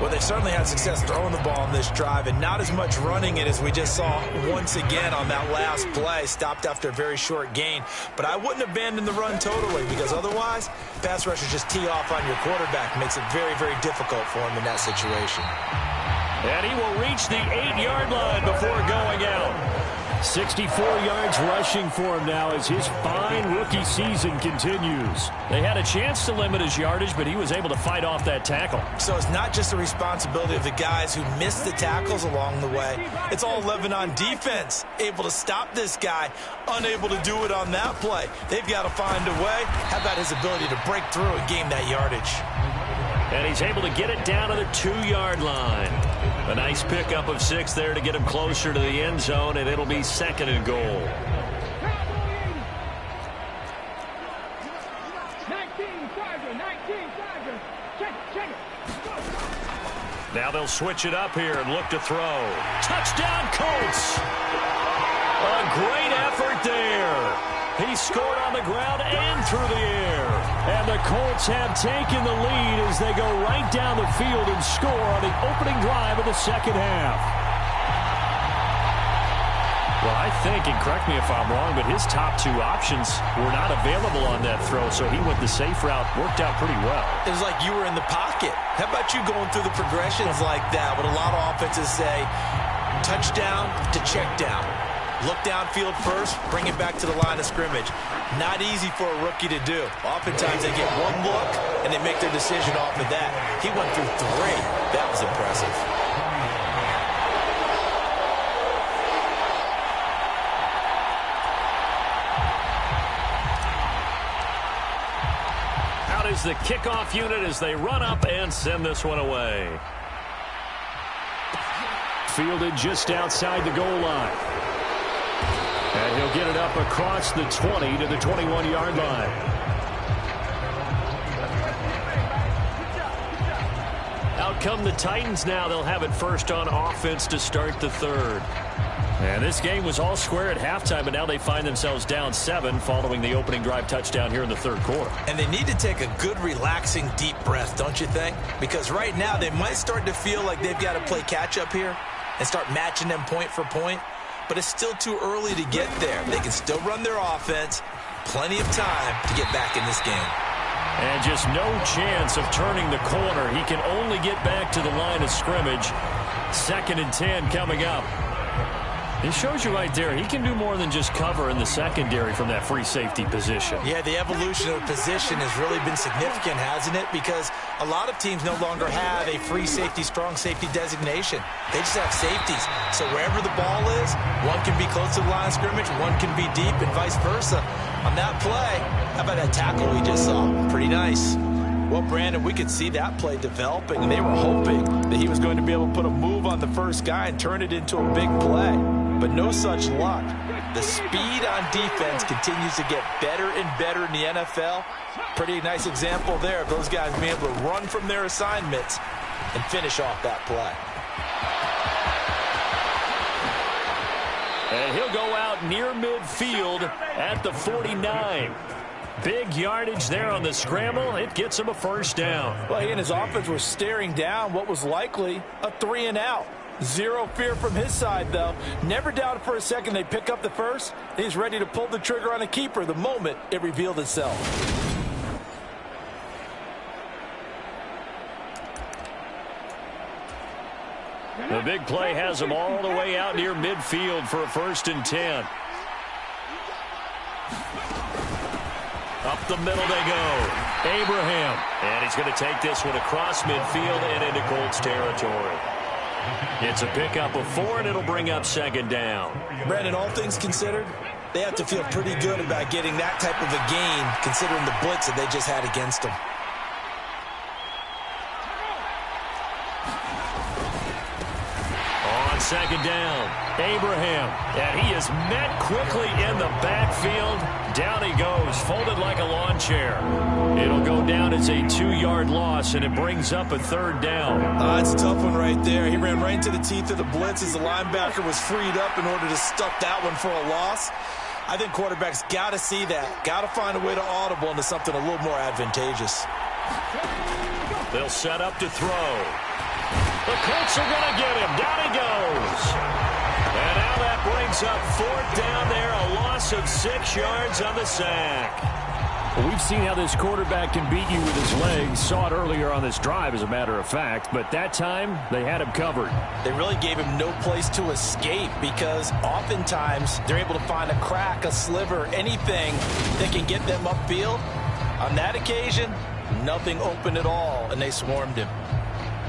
S3: Well, they certainly had success throwing the ball on this drive and not as much running it as we just saw once again on that last play. Stopped after a very short gain. But I wouldn't abandon the run totally because otherwise, pass rushers just tee off on your quarterback. Makes it very, very difficult for him in that situation.
S6: And he will reach the 8-yard line before going out. 64 yards rushing for him now as his fine rookie season continues. They had a chance to limit his yardage, but he was able to fight off that tackle.
S3: So it's not just the responsibility of the guys who missed the tackles along the way. It's all 11 on defense, able to stop this guy, unable to do it on that play. They've got to find a way. How about his ability to break through and gain that yardage?
S6: And he's able to get it down to the 2-yard line. A nice pickup of 6 there to get him closer to the end zone, and it'll be 2nd and goal.
S4: 19, Tiger. Check it.
S6: Now they'll switch it up here and look to throw. Touchdown, Colts! A great effort there. He scored on the ground and through the air. And the Colts have taken the lead as they go right down the field and score on the opening drive of the second half. Well, I think, and correct me if I'm wrong, but his top 2 options were not available on that throw, so he went the safe route, worked out pretty well.
S3: It was like you were in the pocket. How about you going through the progressions like that? What a lot of offenses say, touchdown to check down. Look downfield first, bring it back to the line of scrimmage. Not easy for a rookie to do. Oftentimes they get one look and they make their decision off of that. He went through 3. That was impressive.
S6: Out is the kickoff unit as they run up and send this one away. Fielded just outside the goal line. And he'll get it up across the 20 to the 21-yard line. Out come the Titans now. They'll have it first on offense to start the 3rd. And this game was all square at halftime, but now they find themselves down 7 following the opening drive touchdown here in the 3rd quarter.
S3: And they need to take a good, relaxing, deep breath, don't you think? Because right now they might start to feel like they've got to play catch-up here and start matching them point for point. But it's still too early to get there. They can still run their offense. Plenty of time to get back in this game.
S6: And just no chance of turning the corner. He can only get back to the line of scrimmage. 2nd and 10 coming up. It shows you right there, he can do more than just cover in the secondary from that free safety position.
S3: Yeah, the evolution of position has really been significant, hasn't it? Because a lot of teams no longer have a free safety, strong safety designation. They just have safeties. So wherever the ball is, one can be close to the line of scrimmage, one can be deep, and vice versa. On that play, how about that tackle we just saw? Pretty nice. Well, Brandon, we could see that play developing, and they were hoping that he was going to be able to put a move on the first guy and turn it into a big play. But no such luck. The speed on defense continues to get better and better in the NFL. Pretty nice example there of those guys being able to run from their assignments and finish off that play.
S6: And he'll go out near midfield at the 49. Big yardage there on the scramble. It gets him a first down.
S3: Well, he and his offense were staring down what was likely a 3-and-out. Zero fear from his side, though. Never doubted for a second they'd pick up the first. He's ready to pull the trigger on a keeper the moment it revealed itself.
S6: The big play has him all the way out near midfield for a 1st and 10. Up the middle they go. Abraham. And he's going to take this one across midfield and into Colts territory. It's a pickup of 4, and it'll bring up 2nd down.
S3: Brandon, all things considered, they have to feel pretty good about getting that type of a gain, considering the blitz that they just had against them.
S6: On 2nd down, Abraham. And he is met quickly in the backfield. Down he goes, folded like a lawn chair. It'll go down as a 2-yard loss, and it brings up a 3rd down.
S3: That's a tough one right there. He ran right into the teeth of the blitz as the linebacker was freed up in order to stuff that one for a loss. I think quarterbacks got to see that. Got to find a way to audible into something a little more advantageous.
S6: They'll set up to throw. The Colts are going to get him. Down he goes. And now that brings up 4th down there, a loss of 6 yards on the sack.
S2: Well, we've seen how this quarterback can beat you with his legs. Saw it earlier on this drive, as a matter of fact. But that time, they had him covered.
S3: They really gave him no place to escape because oftentimes they're able to find a crack, a sliver, anything that can get them upfield. On that occasion, nothing open at all, and they swarmed him.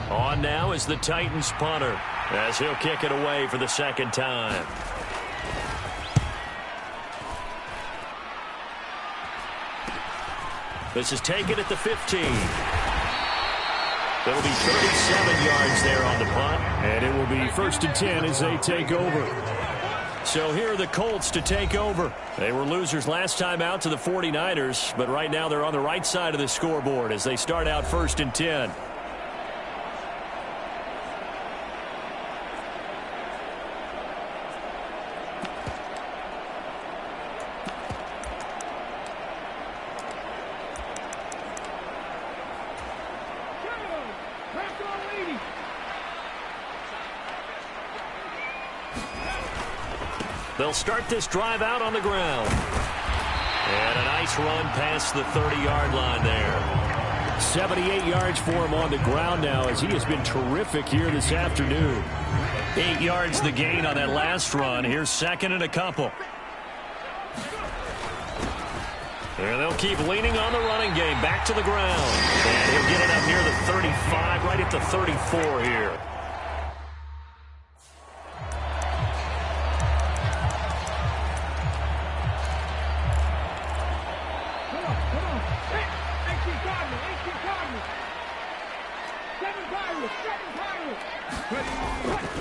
S6: On now is the Titans punter, as he'll kick it away for the 2nd time. This is taken at the 15. There'll be 37 yards there on the punt.
S2: And it will be 1st and 10 as they take over.
S6: So here are the Colts to take over. They were losers last time out to the 49ers, but right now they're on the right side of the scoreboard as they start out 1st and 10. They'll start this drive out on the ground. And a nice run past the 30-yard line there.
S2: 78 yards for him on the ground now, as he has been terrific here this afternoon.
S6: 8 yards the gain on that last run. Here's 2nd and a couple. And they'll keep leaning on the running game. Back to the ground. And he'll get it up near the 35, right at the 34 here.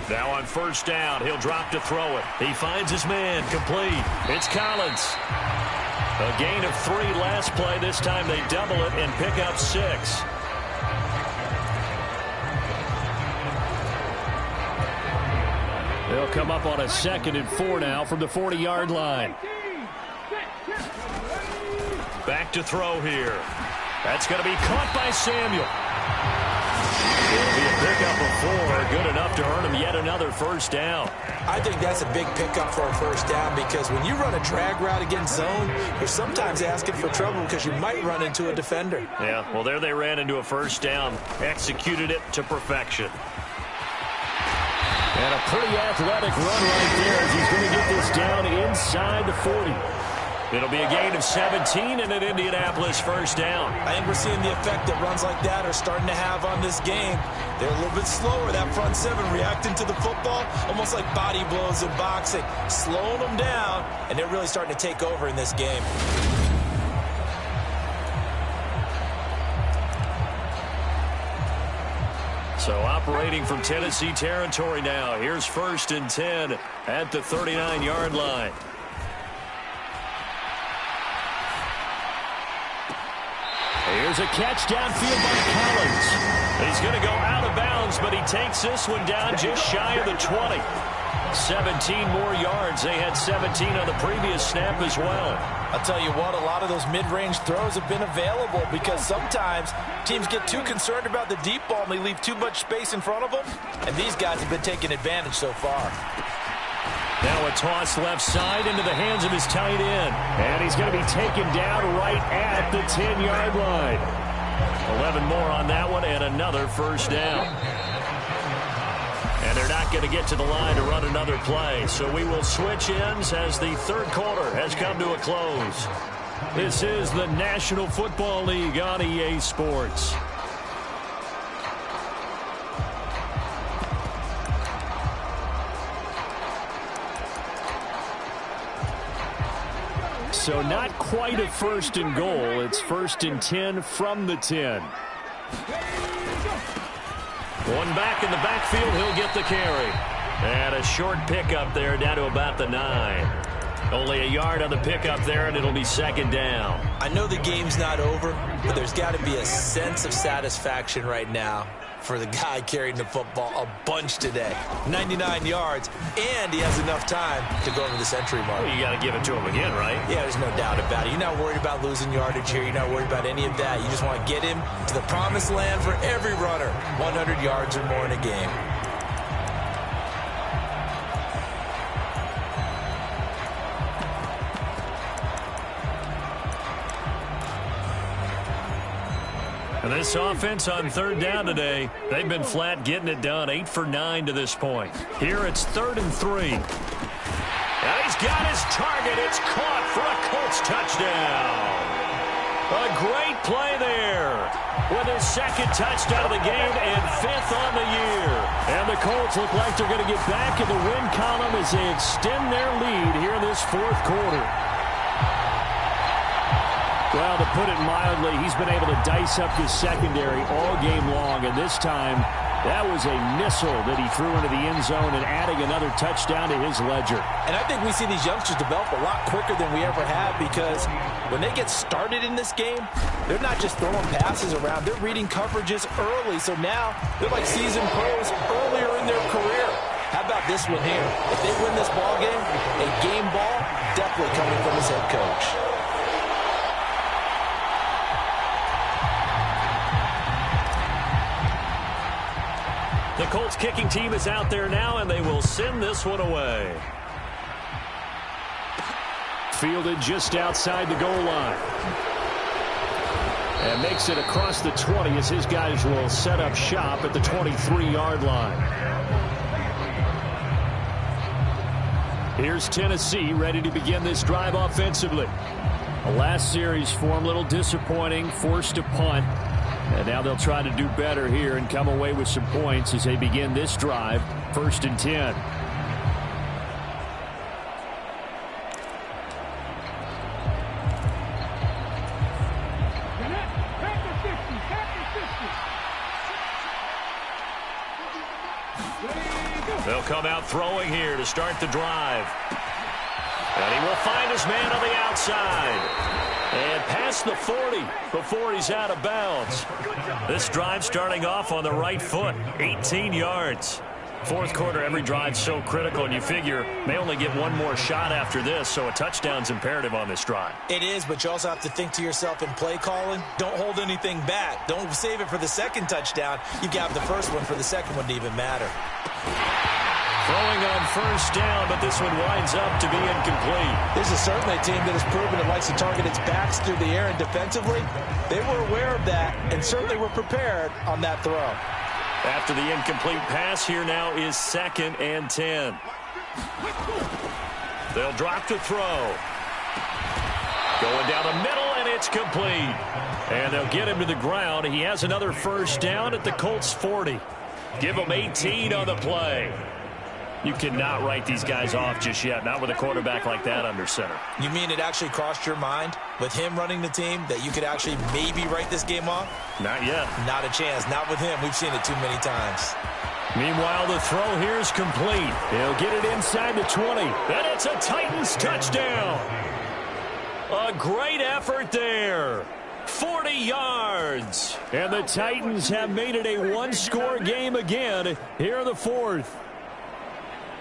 S6: Now on 1st down, he'll drop to throw it. He finds his man, complete. It's Collins. A gain of 3 last play. This time they double it and pick up 6.
S2: They'll come up on a 2nd and 4 now from the 40-yard line.
S6: Back to throw here. That's going to be caught by Samuel. It'll be a pickup of 4, good enough to earn him yet another 1st down.
S3: I think that's a big pickup for a 1st down because when you run a drag route against zone, you're sometimes asking for trouble because you might run into a defender.
S6: Yeah, well, there they ran into a 1st down. Executed it to perfection. And a pretty athletic run right there as he's going to get this down inside the 40. It'll be a gain of 17 and an Indianapolis first down.
S3: I think we're seeing the effect that runs like that are starting to have on this game. They're a little bit slower, that front seven, reacting to the football, almost like body blows in boxing, slowing them down, and they're really starting to take over in this game.
S6: So operating from Tennessee territory now. Here's 1st and 10 at the 39-yard line. Here's a catch downfield by Collins. He's going to go out of bounds, but he takes this one down just shy of the 20. 17 more yards. They had 17 on the previous snap as well.
S3: I'll tell you what, a lot of those mid-range throws have been available because sometimes teams get too concerned about the deep ball and they leave too much space in front of them, and these guys have been taking advantage so far.
S6: Now a toss left side into the hands of his tight end. And he's going to be taken down right at the 10-yard line. 11 more on that one and another first down. And they're not going to get to the line to run another play. So we will switch ends as the third quarter has come to a close. This is the National Football League on EA Sports. So not quite a 1st and goal. It's 1st and 10 from the 10. One back in the backfield. He'll get the carry. And a short pickup there down to about the 9. Only a yard on the pickup there, and it'll be 2nd down.
S3: I know the game's not over, but there's got to be a sense of satisfaction right now for the guy carrying the football a bunch today. 99 yards, and he has enough time to go over the century mark.
S6: Well, you got to give it to him again, right?
S3: Yeah, there's no doubt about it. You're not worried about losing yardage here. You're not worried about any of that. You just want to get him to the promised land for every runner. 100 yards or more in a game.
S6: And this offense on 3rd down today, they've been flat getting it done. 8 for 9 to this point. Here it's 3rd and 3. And he's got his target. It's caught for a Colts touchdown. A great play there with his 2nd touchdown of the game and 5th on the year. And the Colts look like they're going to get back in the win column as they extend their lead here in this 4th quarter. Well, to put it mildly, he's been able to dice up his secondary all game long, and this time that was a missile that he threw into the end zone and adding another touchdown to his ledger.
S3: And I think we see these youngsters develop a lot quicker than we ever have because when they get started in this game, they're not just throwing passes around. They're reading coverages early, so now they're like seasoned pros earlier in their career. How about this one here? If they win this ball game, a game ball definitely coming from his head coach.
S6: The Colts kicking team is out there now, and they will send this one away. Fielded just outside the goal line. And makes it across the 20 as his guys will set up shop at the 23-yard line. Here's Tennessee ready to begin this drive offensively. The last series form a little disappointing, forced to punt. And now they'll try to do better here and come away with some points as they begin this drive. 1st and 10. They'll come out throwing here to start the drive. And he will find his man on the outside. And past the 40 before he's out of bounds. This drive starting off on the right foot. 18 yards. 4th quarter, every drive's so critical, and you figure may only get one more shot after this, so a touchdown's imperative on this drive.
S3: It is, but you also have to think to yourself in play calling, don't hold anything back. Don't save it for the 2nd touchdown. You got the first one for the 2nd one to even matter.
S6: Throwing on 1st down, but this one winds up to be incomplete.
S3: This is certainly a team that has proven it likes to target its backs through the air, and defensively, they were aware of that and certainly were prepared on that throw.
S6: After the incomplete pass, here now is 2nd and 10. They'll drop to throw. Going down the middle, and it's complete. And they'll get him to the ground. He has another first down at the Colts 40. Give him 18 on the play. You cannot write these guys off just yet, not with a quarterback like that under center.
S3: You mean it actually crossed your mind with him running the team that you could actually maybe write this game off?
S6: Not yet.
S3: Not a chance. Not with him. We've seen it too many times.
S6: Meanwhile, the throw here is complete. He'll get it inside the 20. And it's a Titans touchdown. A great effort there. 40 yards. And the Titans have made it a one-score game again here in the 4th.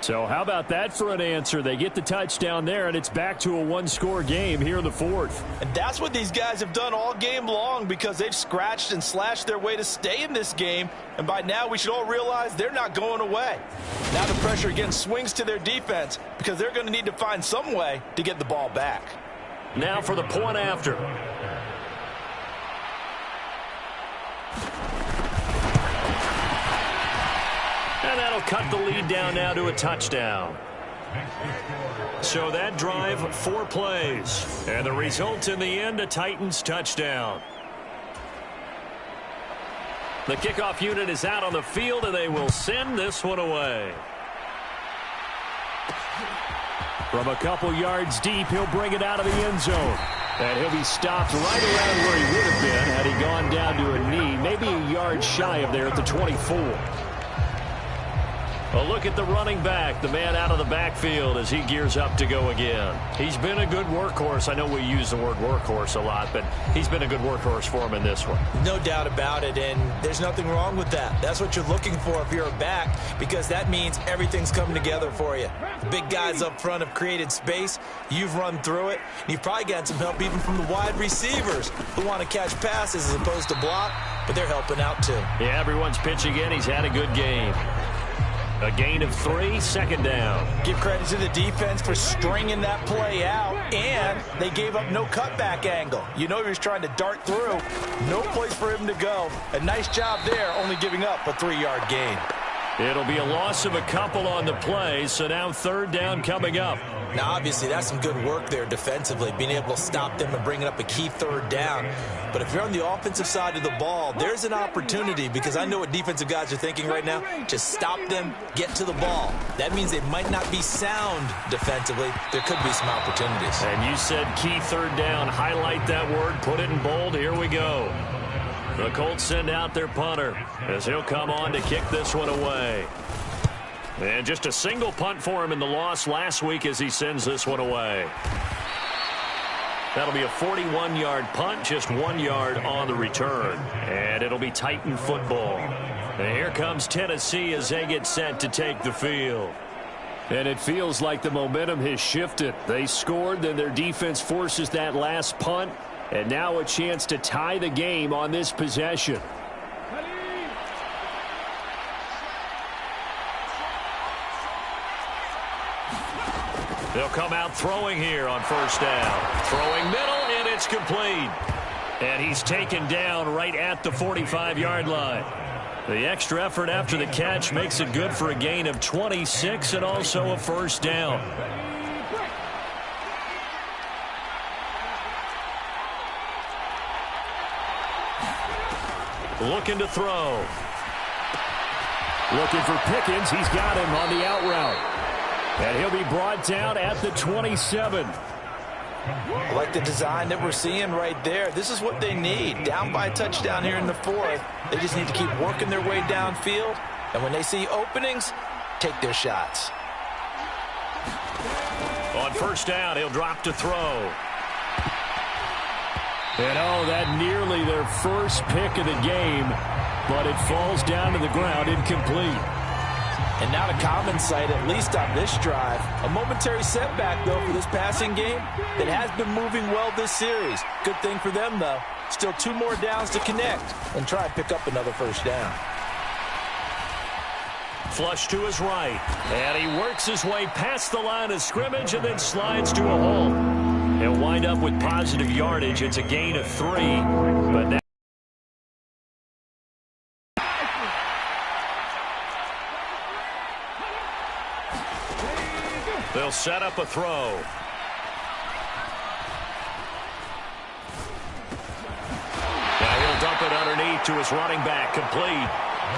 S6: So how about that for an answer? They get the touchdown there, and it's back to a one-score game here in the 4th.
S3: And that's what these guys have done all game long because they've scratched and slashed their way to stay in this game. And by now, we should all realize they're not going away. Now the pressure again swings to their defense because they're going to need to find some way to get the ball back.
S6: Now for the point after. And that'll cut the lead down now to a touchdown. So that drive, 4 plays. And the result in the end, a Titans touchdown. The kickoff unit is out on the field, and they will send this one away. From a couple yards deep, he'll bring it out of the end zone. And he'll be stopped right around where he would have been had he gone down to a knee, maybe a yard shy of there at the 24. A look at the running back, the man out of the backfield as he gears up to go again. He's been a good workhorse. I know we use the word workhorse a lot, but he's been a good workhorse for him in this one.
S3: No doubt about it, and there's nothing wrong with that. That's what you're looking for if you're a back, because that means everything's coming together for you. The big guys up front have created space. You've run through it, and you've probably got some help even from the wide receivers who want to catch passes as opposed to block, but they're helping out too.
S6: Yeah, everyone's pitching in. He's had a good game. A gain of 3, 2nd down.
S3: Give credit to the defense for stringing that play out, and they gave up no cutback angle. You know he was trying to dart through. No place for him to go. A nice job there, only giving up a 3-yard gain.
S6: It'll be a loss of a couple on the play, so now 3rd down coming up.
S3: Now, obviously, that's some good work there defensively, being able to stop them and bringing up a key 3rd down. But if you're on the offensive side of the ball, there's an opportunity, because I know what defensive guys are thinking right now. Just stop them, get to the ball. That means they might not be sound defensively. There could be some opportunities.
S6: And you said key 3rd down. Highlight that word, put it in bold. Here we go. The Colts send out their punter as he'll come on to kick this one away. And just a single punt for him in the loss last week as he sends this one away. That'll be a 41-yard punt, just 1 yard on the return. And it'll be Titan football. And here comes Tennessee as they get set to take the field. And it feels like the momentum has shifted. They scored, then their defense forces that last punt. And now a chance to tie the game on this possession. They'll come out throwing here on 1st down. Throwing middle, and it's complete. And he's taken down right at the 45-yard line. The extra effort after the catch makes it good for a gain of 26 and also a 1st down. Looking to throw. Looking for Pickens. He's got him on the out route. And he'll be brought down at the 27.
S3: I like the design that we're seeing right there. This is what they need. Down by a touchdown here in the 4th. They just need to keep working their way downfield. And when they see openings, take their shots.
S6: On 1st down, he'll drop to throw. And oh, that nearly their first pick of the game, but it falls down to the ground incomplete.
S3: And now to common sight, at least on this drive. A momentary setback, though, for this passing game that has been moving well this series. Good thing for them, though. Still 2 more downs to connect and try and pick up another 1st down.
S6: Flush to his right. And he works his way past the line of scrimmage and then slides to a hole. He'll wind up with positive yardage. It's a gain of 3. But now They'll set up a throw. Now he'll dump it underneath to his running back, complete.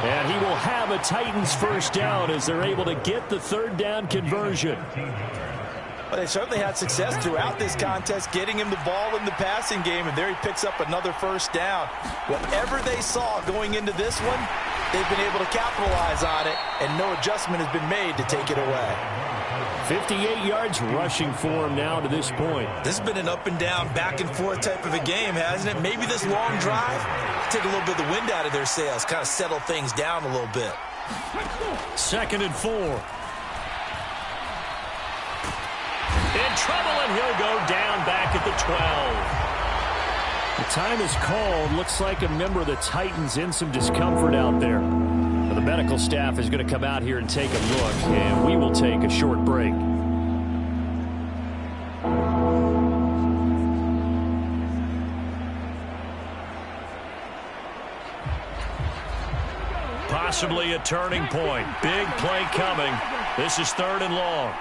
S6: And he will have a Titans first down as they're able to get the third down conversion.
S3: Well, they certainly had success throughout this contest getting him the ball in the passing game, and there he picks up another first down. Whatever they saw going into this one, they've been able to capitalize on it, and no adjustment has been made to take it away.
S6: 58 yards rushing for him now to this point.
S3: This has been an up and down, back and forth type of a game, hasn't it? Maybe this long drive, take a little bit of the wind out of their sails, kind of settle things down a little bit.
S6: 2nd and 4. In trouble, and he'll go down back at the 12. The time is called. Looks like a member of the Titans in some discomfort out there. The medical staff is going to come out here and take a look, and we will take a short break. Possibly a turning point. Big play coming. This is 3rd and long.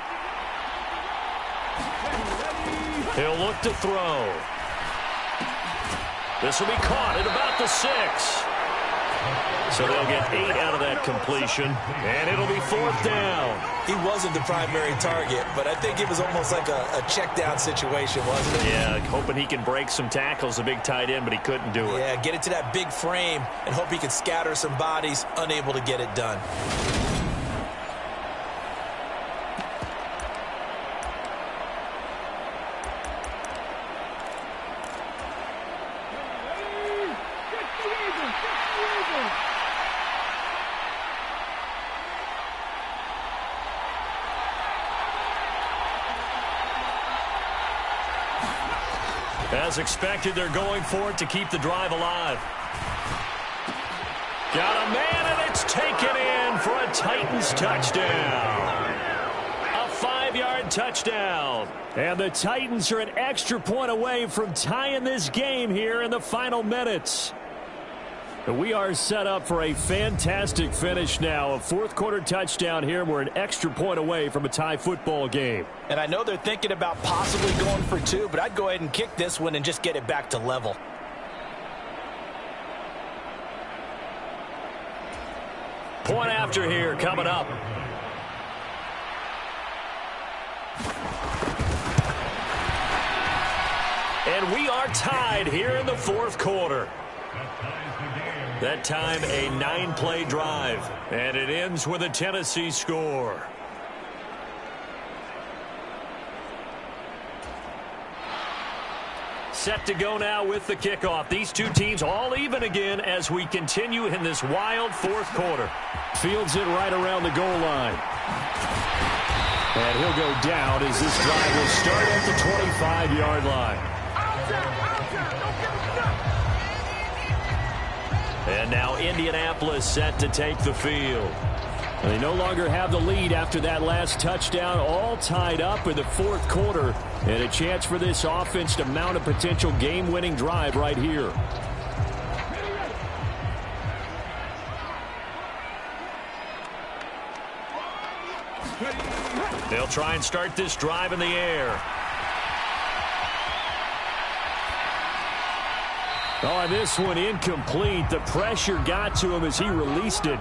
S6: He'll look to throw. This will be caught at about the 6. So they'll get 8 out of that completion, and it'll be 4th down.
S3: He wasn't the primary target, but I think it was almost like a check down situation, wasn't it?
S6: Yeah, hoping he can break some tackles, a big tight end, but he couldn't do it.
S3: Yeah, get it to that big frame and hope he can scatter some bodies, unable to get it done.
S6: As expected, they're going for it to keep the drive alive. Got a man, and it's taken in for a Titans touchdown. A 5-yard touchdown. And the Titans are an extra point away from tying this game here in the final minutes. We are set up for a fantastic finish now. A 4th quarter touchdown here. We're an extra point away from a tie football game.
S3: And I know they're thinking about possibly going for 2, but I'd go ahead and kick this one and just get it back to level.
S6: Point after here coming up. And we are tied here in the 4th quarter. That time a 9-play drive, and it ends with a Tennessee score. Set to go now with the kickoff. These two teams all even again as we continue in this wild 4th quarter. Fields it right around the goal line. And he'll go down as this drive will start at the 25-yard line. And now Indianapolis set to take the field. And they no longer have the lead after that last touchdown, all tied up in the 4th quarter. And a chance for this offense to mount a potential game-winning drive right here. They'll try and start this drive in the air. Oh, this one incomplete. The pressure got to him as he released it.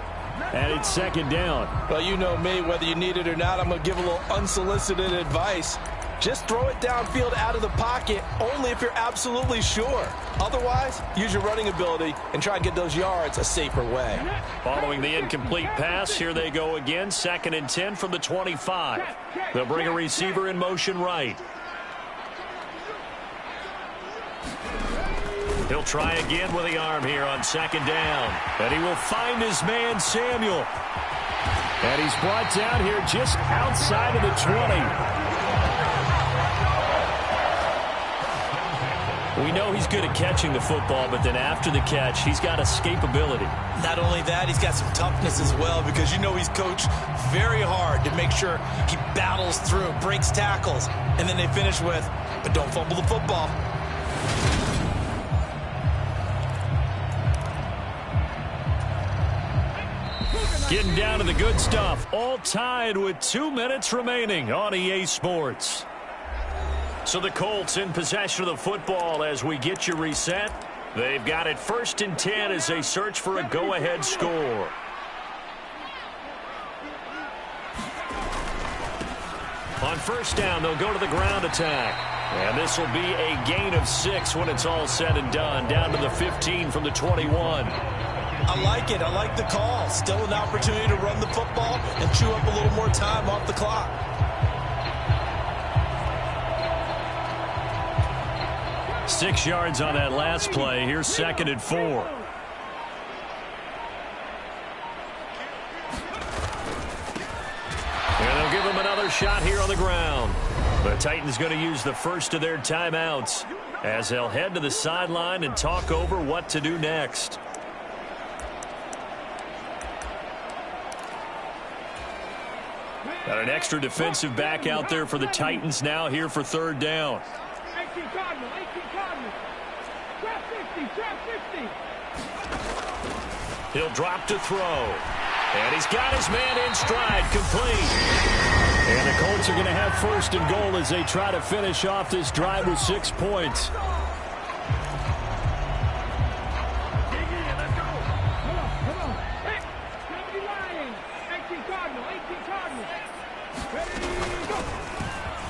S6: And it's 2nd down.
S3: Well, you know me, whether you need it or not, I'm going to give a little unsolicited advice. Just throw it downfield out of the pocket only if you're absolutely sure. Otherwise, use your running ability and try and get those yards a safer way.
S6: Following the incomplete pass, here they go again. 2nd and 10 from the 25. They'll bring a receiver in motion right. He'll try again with the arm here on 2nd down. And he will find his man, Samuel. And he's brought down here just outside of the 20. We know he's good at catching the football, but then after the catch, he's got escapability.
S3: Not only that, he's got some toughness as well, because you know he's coached very hard to make sure he battles through, breaks tackles, and then they finish with, but don't fumble the football.
S6: Getting down to the good stuff. All tied with 2 minutes remaining on EA Sports. So the Colts in possession of the football as we get you reset. They've got it 1st and 10 as they search for a go-ahead score. On 1st down, they'll go to the ground attack. And this will be a gain of 6 when it's all said and done. Down to the 15 from the 21.
S3: I like it. I like the call. Still an opportunity to run the football and chew up a little more time off the clock.
S6: Six yards on that last play. Here's 2nd and 4. And they'll give him another shot here on the ground. The Titans going to use the first of their timeouts as they'll head to the sideline and talk over what to do next. Got an extra defensive back out there for the Titans now here for 3rd down.
S4: 18 Cardinal, 18 Cardinal. Trap 50, trap 50.
S6: He'll drop to throw. And he's got his man in stride, complete. And the Colts are going to have 1st and goal as they try to finish off this drive with 6 points.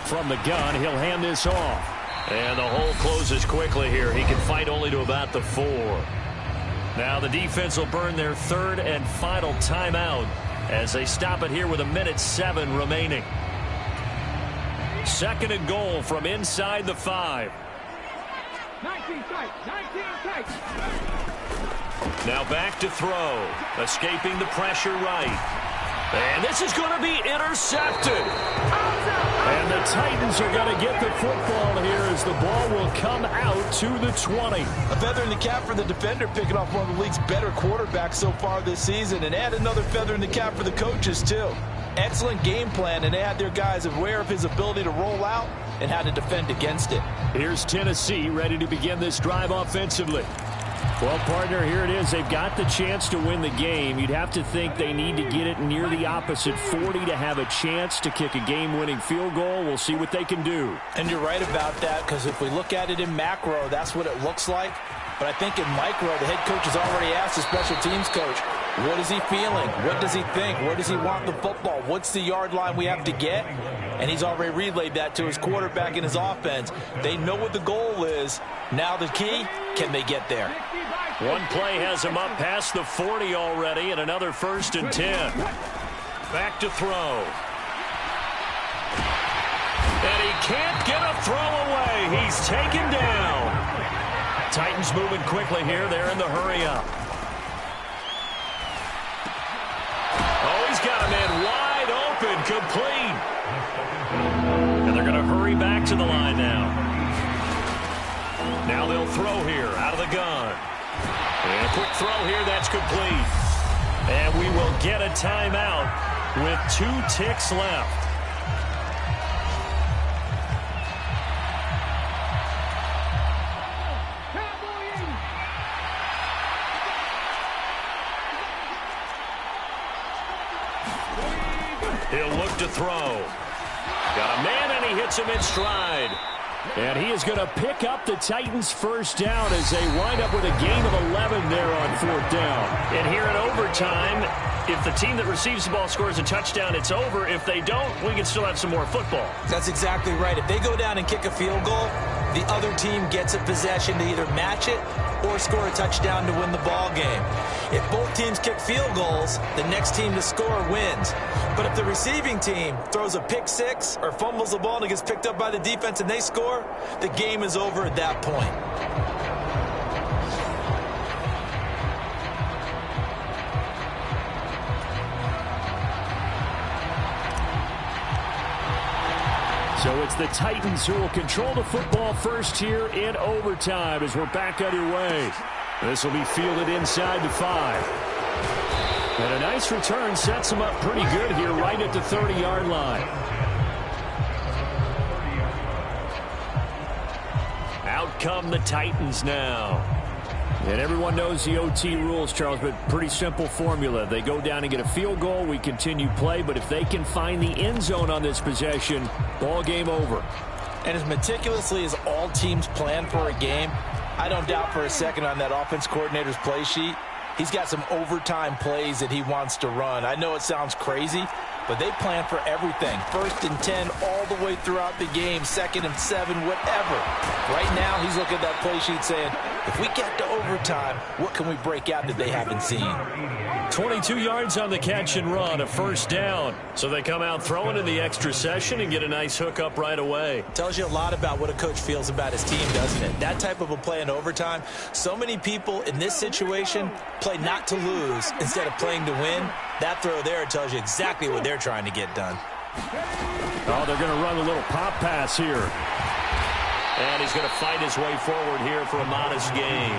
S6: From the gun, he'll hand this off. And the hole closes quickly here. He can fight only to about the 4. Now the defense will burn their 3rd and final timeout as they stop it here with 1:07 remaining. 2nd and goal from inside the 5.
S4: 19 tight, 19 tight.
S6: Now back to throw. Escaping the pressure right. And this is going to be intercepted. And the Titans are going to get the football here as the ball will come out to the 20.
S3: A feather in the cap for the defender, picking off one of the league's better quarterbacks so far this season. And add another feather in the cap for the coaches, too. Excellent game plan, and they had their guys aware of his ability to roll out and how to defend against it.
S6: Here's Tennessee ready to begin this drive offensively. Well, partner, here it is. They've got the chance to win the game. You'd have to think they need to get it near the opposite 40 to have a chance to kick a game-winning field goal. We'll see what they can do.
S3: And you're right about that, because if we look at it in macro, that's what it looks like. But I think in micro, the head coach has already asked the special teams coach, what is he feeling? What does he think? Where does he want the football? What's the yard line we have to get? And he's already relayed that to his quarterback and his offense. They know what the goal is. Now the key, can they get there?
S6: One play has him up past the 40 already, and another 1st and 10. Back to throw. And he can't get a throw away. He's taken down. Titans moving quickly here. They're in the hurry-up. Oh, he's got a man wide open, complete. And they're going to hurry back to the line now. Now they'll throw here out of the gun. And a quick throw here, that's complete. And we will get a timeout with 2 ticks left. He'll look to throw. Got a man, and he hits him in stride. And he is going to pick up the Titans' 1st down as they wind up with a gain of 11 there on 4th down. And here in overtime, if the team that receives the ball scores a touchdown, it's over. If they don't, we can still have some more football.
S3: That's exactly right. If they go down and kick a field goal, the other team gets a possession to either match it or score a touchdown to win the ball game. If both teams kick field goals, the next team to score wins. But if the receiving team throws a pick 6 or fumbles the ball and it gets picked up by the defense and they score, the game is over at that point.
S6: So it's the Titans who will control the football first here in overtime as we're back underway. This will be fielded inside the 5. And a nice return sets them up pretty good here right at the 30-yard line. Out come the Titans now. And everyone knows the OT rules, Charles, but pretty simple formula. They go down and get a field goal, we continue play, but if they can find the end zone on this possession, ball game over.
S3: And as meticulously as all teams plan for a game, I don't doubt for a second on that offense coordinator's play sheet, he's got some overtime plays that he wants to run. I know it sounds crazy, but they plan for everything. 1st and 10 all the way throughout the game, 2nd and 7, whatever. Right now, he's looking at that play sheet saying, if we get to overtime, what can we break out that they haven't seen?
S6: 22 yards on the catch and run, a first down. So they come out throwing in the extra session and get a nice hookup right away.
S3: Tells you a lot about what a coach feels about his team, doesn't it? That type of a play in overtime, so many people in this situation play not to lose instead of playing to win. That throw there tells you exactly what they're trying to get done.
S6: Oh, they're going to run a little pop pass here. And he's going to fight his way forward here for a modest gain.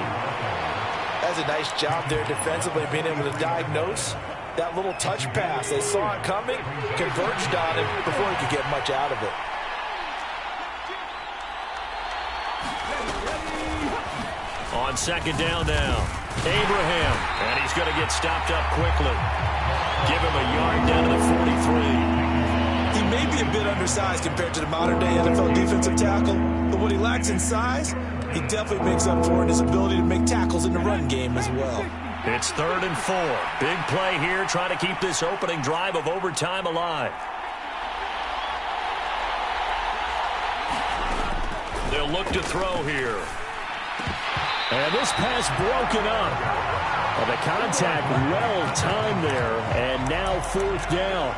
S3: That's a nice job there defensively, being able to diagnose that little touch pass. They saw it coming, converged on him before he could get much out of it.
S6: On 2nd down now, Abraham, and he's going to get stopped up quickly. Give him a yard down to the 43.
S3: He may be a bit undersized compared to the modern-day NFL defensive tackle, but what he lacks in size, he definitely makes up for in his ability to make tackles in the run game as well.
S6: It's 3rd and 4. Big play here, trying to keep this opening drive of overtime alive. They'll look to throw here. And this pass broken up. Well, the contact well-timed there, and now 4th down.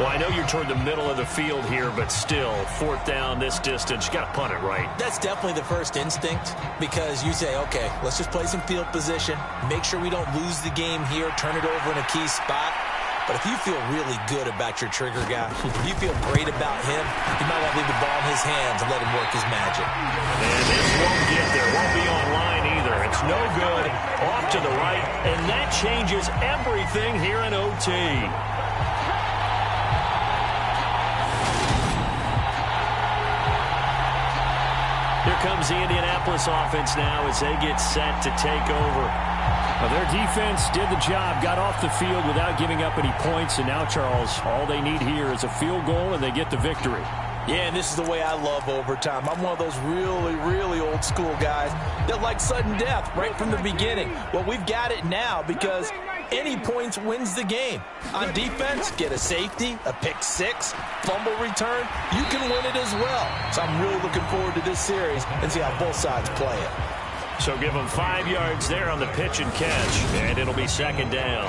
S6: Well, I know you're toward the middle of the field here, but still, 4th down this distance, you got to punt it right.
S3: That's definitely the first instinct, because you say, okay, let's just play some field position, make sure we don't lose the game here, turn it over in a key spot. But if you feel really good about your trigger guy, if you feel great about him, you might want to leave the ball in his hands and let him work his magic.
S6: And this won't get there, won't be online either. It's no good, off to the right, and that changes everything here in OT. Here comes the Indianapolis offense now as they get set to take over. Well, their defense did the job, got off the field without giving up any points, and now, Charles, all they need here is a field goal, and they get the victory.
S3: Yeah, and this is the way I love overtime. I'm one of those really, really old school guys that like sudden death right from the beginning. Well, we've got it now because any points wins the game. On defense, get a safety, a pick six, fumble return, you can win it as well. So I'm really looking forward to this series and see how both sides play it.
S6: So give them 5 yards there on the pitch and catch, and it'll be 2nd down.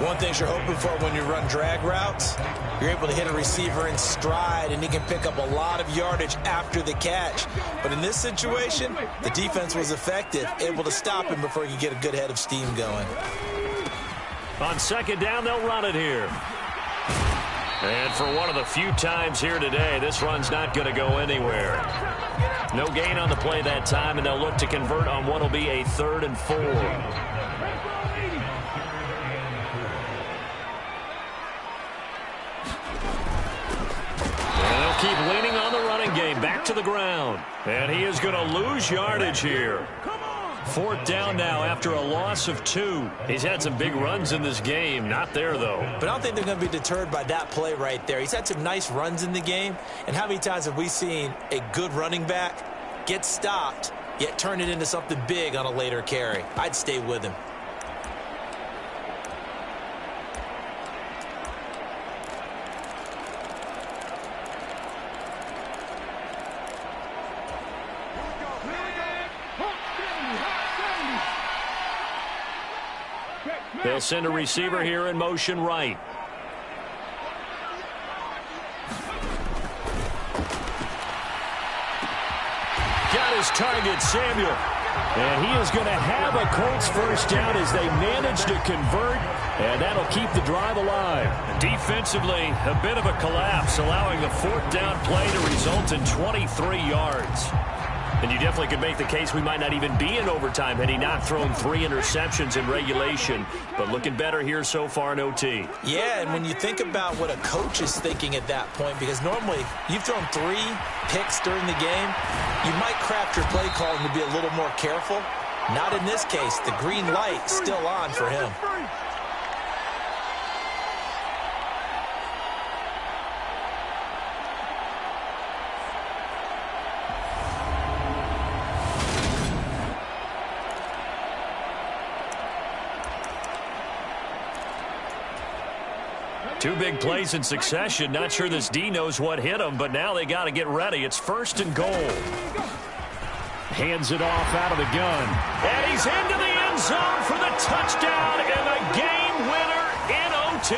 S3: One thing you're hoping for when you run drag routes, you're able to hit a receiver in stride, and he can pick up a lot of yardage after the catch. But in this situation, the defense was effective, able to stop him before he could get a good head of steam going.
S6: On 2nd down, they'll run it here. And for one of the few times here today, this run's not going to go anywhere. No gain on the play that time, and they'll look to convert on what will be a 3rd and 4. And they'll keep leaning on the running game, back to the ground. And he is going to lose yardage here. 4th down now after a loss of 2. He's had some big runs in this game. Not there, though.
S3: But I don't think they're going to be deterred by that play right there. He's had some nice runs in the game. And how many times have we seen a good running back get stopped, yet turn it into something big on a later carry? I'd stay with him.
S6: They'll send a receiver here in motion right. Got his target, Samuel. And he is going to have a Colts first down as they manage to convert, and that'll keep the drive alive. Defensively, a bit of a collapse, allowing the 4th down play to result in 23 yards. And you definitely could make the case we might not even be in overtime had he not thrown 3 interceptions in regulation. But looking better here so far in OT.
S3: Yeah, and when you think about what a coach is thinking at that point, because normally you've thrown 3 picks during the game, you might craft your play calling to be a little more careful. Not in this case. The green light still on for him.
S6: Two big plays in succession. Not sure this D knows what hit him, but now they got to get ready. It's 1st and goal. Hands it off out of the gun. And he's into the end zone for the touchdown and the game winner in OT.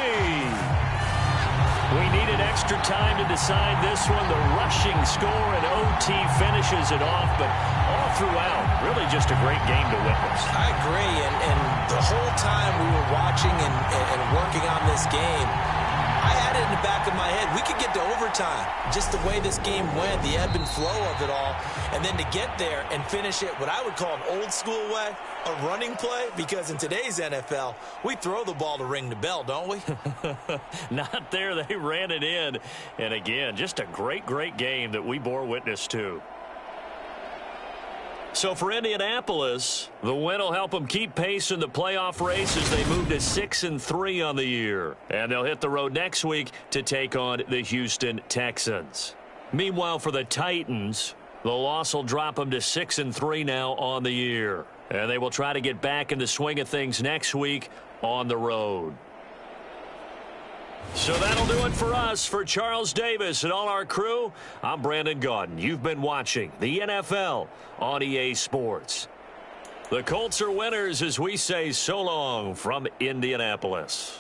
S6: We needed extra time to decide this one. The rushing score and OT finishes it off, but all throughout, really just a great game to witness.
S3: I agree, and the whole time we were watching and working on this game, I had it in the back of my head. We could get to overtime. Just the way this game went, the ebb and flow of it all, and then to get there and finish it what I would call an old school way, a running play, because in today's NFL, we throw the ball to ring the bell, don't we?
S6: Not there. They ran it in. And again, just a great, great game that we bore witness to. So for Indianapolis, the win will help them keep pace in the playoff race as they move to 6-3 on the year. And they'll hit the road next week to take on the Houston Texans. Meanwhile, for the Titans, the loss will drop them to 6-3 now on the year. And they will try to get back in the swing of things next week on the road. So that'll do it for us. For Charles Davis and all our crew, I'm Brandon Gaudin. You've been watching the NFL on EA Sports. The Colts are winners as we say so long from Indianapolis.